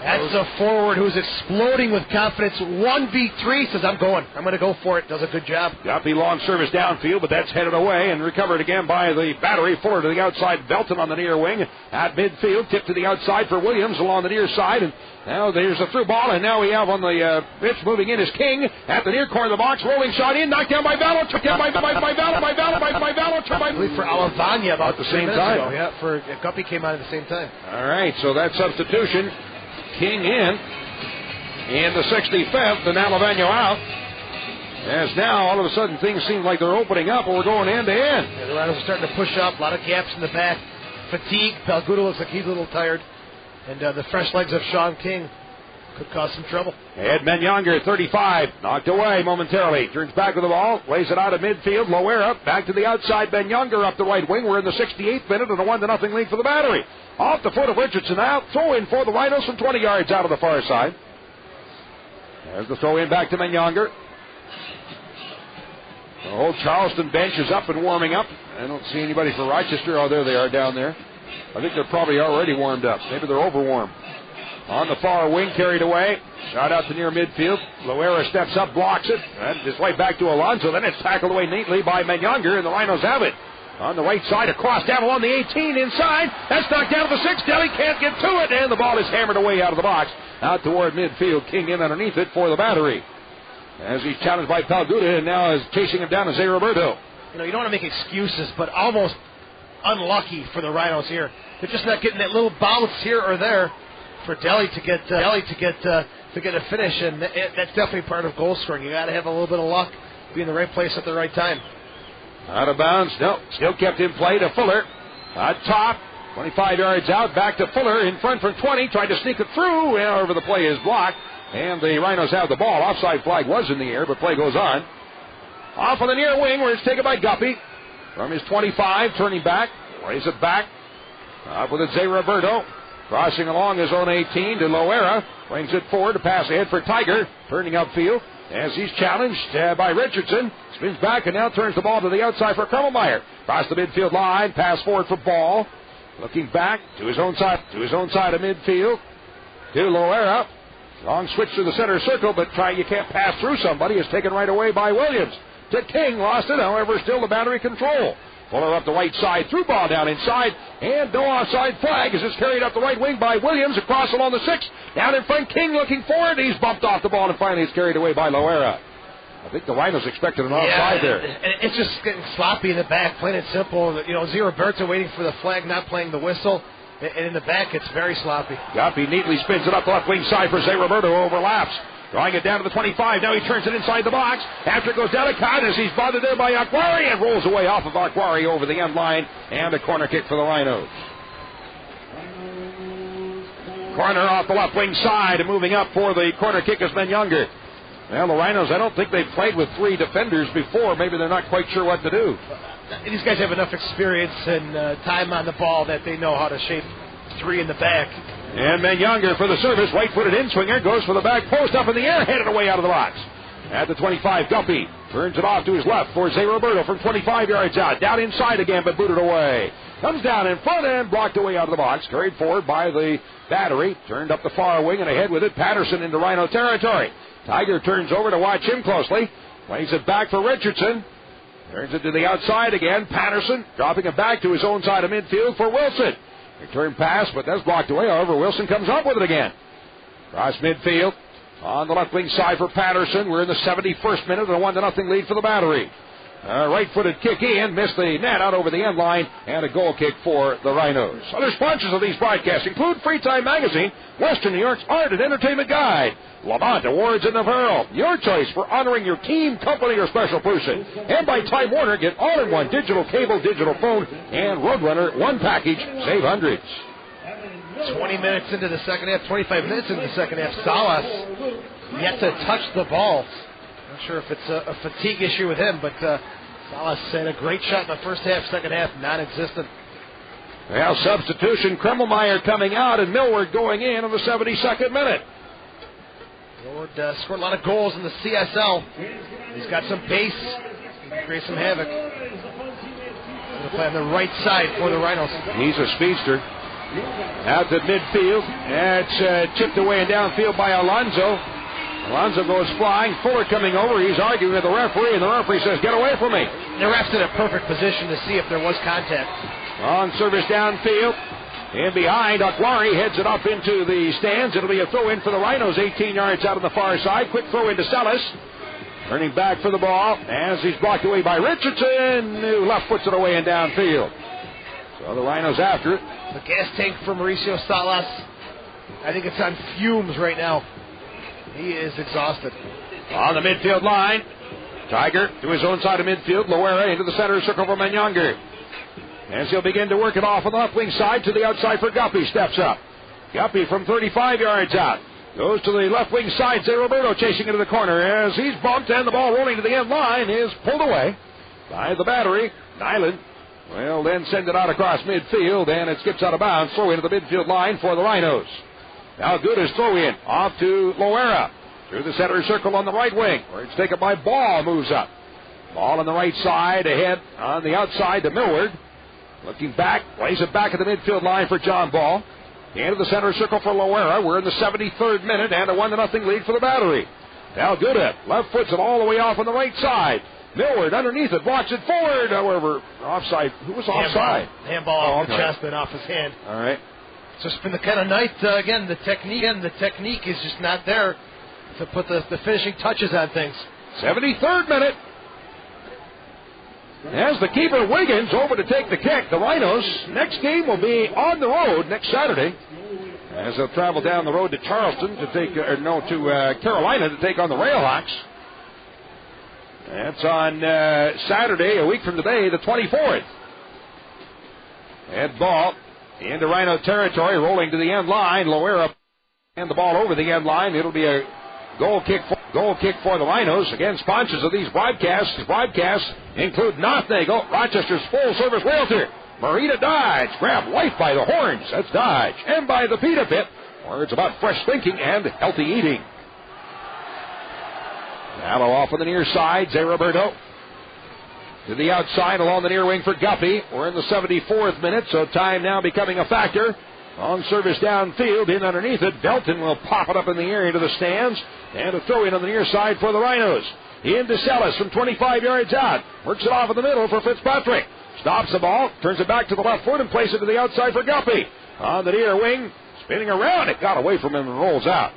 That's a forward who's exploding with confidence. 1v3, says, I'm going to go for it. Does a good job. Guppy long service downfield, but that's headed away and recovered again by the battery. Fuller to the outside, Belton on the near wing. At midfield, tipped to the outside for Williams along the near side. And now there's a through ball, and now we have on the pitch moving in is King at the near corner of the box. Rolling shot in, knocked down by Vallo. Took down by Vallo. I believe for Alavanya about at the same time. Ago. Yeah, for Guppy came out at the same time. All right, so that substitution. King in the 65th, and Alavanya out. As now, all of a sudden, things seem like they're opening up, and we're going end to end. Yeah, the Rhinos are starting to push up. A lot of gaps in the back. Fatigue. Palguda looks like he's a little tired. And the fresh legs of Sean King could cause some trouble. Edmund Younger, 35, knocked away momentarily. Turns back with the ball, lays it out of midfield. Loera back to the outside. Ben Younger up the right wing. We're in the 68th minute and a 1-0 lead for the Battery. Off the foot of Richardson now. Throw in for the Rhinos from 20 yards out of the far side. There's the throw in back to Ben Younger. The whole Charleston bench is up and warming up. I don't see anybody for Rochester. Oh, there they are down there. I think they're probably already warmed up. Maybe they're overwarmed. On the far wing, carried away. Shot out to near midfield. Loera steps up, blocks it. And it's right back to Alonso. Then it's tackled away neatly by Menyonger, and the Rhinos have it. On the right side, across down along the 18 inside. That's knocked down to the 6. Delhi can't get to it, and the ball is hammered away out of the box. Out toward midfield. King in underneath it for the Battery. As he's challenged by Palguda, and now is chasing him down as Zé Roberto. You know, you don't want to make excuses, but almost unlucky for the Rhinos here. They're just not getting that little bounce here or there for Delhi to get a finish, and that's definitely part of goal scoring. You got to have a little bit of luck, be in the right place at the right time. Out of bounds, no, still kept in play to Fuller. On top, 25 yards out, back to Fuller in front from 20, tried to sneak it through. However, the play is blocked, and the Rhinos have the ball. Offside flag was in the air, but play goes on. Off on the near wing, where it's taken by Guppy. From his 25, turning back, lays it back. Up with it, Zé Roberto. Crossing along his own 18 to Loera. Brings it forward to pass ahead for Tiger. Turning upfield as he's challenged by Richardson. Spins back and now turns the ball to the outside for Krummelmeyer. Across the midfield line. Pass forward for Ball. Looking back to his own side of midfield. To Loera. Long switch to the center circle, but you can't pass through somebody. It's taken right away by Williams. To King. Lost it. However, still the Battery control. Fuller up the right side, through ball down inside, and no offside flag as it's carried up the right wing by Williams, across along the 6, down in front, King looking for it, he's bumped off the ball, and finally it's carried away by Loera. I think the Rhinos expected an offside there. And it's just getting sloppy in the back, plain and simple. You know, Zé Roberto waiting for the flag, not playing the whistle, and in the back it's very sloppy. Guppy neatly spins it up the left wing side for Zé Roberto, overlaps. Drawing it down to the 25. Now he turns it inside the box. After it goes down to Cotton as he's bothered there by Aquari and rolls away off of Aquari over the end line. And a corner kick for the Rhinos. Corner off the left wing side and moving up for the corner kick is Ben Younger. Well, the Rhinos, I don't think they've played with 3 defenders before. Maybe they're not quite sure what to do. These guys have enough experience and time on the ball that they know how to shape 3 in the back. And Ben Younger for the service, right-footed in-swinger, goes for the back post up in the air, headed away out of the box. At the 25, Guppy turns it off to his left for Zé Roberto from 25 yards out. Down inside again, but booted away. Comes down in front and blocked away out of the box. Carried forward by the Battery. Turned up the far wing and ahead with it. Patterson into Rhino territory. Tiger turns over to watch him closely. Plays it back for Richardson. Turns it to the outside again. Patterson dropping it back to his own side of midfield for Wilson. Return pass, but that's blocked away. However, Wilson comes up with it again. Cross midfield. On the left wing side for Patterson. We're in the 71st minute and a 1-0 lead for the Battery. Right-footed kick in, missed the net out over the end line, and a goal kick for the Rhinos. Other sponsors of these broadcasts include Free Time Magazine, Western New York's Art and Entertainment Guide, Lamont Awards and Apparel, your choice for honoring your team, company, or special person, and by Time Warner, get all-in-one digital cable, digital phone, and Roadrunner, one package, save hundreds. 20 minutes into the second half, 25 minutes into the second half, Salas yet to touch the ball. Not sure if it's a fatigue issue with him, but Salas had a great shot in the first half, second half, non-existent. Well, substitution, Krummelmeyer coming out and Millward going in the 72nd minute. Scored a lot of goals in the CSL. He's got some pace. He can create some havoc. He's going to play on the right side for the Rhinos. He's a speedster. Out to midfield. It's chipped away and downfield by Alonzo. Alonzo goes flying. Fuller coming over. He's arguing with the referee, and the referee says, "Get away from me." The ref's in a perfect position to see if there was contact. On service downfield. And behind, Akwari heads it up into the stands. It'll be a throw-in for the Rhinos, 18 yards out on the far side. Quick throw into Sellis. Turning back for the ball as he's blocked away by Richardson, who left puts it away and downfield. So the Rhinos after it. The gas tank for Mauricio Salas. I think it's on fumes right now. He is exhausted. On the midfield line, Tiger to his own side of midfield. Loera into the center circle for Manyanger. As he'll begin to work it off on the left wing side to the outside for Guppy. Steps up. Guppy from 35 yards out. Goes to the left wing side. Zé Roberto chasing into the corner as he's bumped, and the ball rolling to the end line is pulled away by the battery. Nyland will then send it out across midfield, and it skips out of bounds. Throw into the midfield line for the Rhinos. Now good as throw in. Off to Loera. Through the center circle on the right wing, where it's taken by Ball. Moves up. Ball on the right side. Ahead on the outside to Millward. Looking back, plays it back at the midfield line for John Ball. Into the center circle for Loera. We're in the 73rd minute and a 1-0 lead for the battery. Now Gooda left foots it all the way off on the right side. Millward underneath it, blocks it forward. However, offside. Who was offside? Handball off the chest and off his hand. All right. It's just been the kind of night, again, the technique is just not there to put the finishing touches on things. 73rd minute. As the keeper Wiggins over to take the kick, the Rhinos next game will be on the road next Saturday, as they'll travel down the road to Charleston to take, Carolina to take on the Railhawks. That's on Saturday, a week from today, the 24th. Head ball into Rhino territory, rolling to the end line. Loera and the ball over the end line. It'll be a goal kick for the Rhinos. Again, sponsors of these broadcasts include Nothnagel, Rochester's full-service realtor. Marita Dodge, grab life by the horns. That's Dodge. And by the Pita Pit, where it's about fresh thinking and healthy eating. Mallow off on the near side. Zé Roberto to the outside along the near wing for Guppy. We're in the 74th minute, so time now becoming a factor. Long service downfield, in underneath it. Belton will pop it up in the air into the stands. And a throw in on the near side for the Rhinos. Into Sellis from 25 yards out. Works it off in the middle for Fitzpatrick. Stops the ball, turns it back to the left foot and places it to the outside for Guppy. On the near wing, spinning around. It got away from him and rolls out.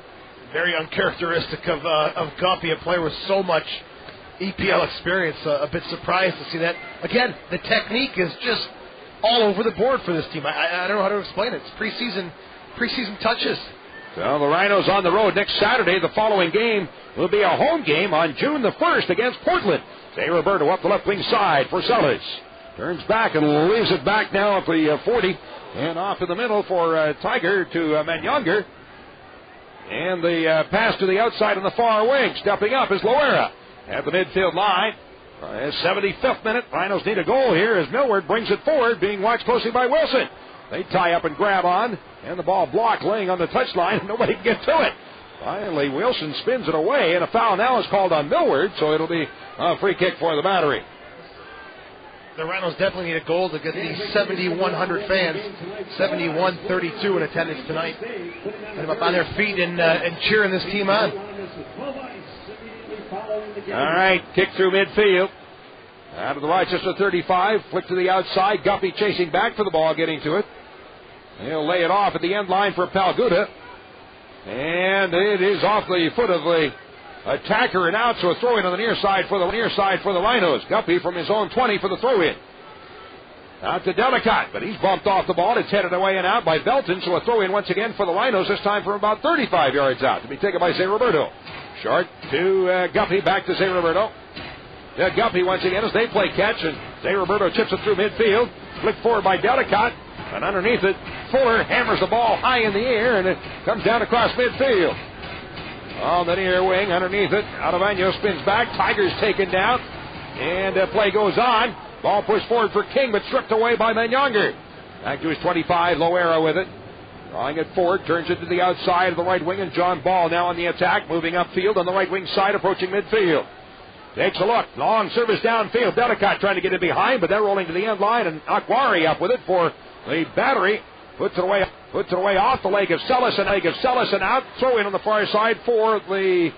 Very uncharacteristic of Guppy, a player with so much EPL experience. A bit surprised to see that. Again, the technique is just all over the board for this team. I don't know how to explain it. It's preseason touches. Well, the Rhinos on the road next Saturday. The following game will be a home game on June the 1st against Portland. Zé Roberto up the left wing side for Sellis. Turns back and leaves it back now at the 40. And off in the middle for Tiger to Manyanger. And the pass to the outside in the far wing. Stepping up is Loera at the midfield line. 75th minute. Rhinos need a goal here as Millward brings it forward, being watched closely by Wilson. They tie up and grab on, and the ball blocked laying on the touchline. Nobody can get to it. Finally, Wilson spins it away, and a foul now is called on Millward, so it'll be a free kick for the battery. The Rhinos definitely need a goal to get these 7,100 fans, 7,132 in attendance tonight. Get them up on their feet and cheering this team on. All right, kick through midfield. Out of the Rochester 35, flick to the outside. Guppy chasing back for the ball, getting to it. He'll lay it off at the end line for Palguda. And it is off the foot of the attacker and out, so a throw in on the near side for the Rhinos. Guppy from his own 20 for the throw in. Out to Delicott, but he's bumped off the ball. It's headed away and out by Belton, so a throw in once again for the Rhinos, this time from about 35 yards out, to be taken by Zé Roberto. Short to Guppy, back to Zé Roberto. Guppy once again as they play catch, and Zé Roberto chips it through midfield. Flicked forward by Delicott, and underneath it, Fuller hammers the ball high in the air, and it comes down across midfield. On the near wing, underneath it, Adebayo spins back. Tiger's taken down, and play goes on. Ball pushed forward for King, but stripped away by Manyanger. Back to his 25, Loera with it. Drawing it forward, turns it to the outside of the right wing, and John Ball now on the attack, moving upfield on the right wing side, approaching midfield. Takes a look, long service downfield. Delicott trying to get it behind, but they're rolling to the end line, and Aguari up with it for the Battery. Puts it away off the leg of Sellis and out. Throw in on the far side for the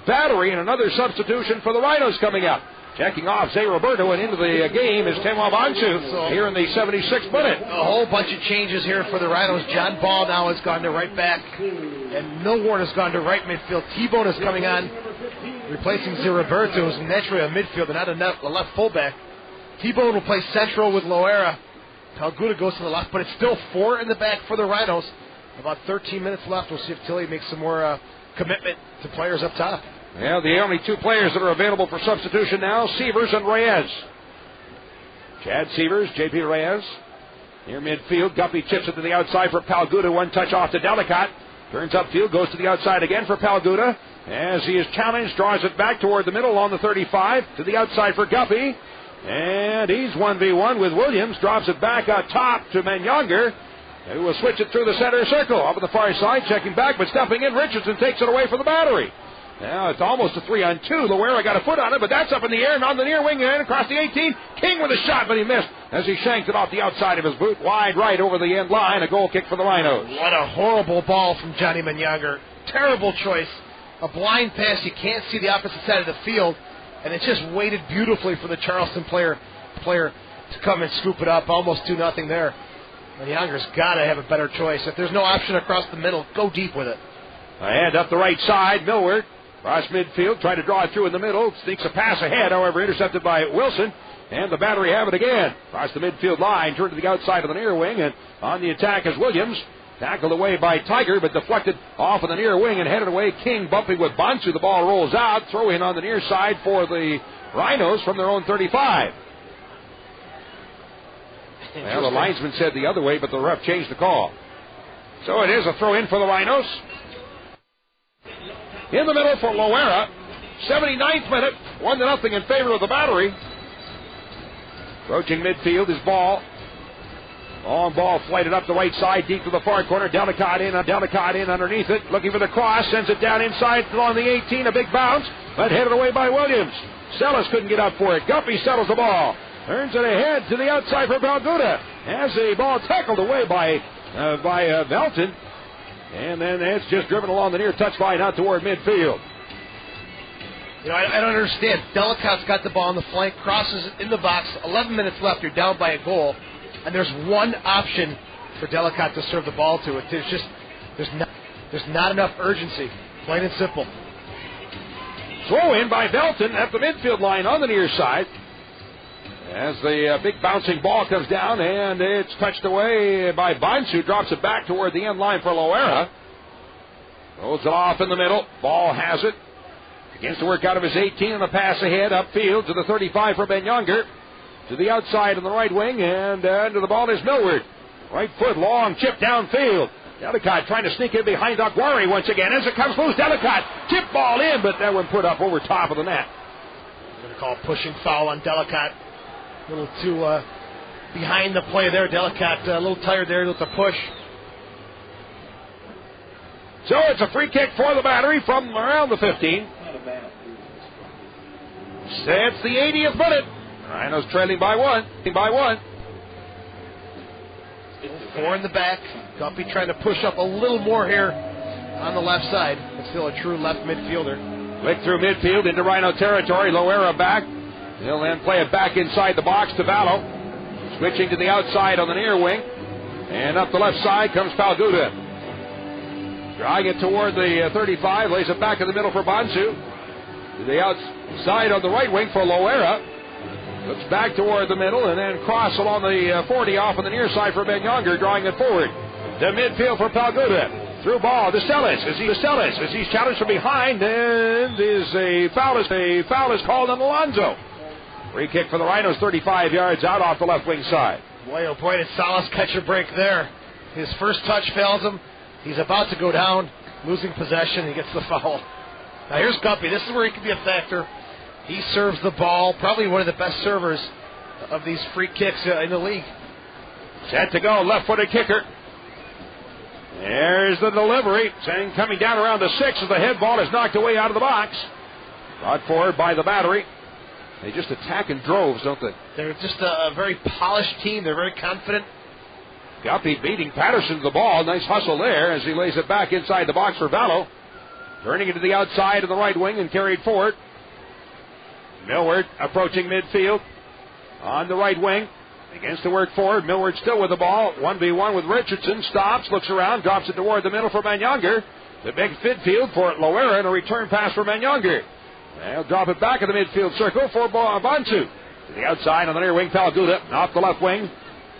Battery, and another substitution for the Rhinos coming up. Checking off Zay Roberto, and into the game is Temo Bansu here in the 76th minute. A whole bunch of changes here for the Rhinos. John Ball now has gone to right back, and Millward has gone to right midfield. T-Bone is coming on, replacing Zay Roberto, who's naturally a midfielder, not a left fullback. T-Bone will play central with Loera. Palguda goes to the left, but it's still 4 in the back for the Rhinos. About 13 minutes left. We'll see if Tilly makes some more commitment to players up top. Yeah, the only 2 players that are available for substitution now, Severs and Reyes. Chad Severs, J.P. Reyes. Near midfield, Guppy chips it to the outside for Palguda. One touch off to Delicott. Turns upfield, goes to the outside again for Palguda. As he is challenged, draws it back toward the middle on the 35. To the outside for Guppy. And he's 1v1 with Williams. Drops it back out top to Menyonger, who will switch it through the center circle. Up on the far side, checking back, but stepping in. Richardson takes it away for the Battery. Now it's almost a 3-on-2. Loera got a foot on it, but that's up in the air and on the near wing and across the 18. King with a shot, but he missed as he shanked it off the outside of his boot. Wide right over the end line. A goal kick for the Rhinos. What a horrible ball from Johnny Menyonger. Terrible choice. A blind pass. You can't see the opposite side of the field, and it just waited beautifully for the Charleston player to come and scoop it up. Almost 2-0 there. Menyonger's got to have a better choice. If there's no option across the middle, go deep with it. And up the right side, Millward. Cross midfield, trying to draw it through in the middle. Sneaks a pass ahead, however, intercepted by Wilson. And the Battery have it again. Across the midfield line, turned to the outside of the near wing. And on the attack is Williams. Tackled away by Tiger, but deflected off of the near wing and headed away. King bumping with Bansu. The ball rolls out. Throw in on the near side for the Rhinos from their own 35. Well, the linesman said the other way, but the ref changed the call. So it is a throw in for the Rhinos. In the middle for Loera. 79th minute. 1-0 in favor of the Battery. Approaching midfield is Ball. Long ball flighted up the right side, deep to the far corner. Delicott in underneath it. Looking for the cross. Sends it down inside along the 18. A big bounce, but headed away by Williams. Sellis couldn't get up for it. Guppy settles the ball. Turns it ahead to the outside for Palguda. Has the ball tackled away by Velton. And then it's just driven along the near touch line out toward midfield. You know, I don't understand. Delicott's got the ball on the flank, crosses it in the box. 11 minutes left. You're down by a goal. And there's one option for Delicott to serve the ball to it. There's not enough urgency. Plain and simple. Throw in by Velton at the midfield line on the near side. As the big bouncing ball comes down, and it's touched away by Bansu. Drops it back toward the end line for Loera. Rolls it off in the middle. Ball has it. Begins to work out of his 18 and a pass ahead upfield to the 35 for Menyonger. To the outside on the right wing, and to the ball is Millward. Right foot, long chip downfield. Delicott trying to sneak in behind Aguari once again. As it comes loose, Delicott chip ball in, but that one put up over top of the net. I'm going to call a pushing foul on Delicott. A little too behind the play there. Delicott a little tired there with the push. So it's a free kick for the Battery from around the 15. It's the 80th minute. Rhinos trailing by one. 4 in the back. Guppy trying to push up a little more here on the left side. It's still a true left midfielder. Flick through midfield into Rhino territory. Loera back. He'll then play it back inside the box to Vallo. Switching to the outside on the near wing. And up the left side comes Palguda. Drawing it toward the 35. Lays it back in the middle for Bansu. To the outside on the right wing for Loera. Looks back toward the middle and then cross along the 40 off on the near side for Menyonger, drawing it forward. To midfield for Palguda. Through ball to Sellis. As he's challenged from behind, and a foul is called on Alonzo. Free kick for the Rhinos, 35 yards out off the left wing side. Boy, oh boy, did Salas catch a break there. His first touch fails him. He's about to go down, losing possession. He gets the foul. Now here's Guppy. This is where he can be a factor. He serves the ball, probably one of the best servers of these free kicks in the league. Set to go, left-footed kicker. There's the delivery. Coming down around the 6 as the head ball is knocked away out of the box. Brought forward by the battery. They just attack in droves, don't they? They're just a very polished team. They're very confident. Guppy beating Patterson to the ball. Nice hustle there as he lays it back inside the box for Vallow. Turning it to the outside of the right wing and carried forward. Millward approaching midfield on the right wing. Against the work forward. Millward still with the ball. 1v1 with Richardson. Stops, looks around, drops it toward the middle for Manyonger. The big midfield for Loera and a return pass for Manyonger. They'll drop it back in the midfield circle for Bansu. To the outside on the near wing, Palguda off the left wing.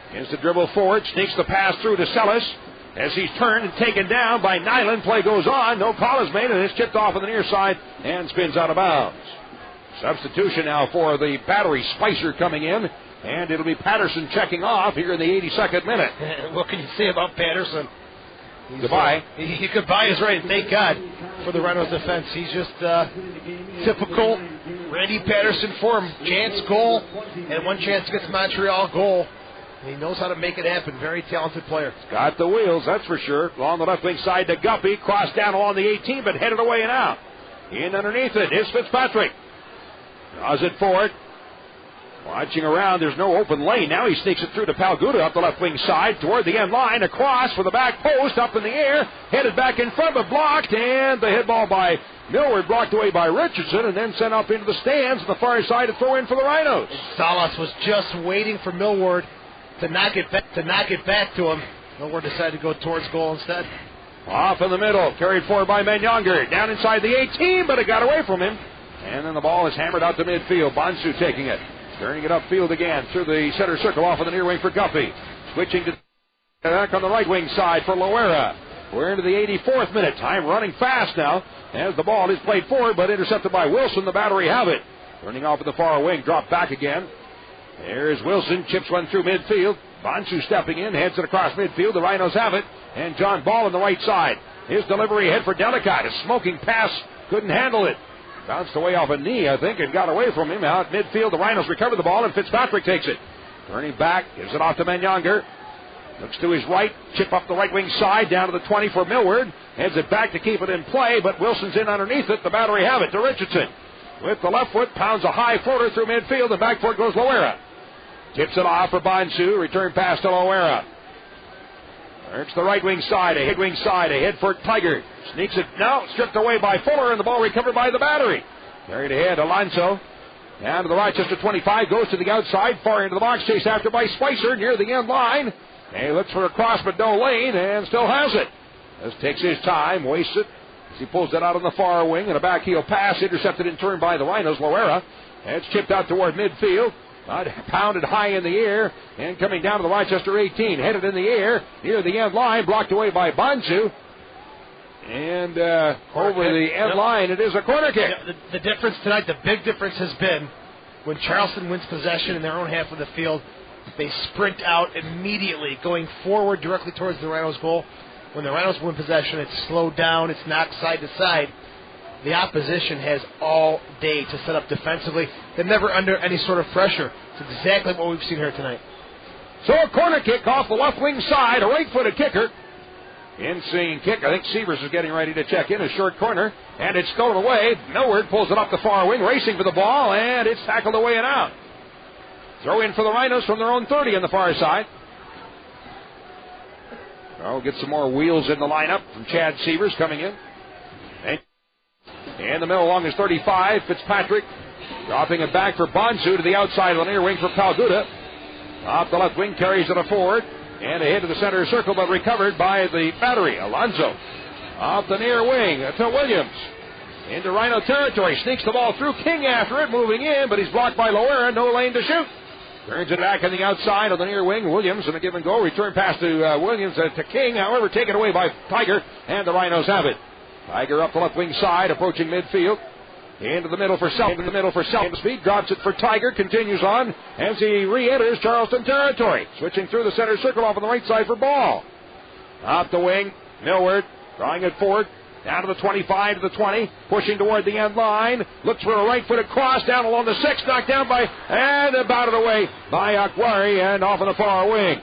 Begins to dribble forward, sneaks the pass through to Sellis. As he's turned and taken down by Nyland, play goes on. No call is made, and it's chipped off on the near side and spins out of bounds. Substitution now for the battery. Spicer coming in. And it'll be Patterson checking off here in the 82nd minute. What can you say about Patterson? Goodbye. Goodbye is right. Thank God for the Rhinos defense. He's just typical Randy Patterson form. Chance, goal, and one chance against Montreal, goal. And he knows how to make it happen. Very talented player. Got the wheels, that's for sure. Along the left wing side to Guppy. Crossed down along the 18, but headed away and out. In underneath it is Fitzpatrick. Draws it forward. Watching around, there's no open lane. Now he sneaks it through to Palguda up the left wing side toward the end line. Across for the back post, up in the air. Headed back in front, but blocked. And the hit ball by Millward blocked away by Richardson and then sent up into the stands on the far side to throw in for the Rhinos. Salas was just waiting for Millward to knock it back to him. Millward decided to go towards goal instead. Off in the middle, carried forward by Manyonger. Down inside the 18, but it got away from him. And then the ball is hammered out to midfield. Bansu taking it. Turning it upfield again through the center circle off of the near wing for Guppy. Switching to back on the right wing side for Loera. We're into the 84th minute. Time running fast now as the ball is played forward but intercepted by Wilson. The battery have it. Turning off at the far wing. Drop back again. There's Wilson. Chips one through midfield. Bansu stepping in. Heads it across midfield. The Rhinos have it. And John Ball on the right side. His delivery ahead for Delicott. A smoking pass. Couldn't handle it. Bounced away off a knee, I think, and got away from him. Out midfield, the Rhinos recover the ball, and Fitzpatrick takes it. Turning back, gives it off to Manyonger. Looks to his right, chip up the right wing side, down to the 20 for Millward. Heads it back to keep it in play, but Wilson's in underneath it. The battery have it to Richardson. With the left foot, pounds a high floater through midfield, and back for it goes Loera. Tips it off for Bansu. Return pass to Loera. It's the right wing side, a hit wing side, a hit for Tiger. Sneaks it now, stripped away by Fuller, and the ball recovered by the battery. Carried ahead, Alonso. Down to the Rochester 25, goes to the outside, far into the box, chased after by Spicer near the end line. He looks for a cross, but no lane, and still has it. This takes his time, wastes it, as he pulls it out on the far wing, and a backheel pass, intercepted in turn by the Rhinos, Loera. It's chipped out toward midfield. Pounded high in the air and coming down to the Rochester 18. Headed in the air near the end line. Blocked away by Bansu. And over the end line, it is a corner kick. The difference tonight, the big difference has been when Charleston wins possession in their own half of the field, they sprint out immediately, going forward directly towards the Rhinos' goal. When the Rhinos win possession, it's slowed down, it's knocked side to side. The opposition has all day to set up defensively. They're never under any sort of pressure. It's exactly what we've seen here tonight. So a corner kick off the left wing side, a right-footed kicker. In-swinging kick. I think Severs is getting ready to check in. A short corner, and it's stolen away. Millward pulls it up the far wing, racing for the ball, and it's tackled away and out. Throw in for the Rhinos from their own 30 on the far side. We'll get some more wheels in the lineup from Chad Severs coming in. In the middle along his 35, Fitzpatrick dropping it back for Bansu to the outside of the near wing for Palguda. Off the left wing, carries it forward and ahead to the center circle, but recovered by the battery. Alonso off the near wing to Williams. Into Rhino territory, sneaks the ball through. King after it, moving in, but he's blocked by Loera. No lane to shoot. Turns it back on the outside of the near wing. Williams and a give and go. Return pass to Williams to King. However, taken away by Tiger, and the Rhinos have it. Tiger up the left wing side, approaching midfield. Into the middle for Self. Speed drops it for Tiger. Continues on as he re-enters Charleston territory. Switching through the center circle off on the right side for Ball. Off the wing, Millward drawing it forward. Down to the 25 to the 20. Pushing toward the end line. Looks for a right-footed cross down along the 6. Knocked down by, and batted away by Akwari and off on the far wing.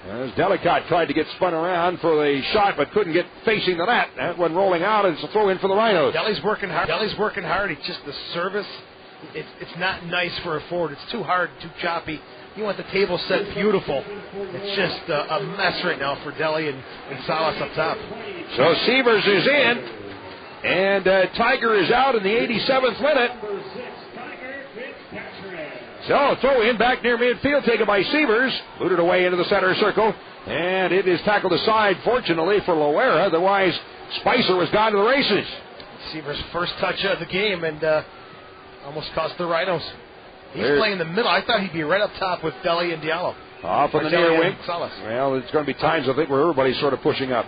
As Delicott tried to get spun around for the shot, but couldn't get facing the net. That one rolling out, and it's a throw in for the Rhinos. Deli's working hard. It's just the service. It's not nice for a forward. It's too hard, too choppy. You want the table set beautiful. It's just a mess right now for Deli and Salas up top. So Sievers is in, and Tiger is out in the 87th minute. So throw in back near midfield, taken by Sievers, booted away into the center circle, and it is tackled aside, fortunately for Loera. Otherwise, Spicer was gone to the races. Sievers' first touch of the game, and almost cost the Rhinos. He's playing in the middle. I thought he'd be right up top with Deli and Diallo. Off on the near wing. Well, it's going to be times, I think, where everybody's sort of pushing up.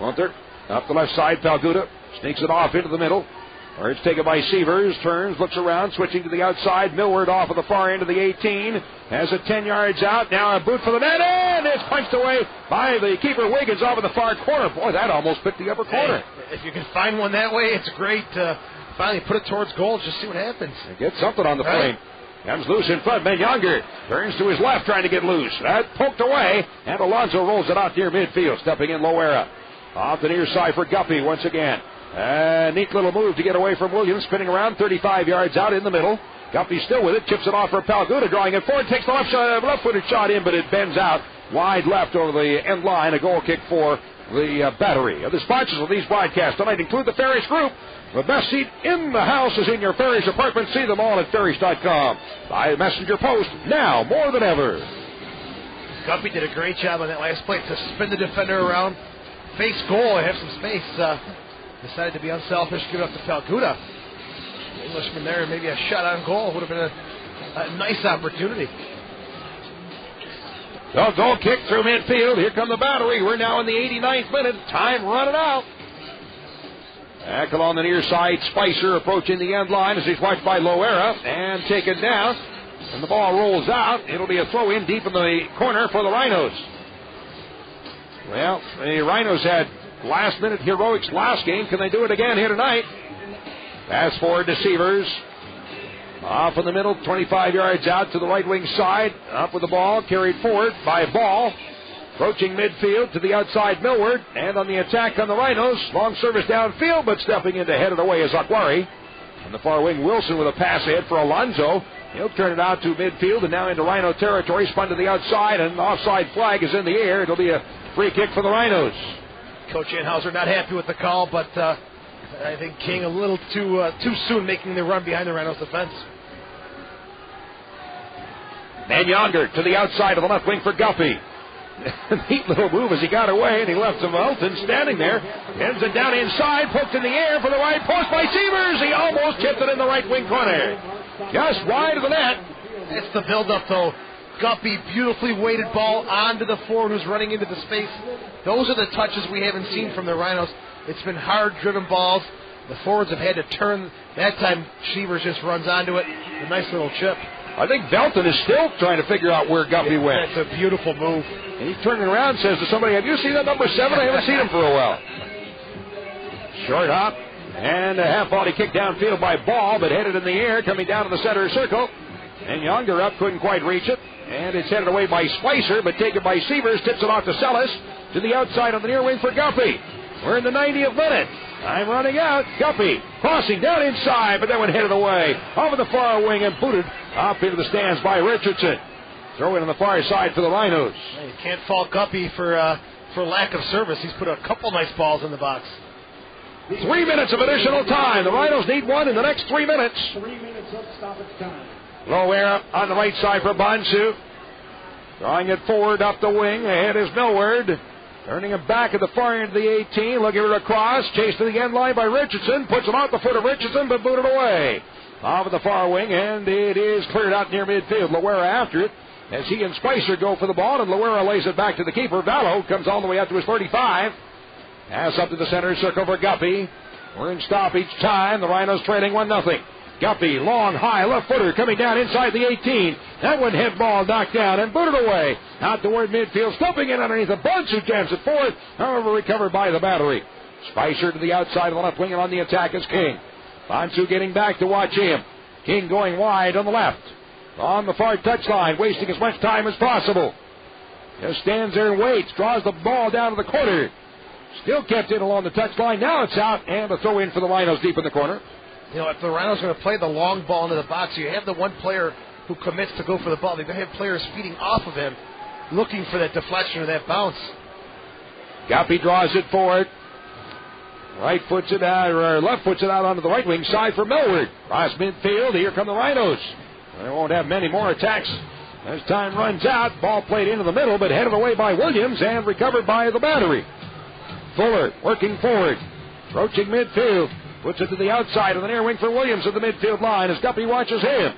Gunther, up the left side, Palguda sneaks it off into the middle. Or it's taken by Sievers, turns, looks around, switching to the outside. Millward off of the far end of the 18. Has it 10 yards out. Now a boot for the net, and it's punched away by the keeper, Wiggins, off in the far corner. Boy, that almost picked the upper corner. Hey, if you can find one that way, it's great. Finally put it towards goal, just see what happens. Get something on the plane. Comes loose in front. Ben Younger turns to his left, trying to get loose. That poked away, and Alonso rolls it out near midfield. Stepping in Loera. Off the near side for Guppy once again. Neat little move to get away from Williams, spinning around 35 yards out in the middle. Guppy still with it, chips it off for Palguda, drawing it forward, takes the left-footed shot in, but it bends out wide left over the end line. A goal kick for the Battery. The sponsors of these broadcasts tonight include the Ferris Group. The best seat in the house is in your Ferris apartment. See them all at ferris.com. By messenger post, now more than ever. Guppy did a great job on that last play to spin the defender around, face goal, and have some space. Decided to be unselfish, give it up to Palguda. The Englishman there, maybe a shot on goal would have been a nice opportunity. So goal kick through midfield. Here come the Battery. We're now in the 89th minute. Time running out. Tackle on the near side. Spicer approaching the end line as he's watched by Loera and taken down. And the ball rolls out. It'll be a throw in deep in the corner for the Rhinos. Well, the Rhinos had last-minute heroics last game. Can they do it again here tonight? Pass forward to Sievers. Off in the middle, 25 yards out to the right wing side. Up with the ball, carried forward by Ball. Approaching midfield to the outside Millward. And on the attack on the Rhinos. Long service downfield, but stepping in to head it away is Aquari. On the far wing, Wilson with a pass ahead for Alonso. He'll turn it out to midfield and now into Rhino territory. Spun to the outside, and an offside flag is in the air. It'll be a free kick for the Rhinos. Coach Anhauser not happy with the call, but I think King a little too soon making the run behind the Rhinos defense. And Younger to the outside of the left wing for Guppy. Neat little move as he got away, and he left Melton standing there. Ends it down inside, poked in the air for the right post by Sievers. He almost tipped it in the right wing corner. Just wide of the net. It's the build-up, though. Guppy, beautifully weighted ball onto the forward who's running into the space. Those are the touches we haven't seen from the Rhinos. It's been hard-driven balls. The forwards have had to turn. That time, Sievers just runs onto it. A nice little chip. I think Belton is still trying to figure out where Guppy went. That's a beautiful move. And he's turning around and says to somebody, have you seen that number 7? I haven't seen him for a while. Short hop. And a half-volley kick downfield by Ball, but headed in the air, coming down to the center circle. And Younger up, couldn't quite reach it. And it's headed away by Spicer, but taken by Sievers, tips it off to Sellis. To the outside on the near wing for Guppy. We're in the 90th minute. Time running out. Guppy crossing down inside, but that one headed away. Over the far wing and booted up into the stands by Richardson. Throw in on the far side for the Rhinos. You can't fault Guppy for lack of service. He's put a couple nice balls in the box. 3 minutes of additional time. The Rhinos need one in the next 3 minutes. 3 minutes of stoppage time. Loera on the right side for Bonsu. Drawing it forward up the wing. Ahead is Millward. Turning him back at the far end of the 18. Looking at it across. Chased to the end line by Richardson. Puts him out the foot of Richardson, but booted away. Off of the far wing, and it is cleared out near midfield. Loera after it as he and Spicer go for the ball, and Loera lays it back to the keeper. Vallow comes all the way up to his 35. Pass up to the center circle for Guppy. We're in stoppage time. The Rhinos trailing 1-0. Guppy, long, high, left footer coming down inside the 18. That one head ball knocked down and booted away. Out toward midfield, stumping in underneath the bunch who jams it forward. However, recovered by the Battery. Spicer to the outside of the left wing, and on the attack is King. Bonsu getting back to watch him. King going wide on the left. On the far touchline, wasting as much time as possible. Just stands there and waits. Draws the ball down to the corner. Still kept in along the touchline. Now it's out, and a throw in for the Rhinos deep in the corner. You know, if the Rhinos are going to play the long ball into the box, you have the one player who commits to go for the ball. They're going to have players feeding off of him, looking for that deflection or that bounce. Guppy draws it forward. Right puts it out, or left puts it out onto the right wing side for Millward. Cross midfield. Here come the Rhinos. They won't have many more attacks as time runs out. Ball played into the middle, but headed away by Williams and recovered by the Battery. Fuller working forward, approaching midfield. Puts it to the outside of the near wing for Williams at the midfield line as Guppy watches him.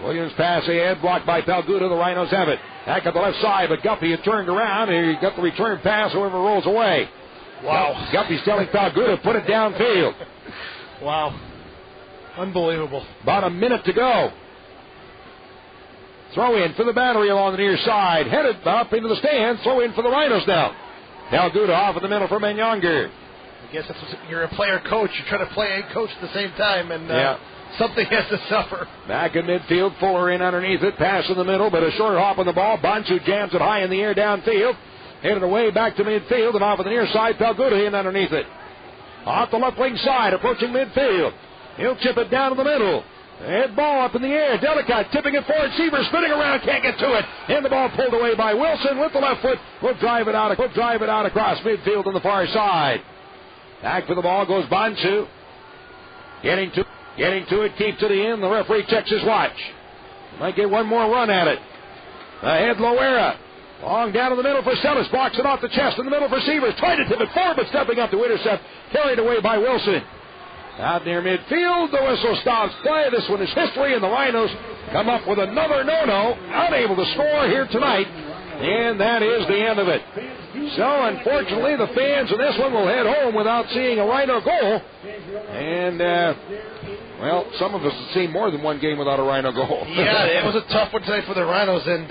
Williams pass ahead, blocked by Palguda. The Rhinos have it. Back at the left side, but Guppy had turned around. He got the return pass, however, rolls away. Wow. Guppy's telling Palguda, put it downfield. Wow. Unbelievable. About a minute to go. Throw in for the Battery along the near side. Headed up into the stands. Throw in for the Rhinos now. Palguda off in the middle for Menyonger. I guess that's what, you're a player coach. You try to play and coach at the same time, and something has to suffer. Back in midfield, Fuller in underneath it. Pass in the middle, but a short hop on the ball. Bonsu jams it high in the air downfield. Headed away back to midfield, and off on the near side, Palguda in underneath it. Off the left wing side, approaching midfield. He'll chip it down to the middle. Head ball up in the air. Delicate tipping it forward. Seaver spinning around. Can't get to it. And the ball pulled away by Wilson with the left foot. Will drive it out across midfield on the far side. Back for the ball goes Bonsu. Getting to it. Keeps it in. The referee checks his watch. Might get one more run at it. Ahead Loera. Long down in the middle for Sellis. Blocks it off the chest in the middle for Seavers. Trying to tip it forward, but stepping up to intercept. Carried away by Wilson. Out near midfield, the whistle stops play. This one is history, and the Rhinos come up with another no-no. Unable to score here tonight, and that is the end of it. So, unfortunately, the fans in this one will head home without seeing a Rhino goal. And, well, some of us have seen more than one game without a Rhino goal. Yeah, it was a tough one tonight for the Rhinos, and,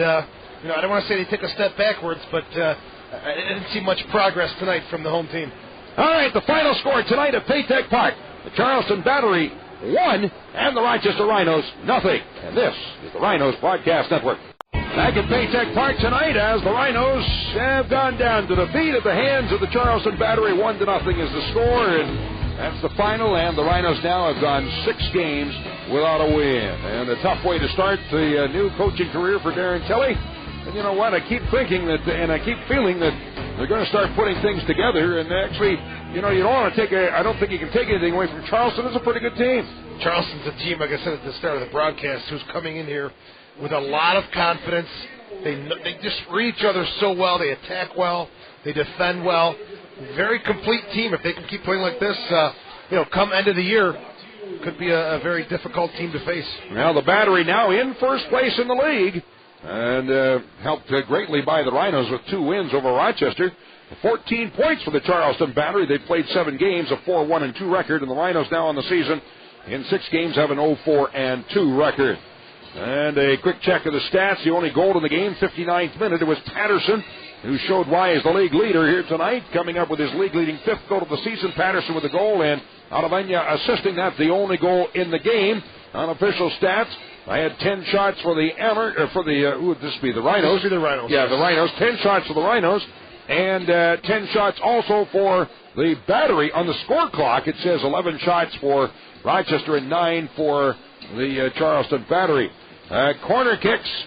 you know, I don't want to say they took a step backwards, but I didn't see much progress tonight from the home team. All right, the final score tonight at Paytech Park. The Charleston Battery 1 and the Rochester Rhinos nothing. And this is the Rhinos Broadcast Network. Back at Paytech Park tonight as the Rhinos have gone down to defeat at the hands of the Charleston Battery. 1-0 is the score, and that's the final. And the Rhinos now have gone 6 games without a win. And a tough way to start the new coaching career for Darren Kelly. And you know what? I keep thinking that, and I keep feeling that they're going to start putting things together. And actually, you know, you don't want to I don't think you can take anything away from Charleston. It's a pretty good team. Charleston's a team, like I said at the start of the broadcast, who's coming in here with a lot of confidence. They just read each other so well. They attack well. They defend well. Very complete team. If they can keep playing like this, you know, come end of the year, could be a very difficult team to face. Now the Battery now in first place in the league. And helped greatly by the Rhinos with 2 wins over Rochester. 14 points for the Charleston Battery. They played 7 games, a 4-1-2 record, and the Rhinos now on the season in 6 games have an 0-4-2 record. And a quick check of the stats. The only goal in the game, 59th minute, it was Patterson, who showed why is the league leader here tonight, coming up with his league-leading 5th goal of the season. Patterson with the goal, and Alavenia assisting. That's the only goal in the game. Unofficial stats. I had 10 shots for the who would this be? The Rhinos. This would be the Rhinos. Yeah, the Rhinos. 10 shots for the Rhinos, and 10 shots also for the Battery. On the score clock, it says 11 shots for Rochester and 9 for the Charleston Battery. Corner kicks.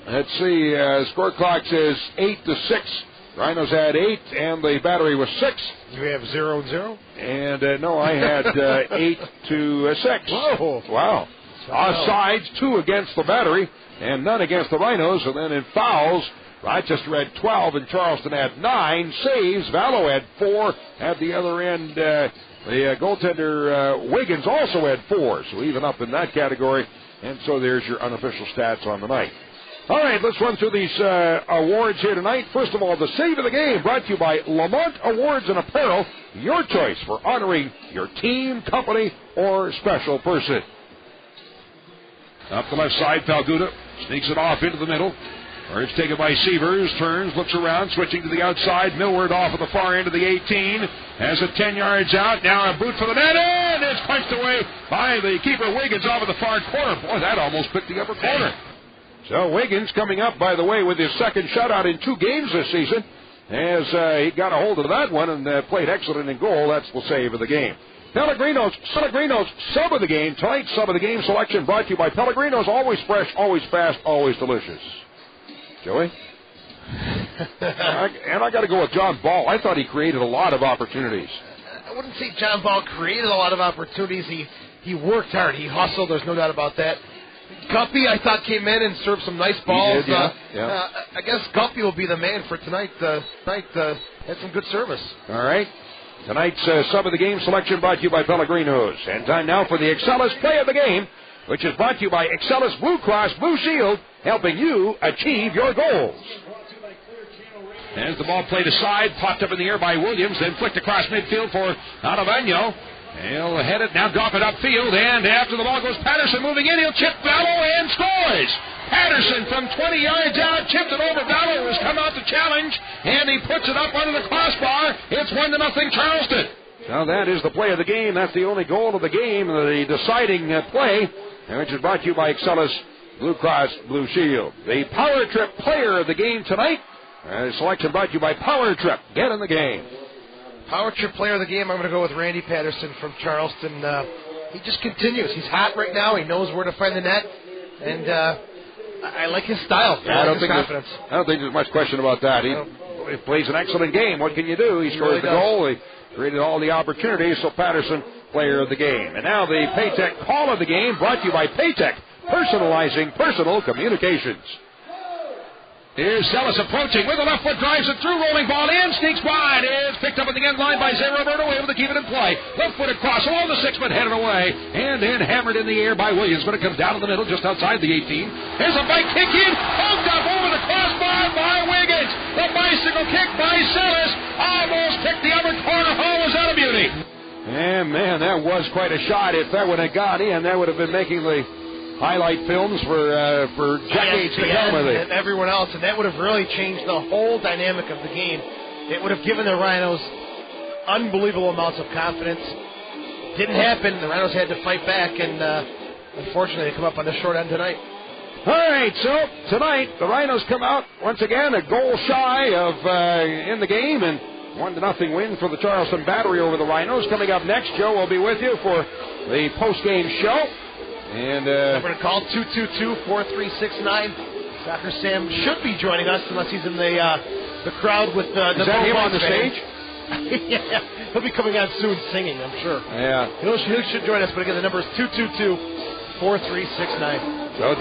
Let's see. Score clock says 8-6. Rhinos had 8, and the Battery was 6. Do we have 0-0? And no, I had 8-6. Whoa! Wow. Offsides, 2 against the Battery and none against the Rhinos. And then in fouls, Rochester had 12 and Charleston had 9. Saves, Vallow had 4. At the other end, the goaltender Wiggins also had 4. So even up in that category. And so there's your unofficial stats on the night. All right, let's run through these awards here tonight. First of all, the Save of the Game brought to you by Lamont Awards and Apparel, your choice for honoring your team, company, or special person. Up the left side, Palguda sneaks it off into the middle. Or it's taken by Seavers, turns, looks around, switching to the outside. Millward off at the far end of the 18. Has it 10 yards out. Now a boot for the net, and it's punched away by the keeper Wiggins off of the far corner. Boy, that almost picked the upper corner. So Wiggins coming up, by the way, with his second shutout in 2 games this season, as he got a hold of that one and played excellent in goal. That's the save of the game. Pellegrino's sub of the game. Tonight's sub of the game selection brought to you by Pellegrino's. Always fresh, always fast, always delicious. Joey? And I got to go with John Ball. I thought he created a lot of opportunities. I wouldn't say John Ball created a lot of opportunities. He worked hard. He hustled. There's no doubt about that. Guppy, I thought, came in and served some nice balls. He did, yeah. I guess Guppy will be the man for tonight. Had some good service. All right. Tonight's sub of the game selection brought to you by Pellegrino's. And time now for the Excellus play of the game, which is brought to you by Excellus Blue Cross Blue Shield, helping you achieve your goals. As the ball played aside, popped up in the air by Williams, then flicked across midfield for Ottavagno. He'll head it, now drop it upfield, and after the ball goes Patterson moving in, he'll chip Vallow and scores. Patterson from 20 yards out, chipped it over. Vallow has come out to challenge, and he puts it up under the crossbar. It's 1-0 Charleston. Now that is the play of the game. That's the only goal of the game, the deciding play, which is brought to you by Excellus Blue Cross Blue Shield. The Power Trip player of the game tonight. Selection brought to you by Power Trip. Get in the game. Power Trip player of the game, I'm going to go with Randy Patterson from Charleston. He just continues. He's hot right now. He knows where to find the net. And I like his style. I don't think there's much question about that. He plays an excellent game. What can you do? He scores the goal. He created all the opportunities. So Patterson, player of the game. And now the Paytech call of the game brought to you by Paytech, personalizing personal communications. Here's Zealous approaching with the left foot, drives it through, rolling ball in, sneaks wide, is picked up at the end line by Zé Roberto, able to keep it in play. Left foot across, along the 6-foot, headed away, and then hammered in the air by Williams, but it comes down in the middle, just outside the 18. Here's a bike kick in, pumped up over the crossbar by Wiggins. The bicycle kick by Zealous, almost picked the upper corner. Oh, was that a beauty? And man, that was quite a shot. If that would have got in, that would have been making the highlight films for decades to come with it. And everyone else, and that would have really changed the whole dynamic of the game. It would have given the Rhinos unbelievable amounts of confidence. Didn't happen. The Rhinos had to fight back, and unfortunately, they come up on the short end tonight. All right, so tonight the Rhinos come out once again a goal shy of in the game, and 1-0 win for the Charleston Battery over the Rhinos. Coming up next, Joe will be with you for the post-game show. And number to call 222-4369. Soccer Sam should be joining us unless he's in the crowd with the. Is that him on the stage? Yeah, he'll be coming on soon singing, I'm sure. Yeah, he should join us. But again, the number is 222-4369. So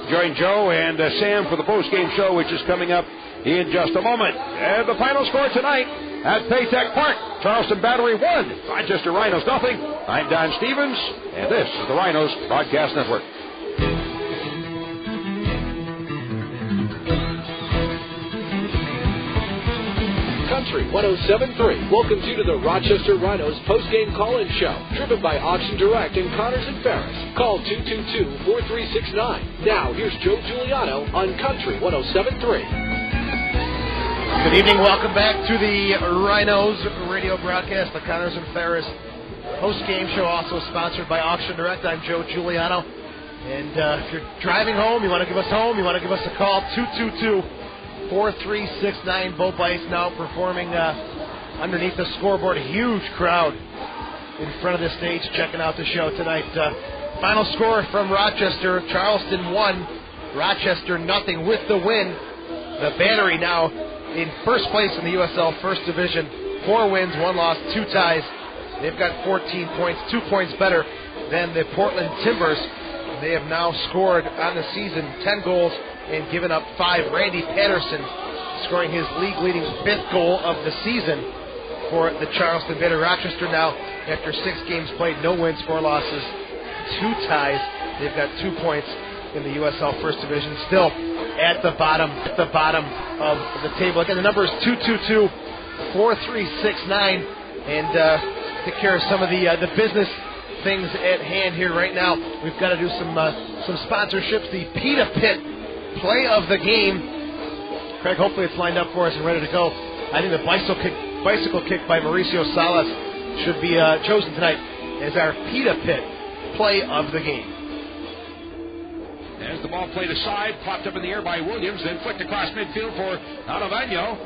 join Joe and Sam for the post-game show, which is coming up in just a moment. And the final score tonight at Paytech Park: Charleston Battery 1, Rochester Rhinos 0. I'm Don Stevens, and this is the Rhinos Broadcast Network. Country 107.3 welcomes you to the Rochester Rhinos post-game call-in show, driven by Auction Direct and Connors and Ferris. Call 222-4369. Now, here's Joe Giuliano on Country 107.3. Good evening. Welcome back to the Rhinos radio broadcast, the Connors and Ferris post-game show, also sponsored by Auction Direct. I'm Joe Giuliano. And if you're driving home, you want to give us a call, 222-4369. Bo Bice now performing underneath the scoreboard. A huge crowd in front of the stage checking out the show tonight. Final score from Rochester: Charleston 1, Rochester 0 with the win. The Battery now in first place in the USL First Division. 4 wins, 1 loss, 2 ties. They've got 14 points, 2 points better than the Portland Timbers. They have now scored on the season 10 goals and given up 5. Randy Patterson scoring his league-leading 5th goal of the season for the Charleston Battery. Rochester now, after 6 games played, no wins, 4 losses, 2 ties. They've got 2 points in the USL First Division, still at the bottom of the table. Again, the number is 222-4369, and take care of some of the business things at hand here right now. We've got to do some sponsorships. The Pita Pit play of the game. Craig, hopefully it's lined up for us and ready to go. I think the bicycle kick by Mauricio Salas should be chosen tonight as our Pita Pit play of the game. As the ball played aside, popped up in the air by Williams, then flicked across midfield for Alavano.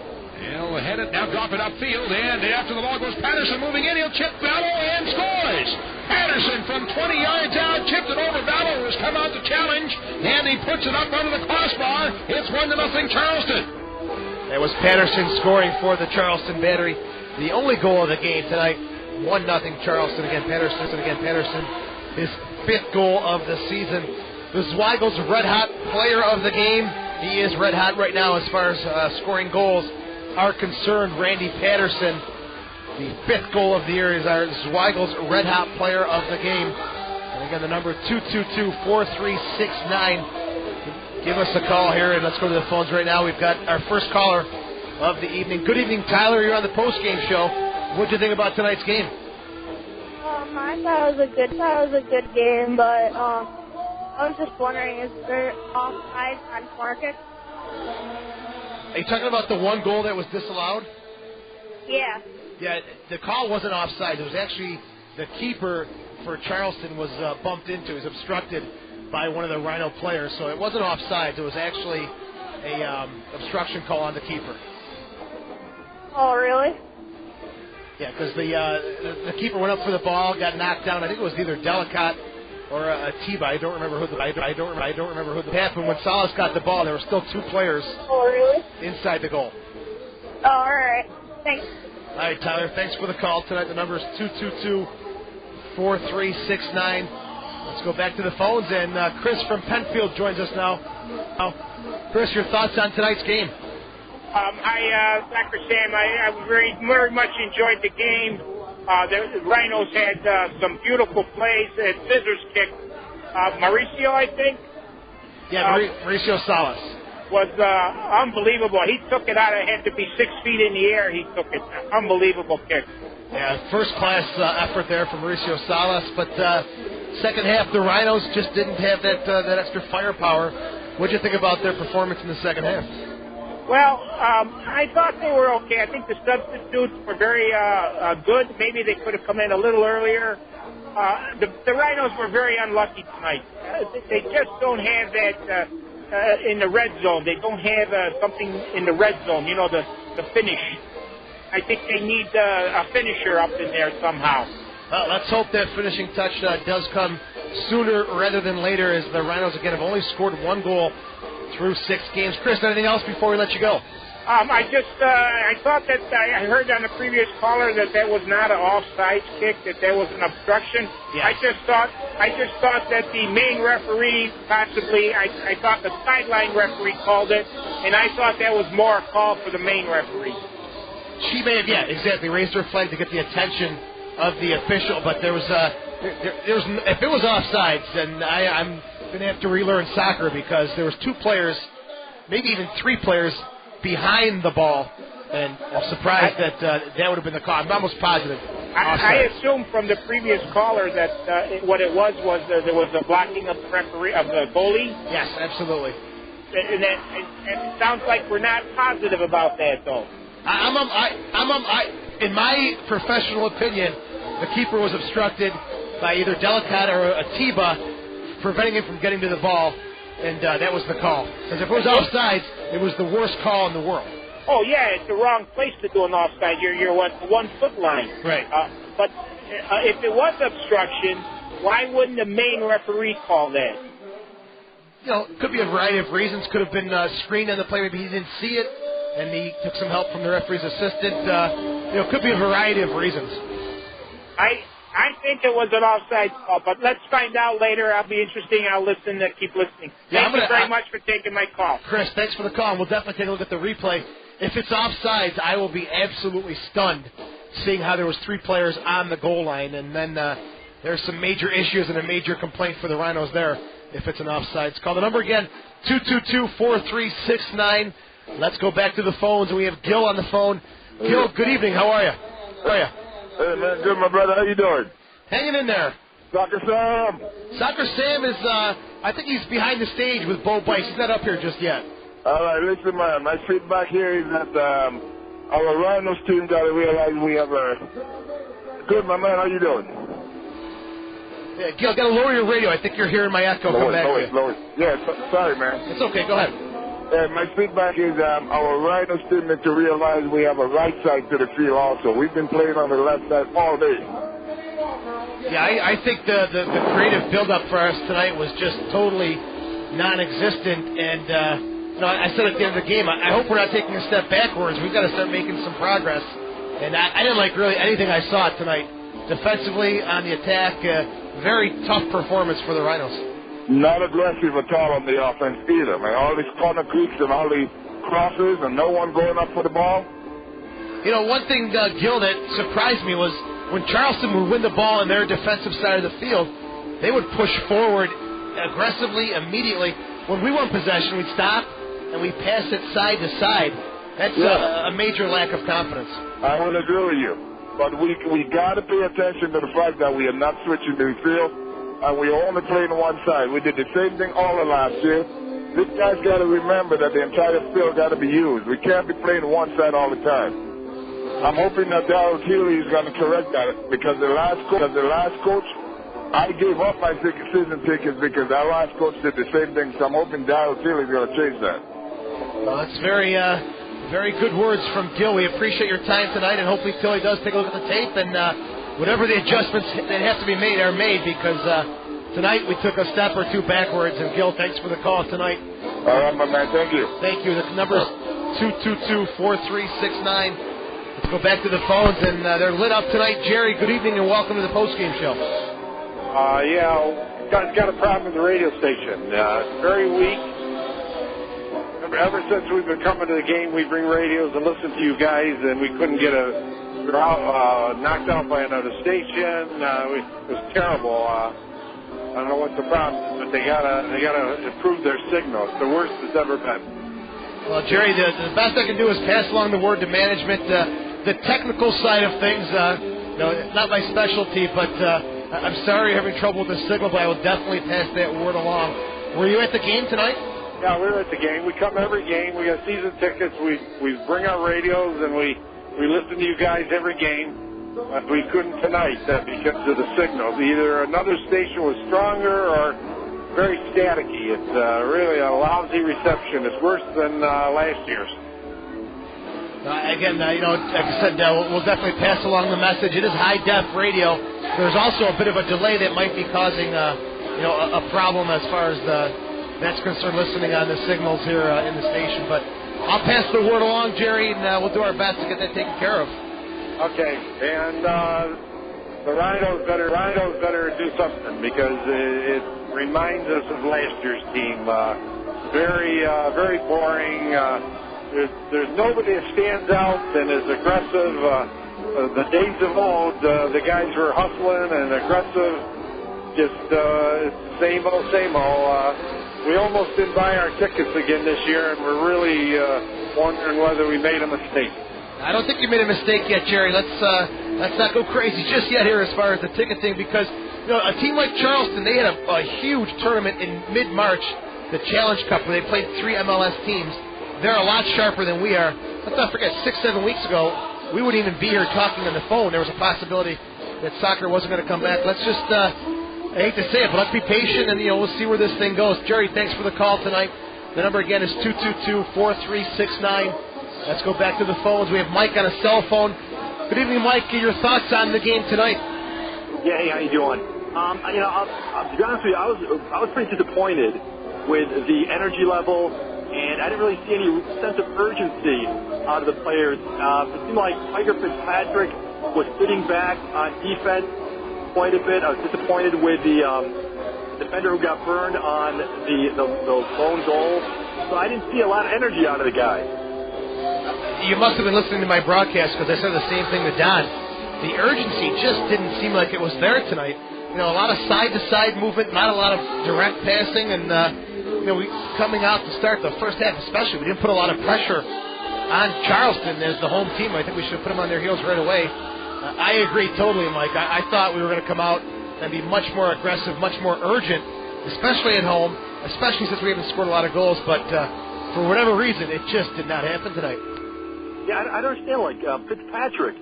He'll head it now, drop it upfield, and after the ball goes Patterson moving in. He'll chip Vallow and scores. Patterson from 20 yards out, chipped it over. Vallow has come out to challenge, and he puts it up under the crossbar. It's 1-0 Charleston. That was Patterson scoring for the Charleston Battery. The only goal of the game tonight, 1-0 Charleston. Again, Patterson, his 5th goal of the season. The Zweigels red-hot player of the game. He is red-hot right now as far as scoring goals are concerned. Randy Patterson, the 5th goal of the year, is our Zweigels red-hot player of the game. And again, the number 222-4369. Give us a call here, and let's go to the phones right now. We've got our first caller of the evening. Good evening, Tyler. You're on the post-game show. What did you think about tonight's game? I thought it was a good game, but I was just wondering, is there offside on Marcus? Are you talking about the one goal that was disallowed? Yeah. Yeah, the call wasn't offside. It was actually the keeper for Charleston was bumped into. He was obstructed by one of the Rhino players, so it wasn't offside. It was actually a obstruction call on the keeper. Oh, really? Yeah, because the keeper went up for the ball, got knocked down. I think it was either Delicate or a Tiba. I don't remember who the happened when Salas got the ball. There were still 2 players. Oh, really? Inside the goal. Oh, all right. Thanks. All right, Tyler. Thanks for the call tonight. The number is 222-4369. Let's go back to the phones, and Chris from Penfield joins us now. Chris, your thoughts on tonight's game? Dr. Sam, I very much enjoyed the game. The Rhinos had some beautiful plays. At scissors kick. Mauricio, I think? Yeah, Mauricio Salas. Was unbelievable. He took it out. It had to be 6 feet in the air. He took it. Unbelievable kick. Yeah, first-class effort there from Mauricio Salas. But second half, the Rhinos just didn't have that extra firepower. What did you think about their performance in the second half? Well, I thought they were okay. I think the substitutes were very good. Maybe they could have come in a little earlier. The Rhinos were very unlucky tonight. They just don't have that in the red zone. They don't have something in the red zone, the finish. I think they need a finisher up in there somehow. Let's hope that finishing touch does come sooner rather than later, as the Rhinos, again, have only scored 1 goal through 6 games. Chris, anything else before we let you go? I thought that I heard on the previous caller that was not an offside kick, that was an obstruction. Yes. I just thought that the main referee possibly, I thought the sideline referee called it, and I thought that was more a call for the main referee. She may have, exactly, raised her flag to get the attention of the official, but there was if it was offsides, then I'm going to have to relearn soccer, because there was 2 players, maybe even 3 players behind the ball, and I'm surprised that would have been the call. I'm almost positive. I assume from the previous caller that what it was there was a blocking of the referee, of the goalie. Yes, absolutely. And it sounds like we're not positive about that, though. In my professional opinion, the keeper was obstructed by either Delicate or a Tiba, preventing him from getting to the ball, and that was the call. Because if it was offsides, it was the worst call in the world. Oh, yeah, it's the wrong place to do an offside. You're 1 foot line. Right. But if it was obstruction, why wouldn't the main referee call that? It could be a variety of reasons. Could have been screened on the play. Maybe he didn't see it, and he took some help from the referee's assistant. It could be a variety of reasons. I think it was an offside call, but let's find out later. I'll be interesting. I'll keep listening. Thank you very much for taking my call. Chris, thanks for the call. We'll definitely take a look at the replay. If it's offsides, I will be absolutely stunned seeing how there was 3 players on the goal line, and then there's some major issues and a major complaint for the Rhinos there if it's an offsides call. The number again, 222-4369. Let's go back to the phones, and we have Gil on the phone. Gil, good evening. How are you? Hey, man, good, my brother. How you doing? Hanging in there. Soccer Sam. Soccer Sam is, I think he's behind the stage with Bo Bice. He's not up here just yet. All right, listen, man. My feedback here is that our Rhinos team got to realize we have a... Good, my man. How you doing? Gil, got to lower your radio. I think you're hearing my echo come back. Lower. Yeah, sorry, man. It's okay. Go ahead. My feedback is our Rhinos team need to realize we have a right side to the field also. We've been playing on the left side all day. Yeah, I think the creative build-up for us tonight was just totally non-existent. And, I said at the end of the game, I hope we're not taking a step backwards. We've got to start making some progress. And I didn't like really anything I saw tonight. Defensively, on the attack, very tough performance for the Rhinos. Not aggressive at all on the offense either, man. All these corner kicks and all these crosses and no one going up for the ball. One thing, Gil, that surprised me was when Charleston would win the ball on their defensive side of the field, they would push forward aggressively, immediately. When we won possession, we'd stop and we'd pass it side to side. That's a major lack of confidence. I would agree with you. But we got to pay attention to the fact that we are not switching the field. And we are only playing one side. We did the same thing all of last year. This guy's got to remember that the entire field got to be used. We can't be playing one side all the time. I'm hoping that Darryl Keeley is going to correct that because the last coach, I gave up my season tickets because our last coach did the same thing. So I'm hoping Darryl Keeley is going to change that. Well, that's very good words from Gil. We appreciate your time tonight, and hopefully Tilly does take a look at the tape and. Whatever the adjustments that have to be made are made because tonight we took a step or two backwards. And, Gil, thanks for the call tonight. All right, my man. Thank you. Thank you. The number's 222-4369. Let's go back to the phones, and they're lit up tonight. Jerry, good evening and welcome to the postgame show. Guys got a problem with the radio station. It's very weak. Ever since we've been coming to the game, we bring radios and listen to you guys, and we couldn't get we were knocked out by another station. It was terrible. I don't know what the problem is, but they gotta improve their signal. It's the worst it's ever been. Well, Jerry, the best I can do is pass along the word to management. The technical side of things, it's not my specialty, but I'm sorry you're having trouble with the signal, but I will definitely pass that word along. Were you at the game tonight? Yeah, we were at the game. We come every game. We got season tickets. We bring our radios and we listen to you guys every game. We couldn't tonight because of the signals. Either another station was stronger or very staticky. It's really a lousy reception. It's worse than last year's. Again, like I said, we'll definitely pass along the message. It is high-def radio. There's also a bit of a delay that might be causing, a problem as far as that's concerned listening on the signals here in the station. But I'll pass the word along, Jerry, and we'll do our best to get that taken care of. Okay, and the Rhinos better do something because it reminds us of last year's team. Very boring. There's nobody that stands out and is aggressive. The days of old, the guys were hustling and aggressive. Just same old. We almost didn't buy our tickets again this year, and we're really wondering whether we made a mistake. I don't think you made a mistake yet, Jerry. Let's not go crazy just yet here as far as the ticket thing, because a team like Charleston, they had a huge tournament in mid-March, the Challenge Cup, where they played 3 MLS teams. They're a lot sharper than we are. Let's not forget, 6-7 weeks ago, we wouldn't even be here talking on the phone. There was a possibility that soccer wasn't going to come back. Let's just, I hate to say it, but let's be patient, and we'll see where this thing goes. Jerry, thanks for the call tonight. The number again is 222-4369. Let's go back to the phones. We have Mike on a cell phone. Good evening, Mike. Your thoughts on the game tonight? Yeah, hey, how you doing? I'll be honest with you, I was pretty disappointed with the energy level, and I didn't really see any sense of urgency out of the players. It seemed like Tiger Fitzpatrick was sitting back on defense quite a bit. I was disappointed with the defender who got burned on the lone goal. So I didn't see a lot of energy out of the guy. You must have been listening to my broadcast because I said the same thing to Don. The urgency just didn't seem like it was there tonight. A lot of side-to-side movement, not a lot of direct passing, and we coming out to start the first half especially, we didn't put a lot of pressure on Charleston as the home team. I think we should put them on their heels right away. I agree totally, Mike. I thought we were going to come out and be much more aggressive, much more urgent, especially at home, especially since we haven't scored a lot of goals. But for whatever reason, it just did not happen tonight. Yeah, I don't understand. Fitzpatrick,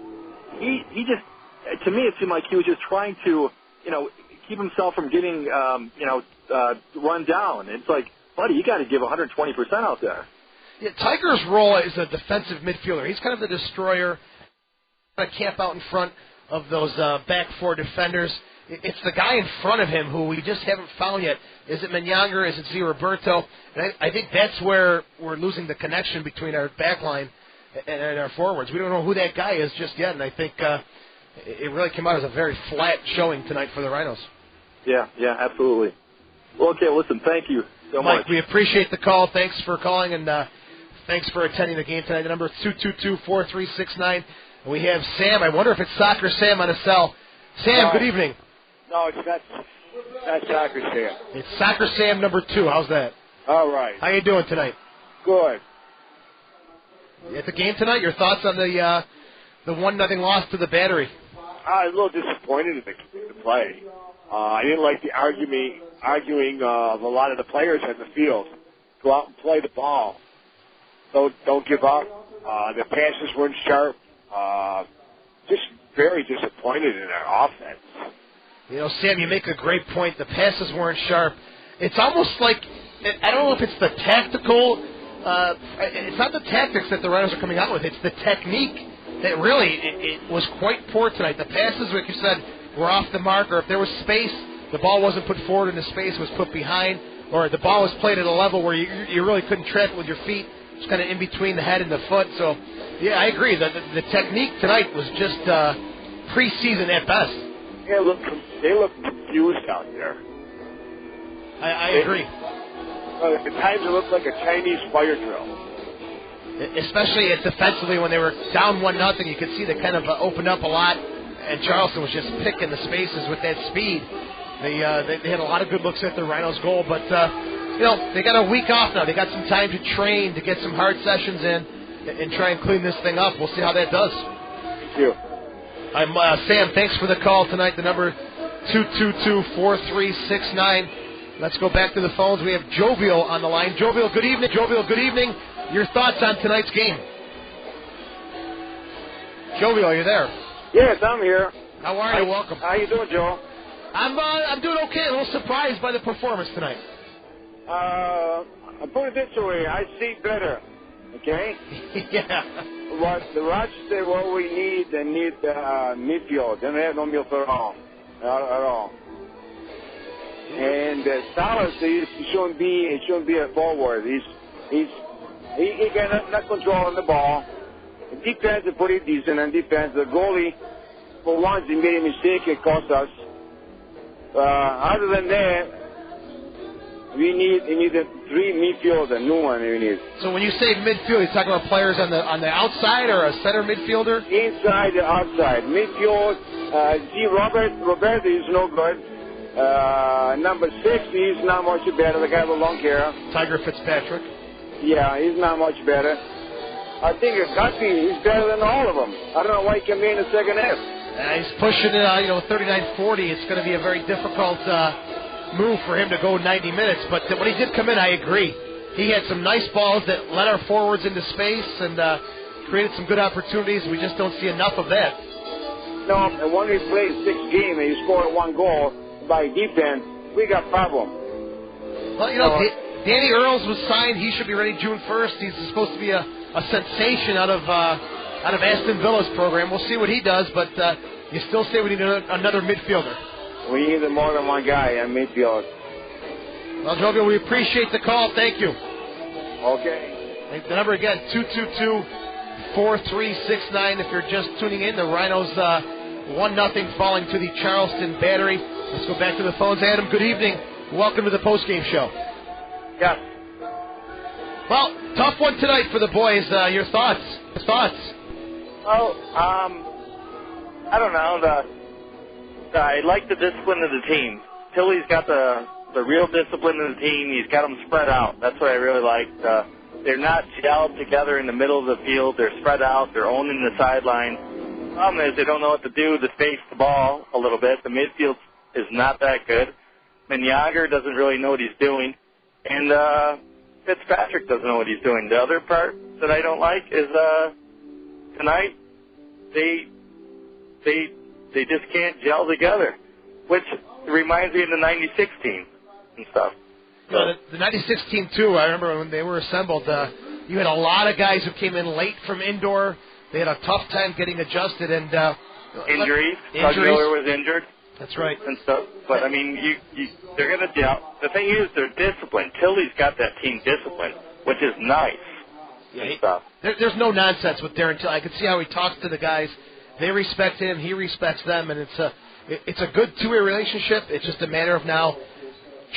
he just, to me, it seemed like he was just trying to, keep himself from getting, run down. It's like, buddy, you got to give 120% out there. Yeah, Tiger's role is a defensive midfielder. He's kind of the destroyer, kind of camp out in front of those back four defenders. It's the guy in front of him who we just haven't found yet. Is it Menyanger? Is it Z. Roberto? And I think that's where we're losing the connection between our back line and our forwards. We don't know who that guy is just yet, and I think it really came out as a very flat showing tonight for the Rhinos. Yeah, absolutely. Well, okay, listen, thank you so much. Mike, we appreciate the call. Thanks for calling, and thanks for attending the game tonight. The number is 222-4369. And we have Sam. I wonder if it's Soccer Sam on a cell. Sam, good evening. No, it's not Soccer Sam. It's Soccer Sam number 2. How's that? All right. How you doing tonight? Good. At the game tonight, your thoughts on the 1-0 loss to the Battery? I was a little disappointed in the play. I didn't like the arguing of a lot of the players in the field. Go out and play the ball. Don't give up. The passes weren't sharp. Just very disappointed in our offense. You know, Sam, you make a great point. The passes weren't sharp. It's almost like, I don't know if it's the tactical, it's not the tactics that the Rhinos are coming out with. It's the technique that really, it was quite poor tonight. The passes, like you said, were off the mark, or if there was space, the ball wasn't put forward into space, it was put behind, or the ball was played at a level where you really couldn't track it with your feet. It's kind of in between the head and the foot. So, yeah, I agree. The technique tonight was just preseason at best. Yeah, they look confused out there. I agree. At times it looked like a Chinese fire drill. Especially defensively when they were down 1-0, you could see they kind of opened up a lot, and Charleston was just picking the spaces with that speed. They had a lot of good looks at the Rhinos' goal, but they got a week off now. They got some time to train, to get some hard sessions in, and try and clean this thing up. We'll see how that does. Thank you. I'm Sam. Thanks for the call tonight. The number 222-4369. Let's go back to the phones. We have Jovial on the line. Jovial, good evening. Jovial, good evening. Your thoughts on tonight's game? Jovial, are you there? Yes, I'm here. How are you? Welcome. How you doing, Joe? I'm doing okay. A little surprised by the performance tonight. I'll put it this way. I see better. Okay? Yeah. The Rochester, what we need, they need midfield. They don't have no midfield at all. And Salas, he shouldn't be a forward. He cannot control the ball. Defense is pretty decent, and defense, the goalie, for once, he made a mistake. It cost us. Other than that, we need a 3 midfielder, new one we need. So when you say midfield, you're talking about players on the outside or a center midfielder? Inside and outside. Midfield, Roberto is no good. Number 6, he's not much better. The guy with long hair. Tiger Fitzpatrick. Yeah, he's not much better. I think Guppy is better than all of them. I don't know why he came in the second half. He's pushing it, 39-40. It's going to be a very difficult move for him to go 90 minutes. But when he did come in, I agree. He had some nice balls that led our forwards into space and created some good opportunities. We just don't see enough of that. No, and when we played 6 games and he scored 1 goal by defense, we got problem. Well, Danny Earls was signed. He should be ready June 1st. He's supposed to be a sensation out of Aston Villa's program. We'll see what he does, but you still say we need another midfielder. We need more than one guy in midfield. Well, Jovial, we appreciate the call. Thank you. Okay. The number again, 222-4369. If you're just tuning in, the Rhinos 1-0 falling to the Charleston Battery. Let's go back to the phones. Adam, good evening. Welcome to the postgame show. Yes. Well, tough one tonight for the boys. Your thoughts? Well, I don't know. I like the discipline of the team. Tilly's got the real discipline of the team. He's got them spread out. That's what I really like. They're not gelled together in the middle of the field. They're spread out. They're owning the sideline. The problem is they don't know what to do to space the ball a little bit. The midfield is not that good. Menyager doesn't really know what he's doing. And Fitzpatrick doesn't know what he's doing. The other part that I don't like is tonight they just can't gel together, which It reminds me of the '96 team and stuff. You know, the '96 team too. I remember when they were assembled. You had a lot of guys who came in late from indoor. They had a tough time getting adjusted and injuries. Doug Miller was injured. That's right. And stuff. But I mean, they're gonna. The thing is, they're disciplined. Tilly's got that team disciplined, which is nice. Yeah, there's no nonsense with Darren Till. I can see how he talks to the guys. They respect him. He respects them, and it's a good two-way relationship. It's just a matter of now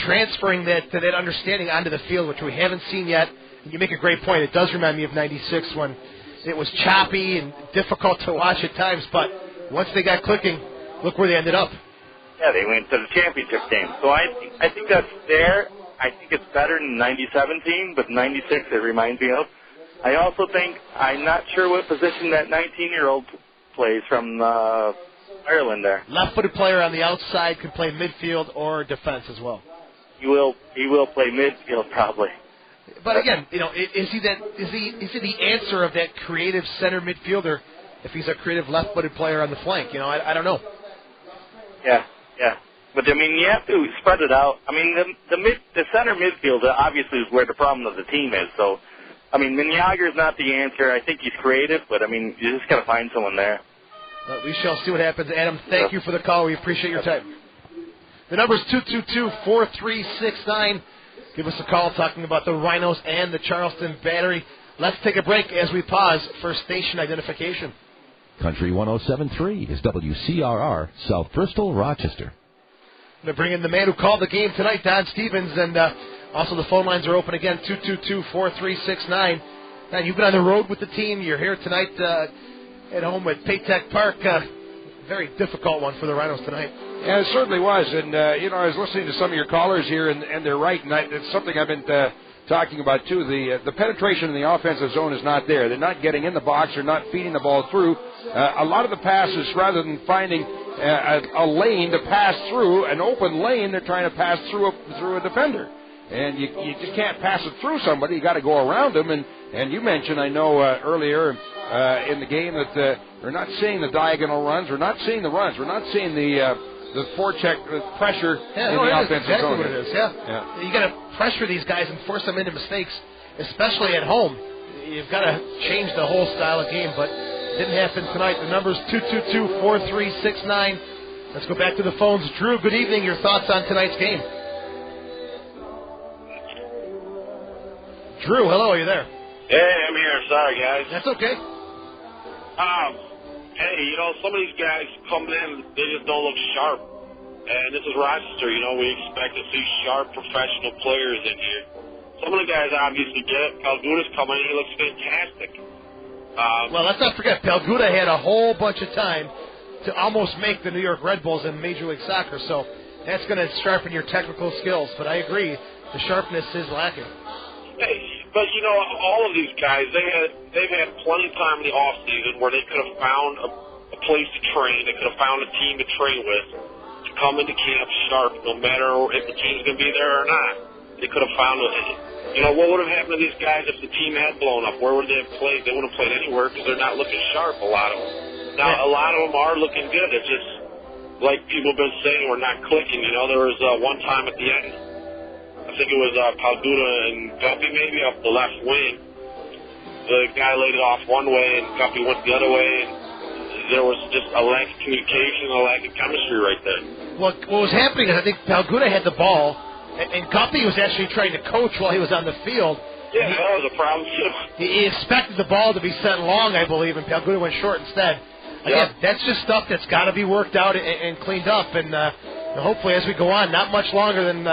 transferring that understanding onto the field, which we haven't seen yet. You make a great point. It does remind me of '96 when it was choppy and difficult to watch at times, but once they got clicking, look where they ended up. Yeah, they went to the championship game. So I think that's fair. I think it's better than '97 team, but '96 it reminds me of. I also think, I'm not sure what position that 19-year-old plays from Ireland there. Left-footed player on the outside, can play midfield or defense as well. He will play midfield probably. But again, you know, is he the answer of that creative center midfielder if he's a creative left-footed player on the flank? You know, I don't know. Yeah. But I mean, you have to spread it out. I mean, the center midfield obviously is where the problem of the team is. So, I mean, Minyager's not the answer. I think he's creative, but I mean, you just got to find someone there. We shall see what happens. Adam, thank you for the call. We appreciate your time. The number is 222-4369. Give us a call talking about the Rhinos and the Charleston Battery. Let's take a break as we pause for station identification. Country 107.3 is WCRR, South Bristol, Rochester. I'm going to bring in the man who called the game tonight, Don Stevens, and also the phone lines are open again, 222-4369. Don, you've been on the road with the team. You're here tonight at home at Paytech Park. Very difficult one for the Rhinos tonight. Yeah, it certainly was. And, you know, I was listening to some of your callers here, and they're right. And it's something I've been talking about, too. The penetration in the offensive zone is not there. They're not getting in the box. They're not feeding the ball through. A lot of the passes, rather than finding a lane to pass through, an open lane, they're trying to pass through a defender. And you just can't pass it through somebody. You got to go around them. And you mentioned, I know, earlier in the game that we're not seeing the diagonal runs. We're not seeing the runs. We're not seeing the forecheck pressure in the offensive zone. What it is, yeah. You got to pressure these guys and force them into mistakes, especially at home. You've got to change the whole style of game, but it didn't happen tonight. The number's 222-4369. Let's go back to the phones. Drew, good evening. Your thoughts on tonight's game? Drew, hello. Are you there? Hey, I'm here. Sorry, guys. That's okay. Hey, you know, some of these guys come in, they just don't look sharp. And this is Rochester, you know, we expect to see sharp professional players in here. Some of the guys obviously get it. Palguda's coming in, he looks fantastic. Well, let's not forget, Palguda had a whole bunch of time to almost make the New York Red Bulls in Major League Soccer, so that's going to sharpen your technical skills. But I agree, the sharpness is lacking. Hey, but you know, all of these guys, they've had plenty of time in the off season where they could have found a place to train. They could have found a team to train with to come into camp sharp, no matter if the team's going to be there or not. They could have found you know, what would have happened to these guys if the team had blown up? Where would they have played? They wouldn't have played anywhere because they're not looking sharp. A lot of them. Now, a lot of them are looking good. It's just like people have been saying, we're not clicking. You know, there was one time at the end. I think it was Palguda and Guppy maybe up the left wing. The guy laid it off one way and Guppy went the other way, and there was just a lack of communication, a lack of chemistry right there. What was happening is I think Palguda had the ball, and Guppy was actually trying to coach while he was on the field. Yeah, that was a problem too. He expected the ball to be sent long, I believe, and Palguda went short instead. Again, that's just stuff that's got to be worked out and cleaned up, and hopefully as we go on, not much longer than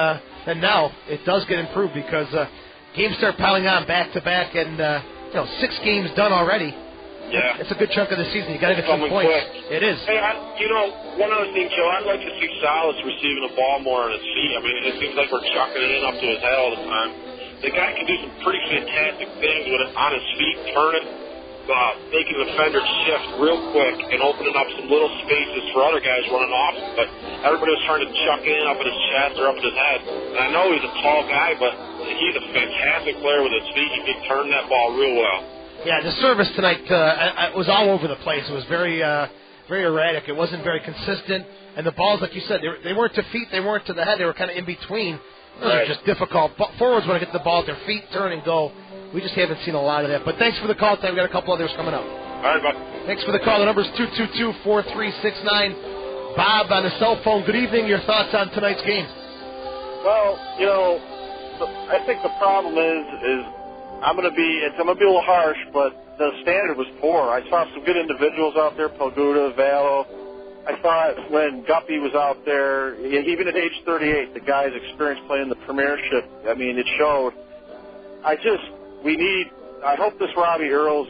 now, it does get improved because games start piling on back to back, and 6 games done already. Yeah, it's a good chunk of the season. You got to get some points. Quick. It is. Hey, one other thing, Joe, I'd like to see Salas receiving the ball more on his feet. I mean, it seems like we're chucking it in up to his head all the time. The guy can do some pretty fantastic things with it on his feet, turn it, making the defender shift real quick and opening up some little spaces for other guys running off him. But everybody was trying to chuck it in up in his chest or up in his head. And I know he's a tall guy, but he's a fantastic player with his feet. He can turn that ball real well. Yeah, the service tonight was all over the place. It was very very erratic. It wasn't very consistent. And the balls, like you said, they weren't to feet, they weren't to the head. They were kind of in between. Those are just difficult. Forwards want to get the ball at their feet, turn and go. We just haven't seen a lot of that. But thanks for the call, Ty. We've got a couple others coming up. All right, bud. Thanks for the call. The number's 222-4369. Bob on the cell phone. Good evening. Your thoughts on tonight's game? Well, I think the problem is I'm going to be a little harsh, but the standard was poor. I saw some good individuals out there, Pelguda, Valo. I thought when Guppy was out there, even at age 38, the guy's experience playing the premiership, I mean, it showed. I hope this Robbie Earls,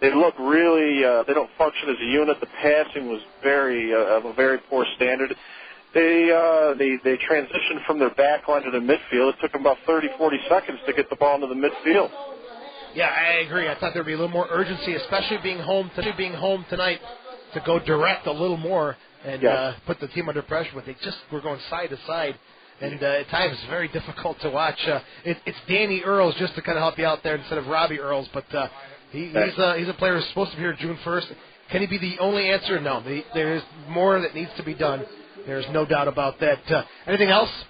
they look really, they don't function as a unit. The passing was of a very poor standard. They transitioned from their back line to their midfield. It took them about 30, 40 seconds to get the ball into the midfield. Yeah, I agree. I thought there'd be a little more urgency, especially being home tonight, to go direct a little more and put the team under pressure. But they just were going side to side, and at times it's very difficult to watch. It's Danny Earls just to kind of help you out there instead of Robbie Earls, but he's a player who's supposed to be here June 1st. Can he be the only answer? No. There is more that needs to be done. There's no doubt about that. Anything else?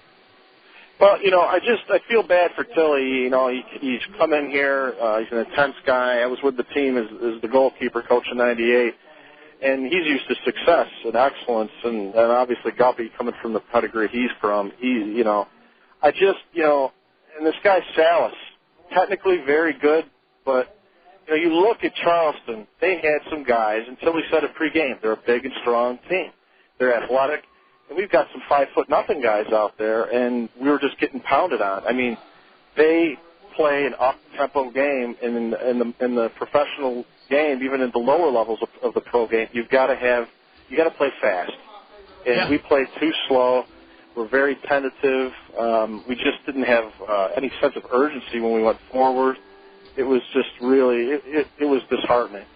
Well, I feel bad for Tilly. He's come in here. He's an intense guy. I was with the team as the goalkeeper coach in '98, and he's used to success and excellence. And obviously Guppy, coming from the pedigree he's from, and this guy Salas, technically very good, but you look at Charleston. They had some guys, and Tilly said it pregame, they're a big and strong team. They're athletic. And we've got some 5'0" guys out there, and we were just getting pounded on. I mean, they play an up-tempo game in the professional game, even in the lower levels of the pro game. You got to play fast, and we played too slow. We're very tentative. We just didn't have any sense of urgency when we went forward. It was just really it was disheartening.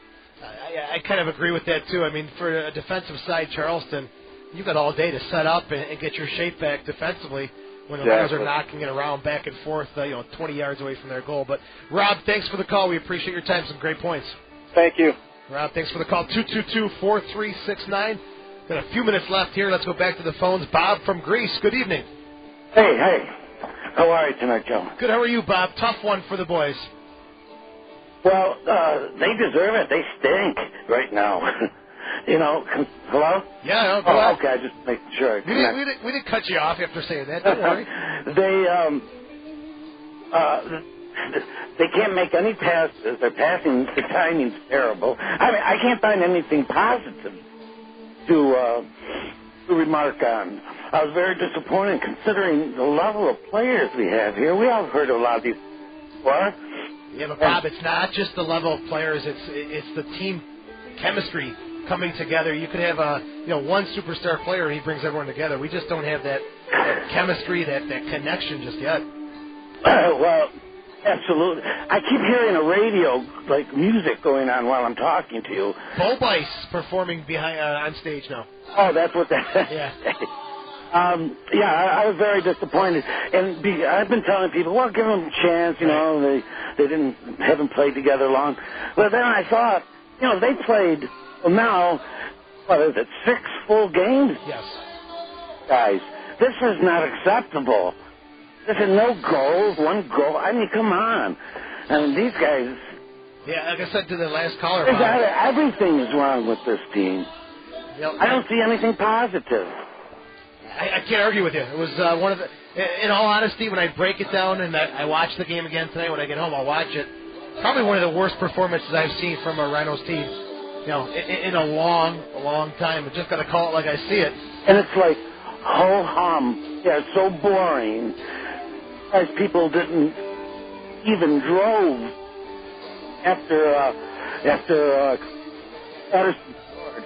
I kind of agree with that too. I mean, for a defensive side, Charleston, you've got all day to set up and get your shape back defensively when the Lions are knocking it around back and forth, 20 yards away from their goal. But, Rob, thanks for the call. We appreciate your time. Some great points. Thank you. Rob, thanks for the call. 222-4369. Got a few minutes left here. Let's go back to the phones. Bob from Greece. Good evening. Hey. How are you tonight, Joe? Good. How are you, Bob? Tough one for the boys. Well, they deserve it. They stink right now. Hello? Yeah, no, go ahead. Okay, I just make sure. We didn't cut you off after saying that. Don't worry. They can't make any passes. Their passing, the timing's terrible. I mean, I can't find anything positive to remark on. I was very disappointed considering the level of players we have here. We all heard a lot of these before. Yeah, but Bob, it's not just the level of players. It's the team chemistry coming together. You could have one superstar player and he brings everyone together. We just don't have that chemistry, that connection just yet. Well, absolutely. I keep hearing a radio music going on while I'm talking to you. Bobice performing behind on stage now. Oh, that's what that is. Yeah. I was very disappointed, and I've been telling people, well, give them a chance. They haven't played together long. But then I thought, they played. Well, now, 6 full games? Yes. Guys, this is not acceptable. This is no goals, 1 goal. I mean, come on. I mean, these guys... Yeah, like I said to the last caller... Everything is wrong with this team. I don't see anything positive. I can't argue with you. It was one of the... In all honesty, when I break it down and I watch the game again tonight, when I get home, I'll watch it. Probably one of the worst performances I've seen from a Rhinos team. In a long time. I just got to call it like I see it. And it's like, ho-hum. Yeah, it's so boring. As people didn't even drove after Patterson scored.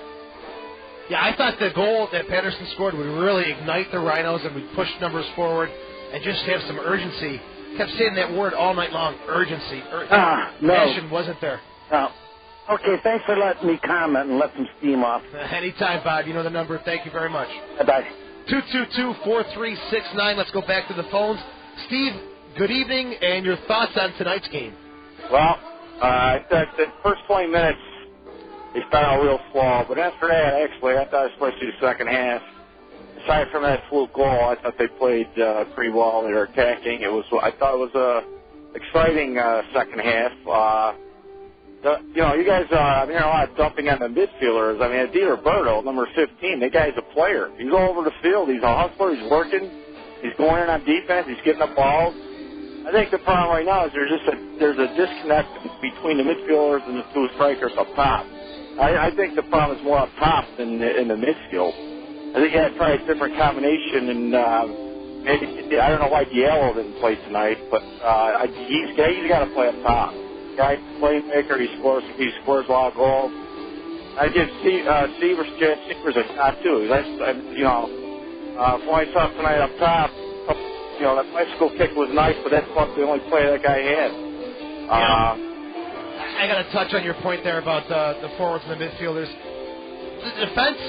Yeah, I thought the goal that Patterson scored would really ignite the Rhinos and we'd push numbers forward and just have some urgency. Kept saying that word all night long, urgency. No. Passion wasn't there. No. Okay, thanks for letting me comment and let some steam off. Anytime, Bob. You know the number. Thank you very much. Bye-bye. 222-4369. Let's go back to the phones. Steve, good evening, and your thoughts on tonight's game. Well, I thought the first 20 minutes, they started out real slow. But after that, actually, I thought especially the second half, aside from that fluke goal, I thought they played pretty well. They were attacking. I thought it was a exciting second half. You guys, I'm hearing a lot of dumping on the midfielders. I mean, Di Roberto, number 15, that guy's a player. He's all over the field. He's a hustler. He's working. He's going in on defense. He's getting up balls. I think the problem right now is there's a disconnect between the midfielders and the two strikers up top. I think the problem is more up top than in the midfield. I think you had to try a different combination, and maybe, I don't know why Diallo didn't play tonight, but he's got to play up top. Guy's a playmaker. He scores a lot of goals. I give Seavers a shot too. From what I saw tonight up top, that bicycle kick was nice, but that's the only play that guy had. I got to touch on your point there about the forwards and the midfielders. The defense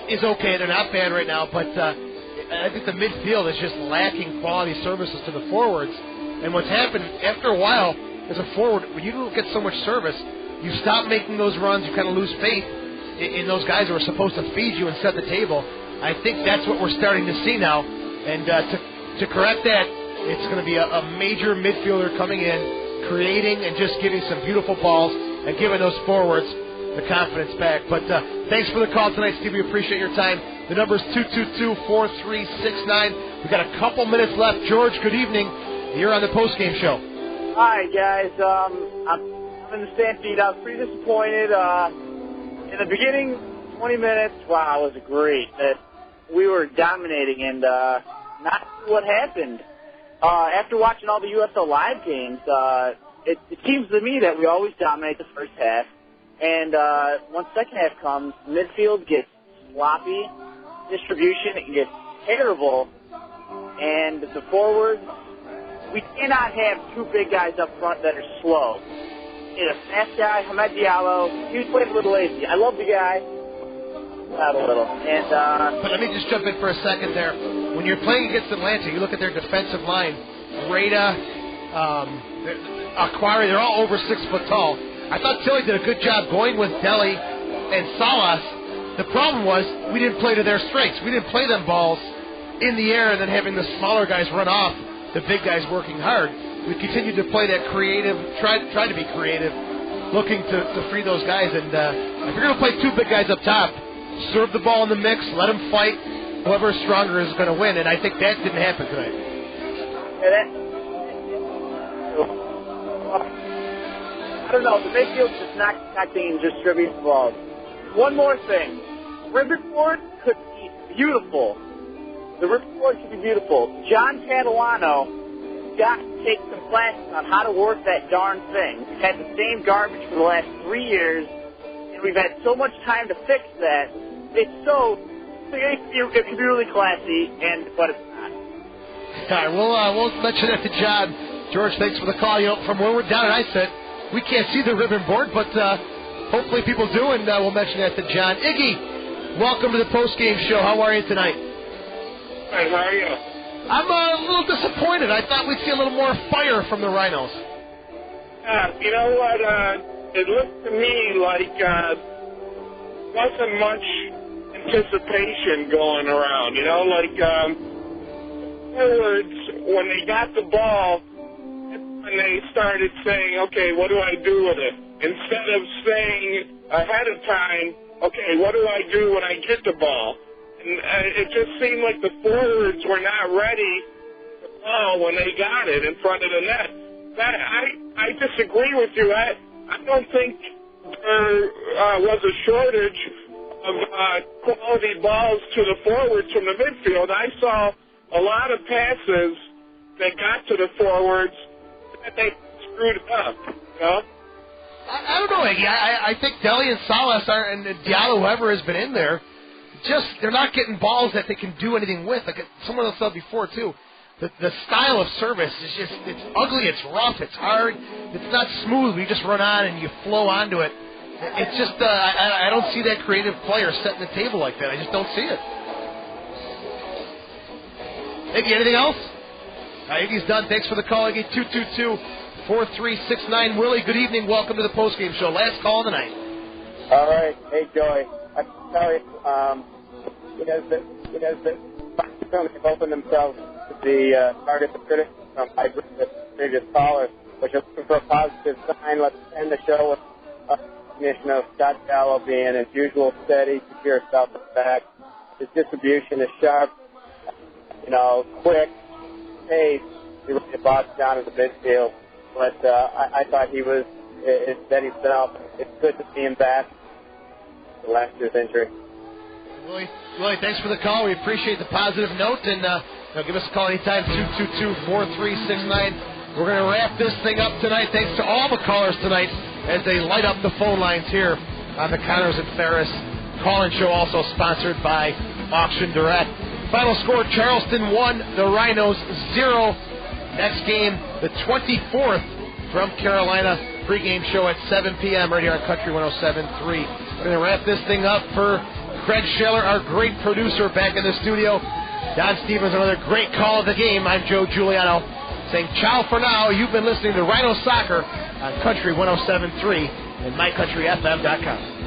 is okay. They're not bad right now, but I think the midfield is just lacking quality services to the forwards. And what's happened, after a while, as a forward, when you don't get so much service, you stop making those runs, you kind of lose faith in those guys who are supposed to feed you and set the table. I think that's what we're starting to see now. And to correct that, it's going to be a major midfielder coming in, creating and just giving some beautiful balls and giving those forwards the confidence back. But thanks for the call tonight, Steve. We appreciate your time. The number is 222-4369. We've got a couple minutes left. George, good evening. You're on the postgame show. Hi, guys. I'm in the Stampede. I was pretty disappointed. In the beginning, 20 minutes, wow, it was great. We were dominating, and not what happened. After watching all the USL Live games, it seems to me that we always dominate the first half. And once second half comes, midfield gets sloppy, distribution gets terrible, and the forwards, we cannot have two big guys up front that are slow. A fast guy, Hamed Diallo, he was playing a little lazy. I love the guy. Not a little. But let me just jump in for a second there. When you're playing against Atlanta, you look at their defensive line. Rada, Aquari, they're all over 6 foot tall. I thought Tilly did a good job going with Deli and Salas. The problem was we didn't play to their strengths. We didn't play them balls in the air and then having the smaller guys run off, the big guys working hard. We continued to play that creative, try to be creative, looking to free those guys. And if you're going to play two big guys up top, serve the ball in the mix, let them fight. Whoever is stronger is going to win, and I think that didn't happen tonight. I don't know. The midfield is not connecting and distributing the ball. One more thing. Ripcord could be beautiful. The Ripcord could be beautiful. John Catalano got to take some classes on how to work that darn thing. We've had the same garbage for the last 3 years, and we've had so much time to fix that. It could be really classy, but it's not. All right, we'll mention that to John. George, thanks for the call. From where we're down at ISET, we can't see the ribbon board, but hopefully people do, and we'll mention that to John. Iggy, welcome to the postgame show. How are you tonight? Hey, how are you? I'm a little disappointed. I thought we'd see a little more fire from the Rhinos. You know what? It looked to me like wasn't much anticipation going around. Forwards, when they got the ball, and they started saying, okay, what do I do with it? Instead of saying ahead of time, okay, what do I do when I get the ball? And it just seemed like the forwards were not ready for the ball when they got it in front of the net. I disagree with you. I don't think there was a shortage of quality balls to the forwards from the midfield. I saw a lot of passes that got to the forwards that they screwed up. I don't know, Iggy. I think Deli and Salas and Diallo, whoever has been in there, they're not getting balls that they can do anything with. Like someone else said before too, the style of service is it's ugly, it's rough, it's hard, it's not smooth. You just run on and you flow onto it. It's just I don't see that creative player setting the table like that. I just don't see it. Iggy, anything else? Iggy's done. Thanks for the call, Iggy. 222-4369. Willie, good evening. Welcome to the postgame show. Last call of the night. All right. Hey, Joey. I can tell you, they've opened themselves to the target of criticism by the previous caller, which is looking for a positive sign. Let's end the show with recognition of Scott Gallo being his usual steady, secure stuff at the back. His distribution is sharp, quick, pace. He ready to box down in the midfield. But I thought he was his steady self. It's good to see him back after last year's injury. Willie, thanks for the call. We appreciate the positive note, and give us a call anytime, 222-4369. We're going to wrap this thing up tonight. Thanks to all the callers tonight as they light up the phone lines here on the Connors and Ferris call-in show, also sponsored by Auction Direct. Final score, Charleston 1, the Rhinos 0. Next game, the 24th from Carolina. Pre-game show at 7 p.m. right here on Country 107.3. We're going to wrap this thing up for Craig Scheller, our great producer, back in the studio. Don Stevens, another great call of the game. I'm Joe Giuliano saying ciao for now. You've been listening to Rhino Soccer on Country 107.3 and MyCountryFM.com.